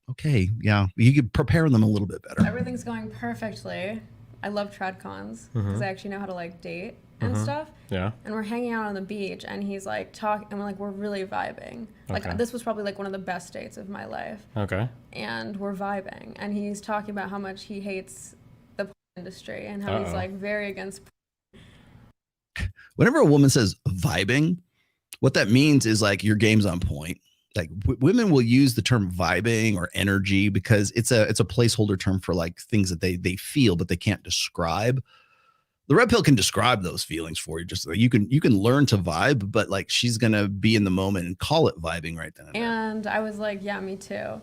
S7: okay, yeah, you could prepare them a little bit better.
S2: Everything's going perfectly. I love TradCons because I actually know how to like date and stuff.
S5: Yeah.
S2: And we're hanging out on the beach, and he's like talking, and we're really vibing. Like
S5: Okay.
S2: this was probably like one of the best dates of my life.
S5: Okay.
S2: And we're vibing, and he's talking about how much he hates the industry and how he's like very against.
S7: Whenever a woman says vibing, what that means is like your game's on point. Like women will use the term vibing or energy because it's a placeholder term for like things that they feel but they can't describe. The red pill can describe those feelings for you. Just like you can learn to vibe, but like she's gonna be in the moment and call it vibing right then.
S2: And I was like, yeah, me too,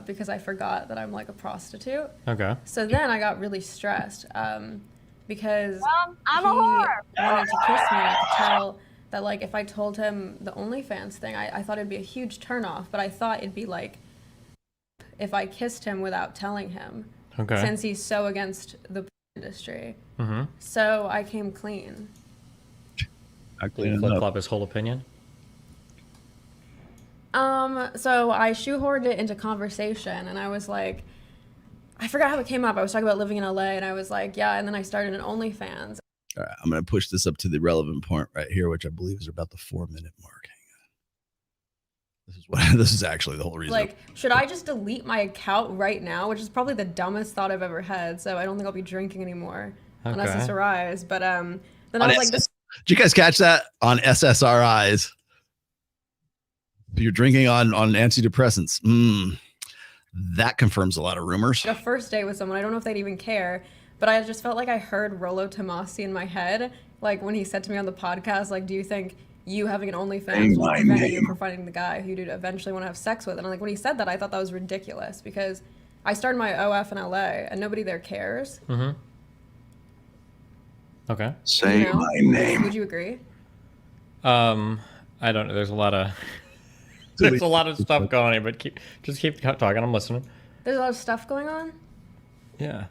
S2: because I forgot that I'm like a prostitute.
S5: Okay.
S2: So then I got really stressed because
S11: I'm
S2: he
S11: a whore.
S2: wanted to kiss me, and I could tell that like if I told him the OnlyFans thing, I thought it'd be a huge turnoff, but I thought it'd be like if I kissed him without telling him, since he's so against the industry. So I came clean.
S5: Flip-flop his whole opinion.
S2: So I shoehorned it into conversation, and I was like, I forgot how it came up. I was talking about living in LA, and I was like, yeah, and then I started an OnlyFans.
S7: All right, I'm going to push this up to the relevant point right here, which I believe is about the 4-minute mark. Hang on. This is actually the whole reason.
S2: Like, should I just delete my account right now? Which is probably the dumbest thought I've ever had. So I don't think I'll be drinking anymore on SSRIs. But then I was like,
S7: did you guys catch that on SSRIs? You're drinking on antidepressants. That confirms a lot of rumors.
S2: a first date with someone. I don't know if they'd even care. But I just felt like I heard Rollo Tomassi in my head. Like when he said to me on the podcast, like, do you think you having an OnlyFans will prevent you from finding the guy who you'd eventually want to have sex with? And like when he said that, I thought that was ridiculous because I started my OF in LA and nobody there cares.
S5: Okay.
S6: Say my name.
S2: Would you agree?
S5: I don't know. There's a lot of stuff going on, but keep talking. I'm listening.
S2: There's a lot of stuff going on.
S5: Yeah.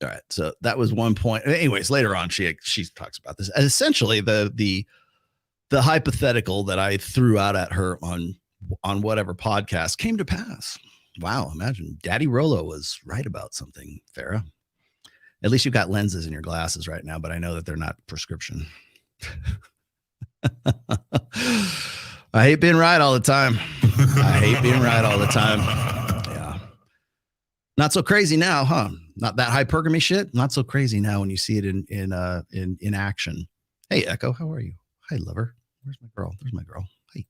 S7: All right, so that was one point. Anyways, later on, she talks about this. Essentially, the hypothetical that I threw out at her on whatever podcast came to pass. Wow, imagine Daddy Rollo was right about something, Farrah. At least you've got lenses in your glasses right now, but I know that they're not prescription. I hate being right all the time. Yeah. Not so crazy now, huh? Not that hypergamy shit. Not so crazy now when you see it in action. Hey, Echo, how are you? Hi, lover. Where's my girl? There's my girl. Hey.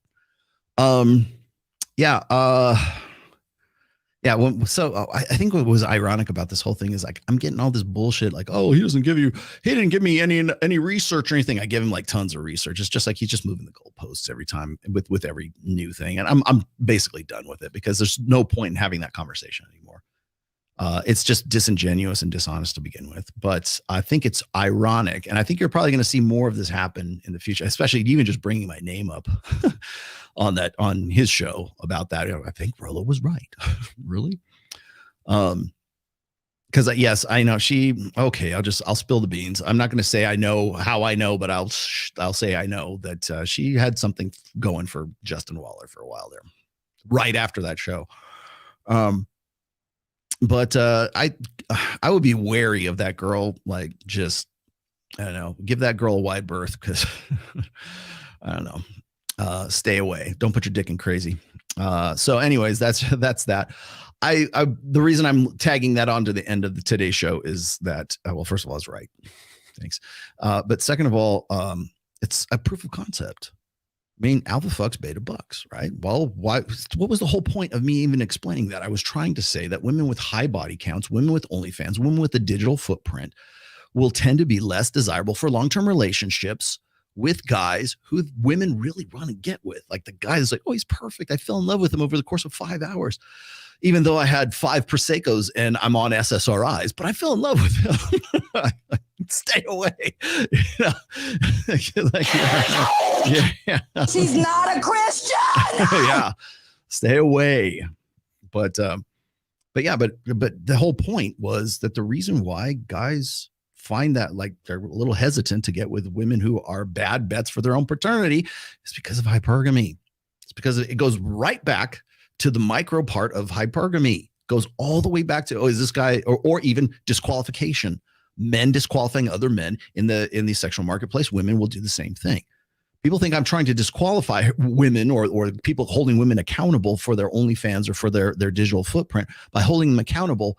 S7: Yeah. Yeah. I think what was ironic about this whole thing is like, I'm getting all this bullshit. Like, oh, he didn't give me any research or anything. I give him like tons of research. It's just like, he's just moving the goalposts every time with every new thing. And I'm basically done with it because there's no point in having that conversation anymore. It's just disingenuous and dishonest to begin with. But I think it's ironic. And I think you're probably going to see more of this happen in the future, especially even just bringing my name up on his show about that. I think Rollo was right. Really? Because yes, I know I'll spill the beans. I'm not going to say I know how I know, but I'll say I know that she had something going for Justin Waller for a while there, right after that show. But I would be wary of that girl. Like, just, I don't know, give that girl a wide berth because I don't know. Stay away. Don't put your dick in crazy. So anyways, that's that. The reason I'm tagging that onto the end of today's show is that, well, first of all, I was right. Thanks. But second of all, it's a proof of concept. I mean, alpha fucks beta bucks, right? Well, what was the whole point of me even explaining that? I was trying to say that women with high body counts, women with OnlyFans, women with a digital footprint will tend to be less desirable for long-term relationships with guys who women really want to get with. Like the guy is like, oh, he's perfect. I fell in love with him over the course of 5 hours, even though I had 5 Prosecco's and I'm on SSRIs, but I fell in love with him. Stay away. Yeah.
S6: She's not a Christian.
S7: Yeah. Stay away. But the whole point was that the reason why guys find that like they're a little hesitant to get with women who are bad bets for their own paternity is because of hypergamy. It's because it goes right back to the micro part of hypergamy. Goes all the way back to, is this guy, or even disqualification. Men disqualifying other men in the sexual marketplace. Women will do the same thing. People think I'm trying to disqualify women or people holding women accountable for their OnlyFans or for their digital footprint by holding them accountable,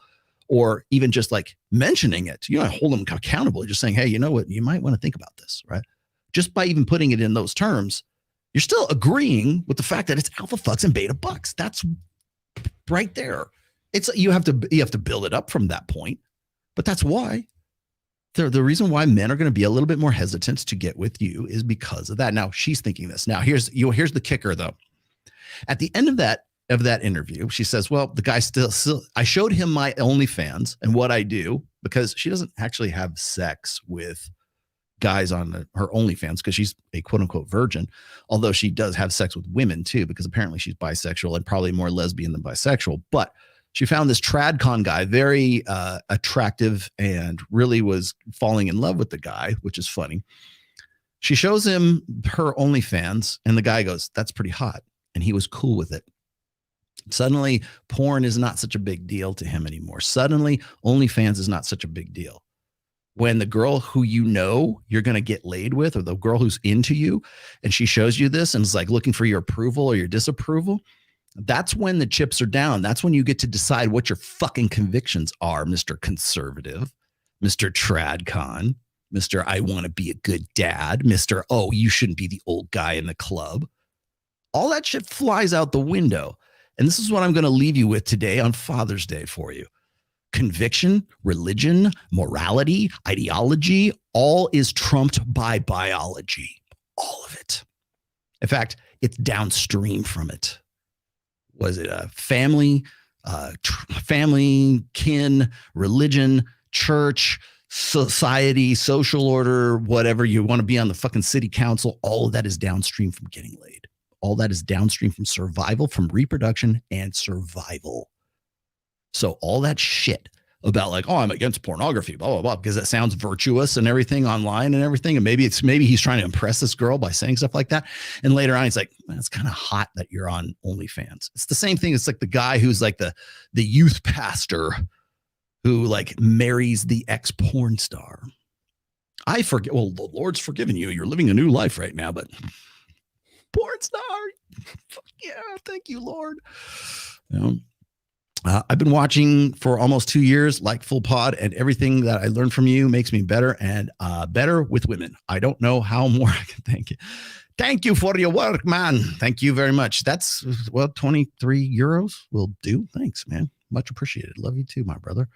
S7: or even just like mentioning it. You know, I hold them accountable. Just saying, hey, you know what? You might want to think about this, right? Just by even putting it in those terms, you're still agreeing with the fact that it's alpha fucks and beta bucks. That's right there. It's you have to build it up from that point. But that's why the reason why men are going to be a little bit more hesitant to get with you is because of that. Now she's thinking this. Now here's the kicker though. At the end of that interview, she says, well, the guy still I showed him my OnlyFans and what I do, because she doesn't actually have sex with guys on her OnlyFans because she's a quote unquote virgin, although she does have sex with women too, because apparently she's bisexual and probably more lesbian than bisexual. But she found this TradCon guy very attractive and really was falling in love with the guy, which is funny. She shows him her OnlyFans and the guy goes, that's pretty hot. And he was cool with it. Suddenly, porn is not such a big deal to him anymore. Suddenly, OnlyFans is not such a big deal. When the girl who you know you're going to get laid with, or the girl who's into you, and she shows you this and is like looking for your approval or your disapproval, that's when the chips are down. That's when you get to decide what your fucking convictions are, Mr. Conservative, Mr. TradCon, Mr. I want to be a good dad, Mr. Oh, you shouldn't be the old guy in the club. All that shit flies out the window. And this is what I'm going to leave you with today on Father's Day for you. Conviction, religion, morality, ideology, all is trumped by biology. All of it. In fact, it's downstream from it. Was it a family, kin, religion, church, society, social order, whatever you want to be on the fucking city council? All of that is downstream from getting laid. All that is downstream from survival, from reproduction and survival. So all that shit about like, oh, I'm against pornography, blah, blah, blah, because that sounds virtuous and everything online and everything. And maybe he's trying to impress this girl by saying stuff like that. And later on, he's like, man, it's kind of hot that you're on OnlyFans. It's the same thing. It's like the guy who's like the youth pastor who like marries the ex-porn star. I forget. Well, the Lord's forgiven you. You're living a new life right now, but porn star. Fuck yeah. Thank you, Lord. You know? I've been watching for almost 2 years, like full pod, and everything that I learned from you makes me better and better with women. I don't know how more I can thank you. Thank you for your work, man. Thank you very much. That's, well, 23 euros will do. Thanks, man. Much appreciated. Love you too, my brother.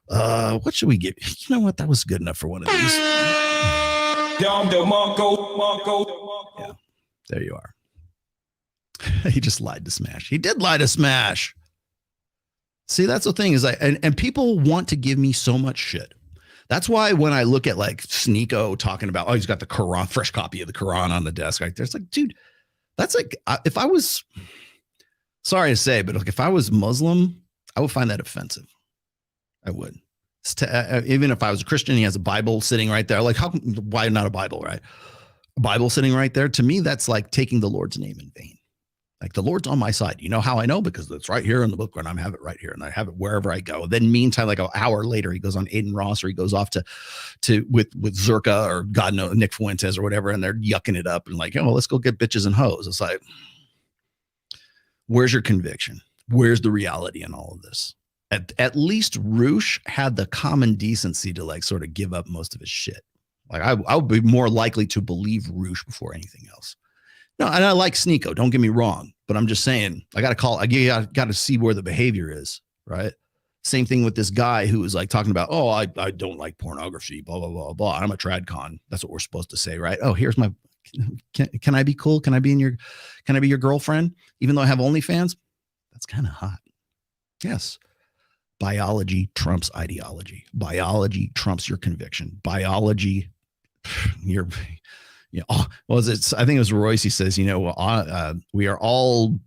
S7: What should we give? You know what? That was good enough for one of these. Yeah, there you are. He just lied to Smash. He did lie to Smash. See, that's the thing is and people want to give me so much shit. That's why when I look at like Sneeko talking about, oh, he's got the Quran, fresh copy of the Quran on the desk right there. It's like, dude, that's like, if I was, sorry to say, but like if I was Muslim, I would find that offensive. I would. Even if I was a Christian, he has a Bible sitting right there. Like, why not a Bible, right? A Bible sitting right there. To me, that's like taking the Lord's name in vain. Like the Lord's on my side. You know how I know? Because it's right here in the book and I have it right here and I have it wherever I go. Then meantime, like an hour later, he goes on Aiden Ross or he goes off to with Zerka or God knows Nick Fuentes or whatever. And they're yucking it up and like, oh, let's go get bitches and hoes. It's like, where's your conviction? Where's the reality in all of this? At least Roosh had the common decency to like sort of give up most of his shit. Like I would be more likely to believe Roosh before anything else. No, and I like Sneeko, don't get me wrong, but I'm just saying I got to see where the behavior is, right? Same thing with this guy who was like talking about, oh, I don't like pornography, blah, blah, blah, blah. I'm a tradcon. That's what we're supposed to say, right? Oh, here's my, can I be cool? Can I be your girlfriend? Even though I have OnlyFans? That's kind of hot. Yes. Biology trumps ideology. Biology trumps your conviction. Biology, I think it was Royce. He says, we all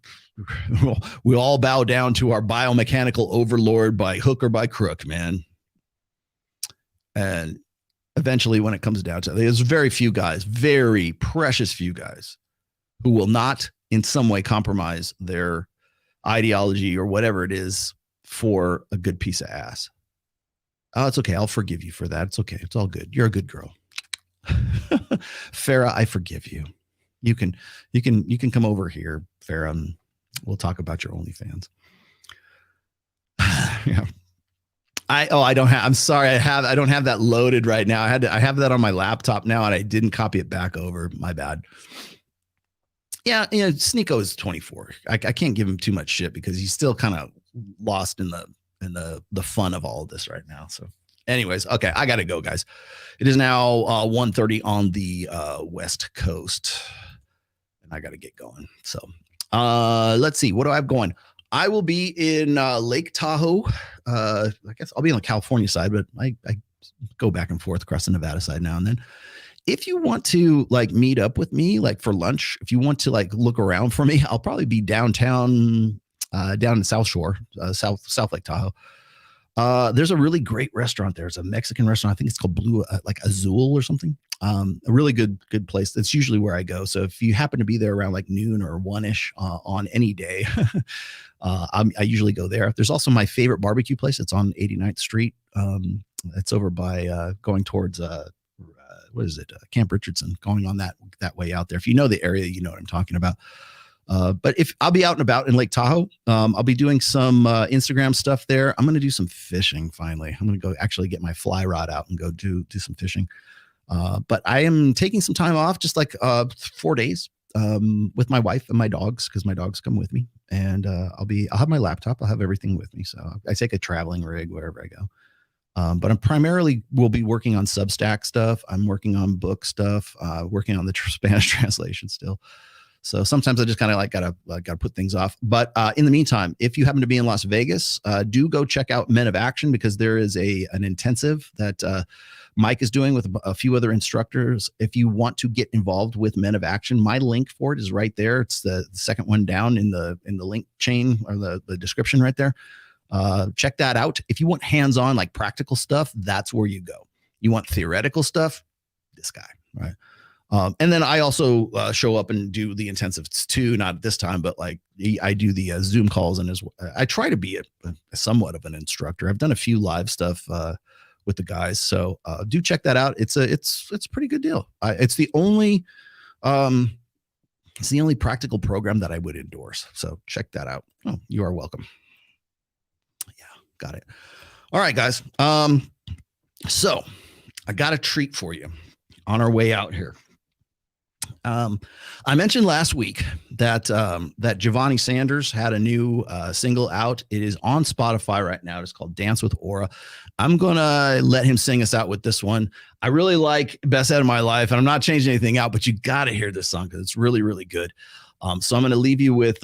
S7: bow down to our biomechanical overlord by hook or by crook, man. And eventually when it comes down to it, there's very few guys, very precious few guys who will not in some way compromise their ideology or whatever it is for a good piece of ass. Oh, it's okay. I'll forgive you for that. It's okay. It's all good. You're a good girl. Farah, I forgive you. You can come over here, Farah, and we'll talk about your OnlyFans. Yeah. I'm sorry. I don't have that loaded right now. I have that on my laptop now and I didn't copy it back over. My bad. Yeah. Sneeko is 24. I can't give him too much shit because he's still kind of lost in the fun of all of this right now. So anyways, okay, I gotta go, guys. It is now 1:30 on the West Coast, and I gotta get going. So let's see, what do I have going? I will be in Lake Tahoe. I guess I'll be on the California side, but I go back and forth across the Nevada side now and then. If you want to like meet up with me, like for lunch, if you want to like look around for me, I'll probably be downtown, down in South Shore, South Lake Tahoe. There's a really great restaurant there. It's a Mexican restaurant. I think it's called Blue, like Azul or something. A really good place. That's usually where I go. So if you happen to be there around like noon or 1-ish on any day, I usually go there. There's also my favorite barbecue place. It's on 89th Street. It's over by going towards what is it? Camp Richardson, going on that way out there. If you know the area, you know what I'm talking about. But if I'll be out and about in Lake Tahoe, I'll be doing some Instagram stuff there. I'm going to do some fishing. Finally, I'm going to go actually get my fly rod out and go do some fishing. But I am taking some time off, just like 4 days with my wife and my dogs, because my dogs come with me, and I'll have my laptop. I'll have everything with me. So I take a traveling rig wherever I go. But I'm primarily will be working on Substack stuff. I'm working on book stuff, working on the Spanish translation still. So sometimes I just kind of like gotta put things off. But in the meantime, if you happen to be in Las Vegas, do go check out Men of Action, because there is an intensive that Mike is doing with a few other instructors. If you want to get involved with Men of Action, my link for it is right there. It's the second one down in the link chain or the description right there. Check that out. If you want hands-on, like practical stuff, that's where you go. You want theoretical stuff, this guy, right? And then I also show up and do the intensives too, not at this time, but like I do the Zoom calls, and I try to be a somewhat of an instructor. I've done a few live stuff with the guys, so do check that out. It's a pretty good deal. It's the only practical program that I would endorse. So check that out. Oh, you are welcome. got it. All right, guys. So I got a treat for you on our way out here. I mentioned last week that that Giovanni Sanders had a new single out. It is on Spotify right now. It's called Dance with Aura. I'm gonna let him sing us out with this one. I really like Best Out of My Life, and I'm not changing anything out, but you got to hear this song because it's really, really good. So I'm going to leave you with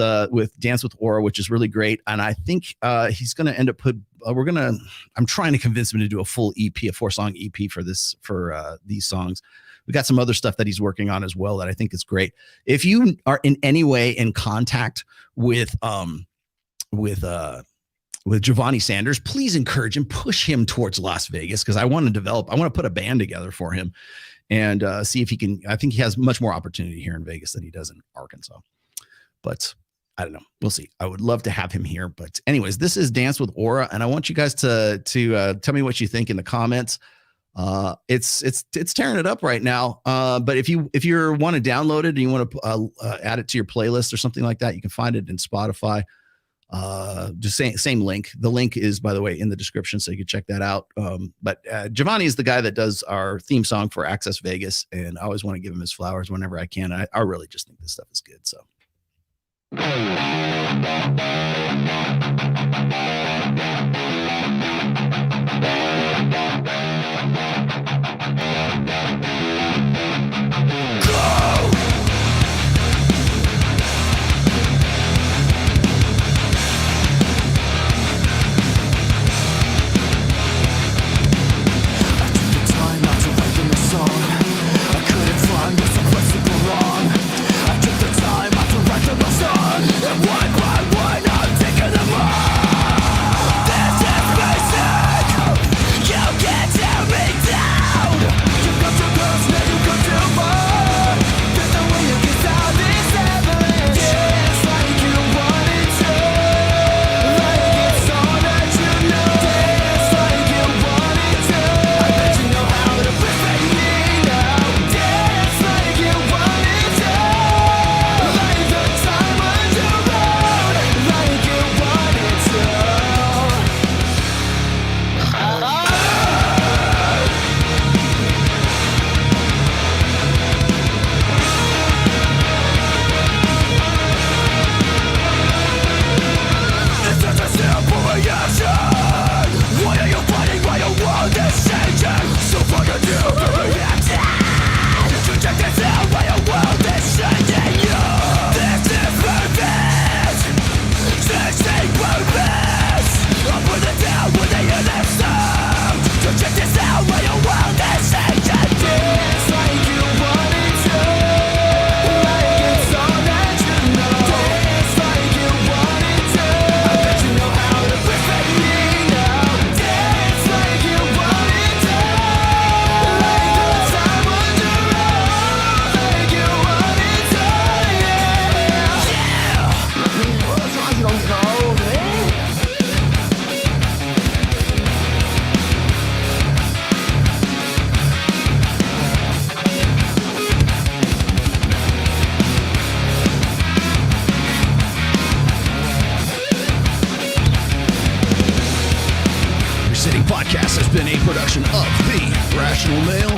S7: Dance with Aura, which is really great. And I think he's going to end up I'm trying to convince him to do a full EP, a 4-song EP for these songs. We got some other stuff that he's working on as well that I think is great. If you are in any way in contact with Giovanni Sanders, please encourage him, push him towards Las Vegas, because I want to put a band together for him and see if he can. I think he has much more opportunity here in Vegas than he does in Arkansas, but I don't know. We'll see. I would love to have him here. But anyways, this is Dance with Aura, and I want you guys to tell me what you think in the comments. It's tearing it up right now. But if you want to download it and you want to add it to your playlist or something like that, you can find it in Spotify. Just same link. The link is, by the way, in the description, so you can check that out. But Giovanni is the guy that does our theme song for Access Vegas, and I always want to give him his flowers whenever I can. I really just think this stuff is good. So. Podcast has been a production of The Rational Male.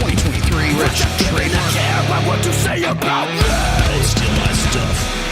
S7: 2023 registered trademark. I care about what you say about me. Don't steal my stuff.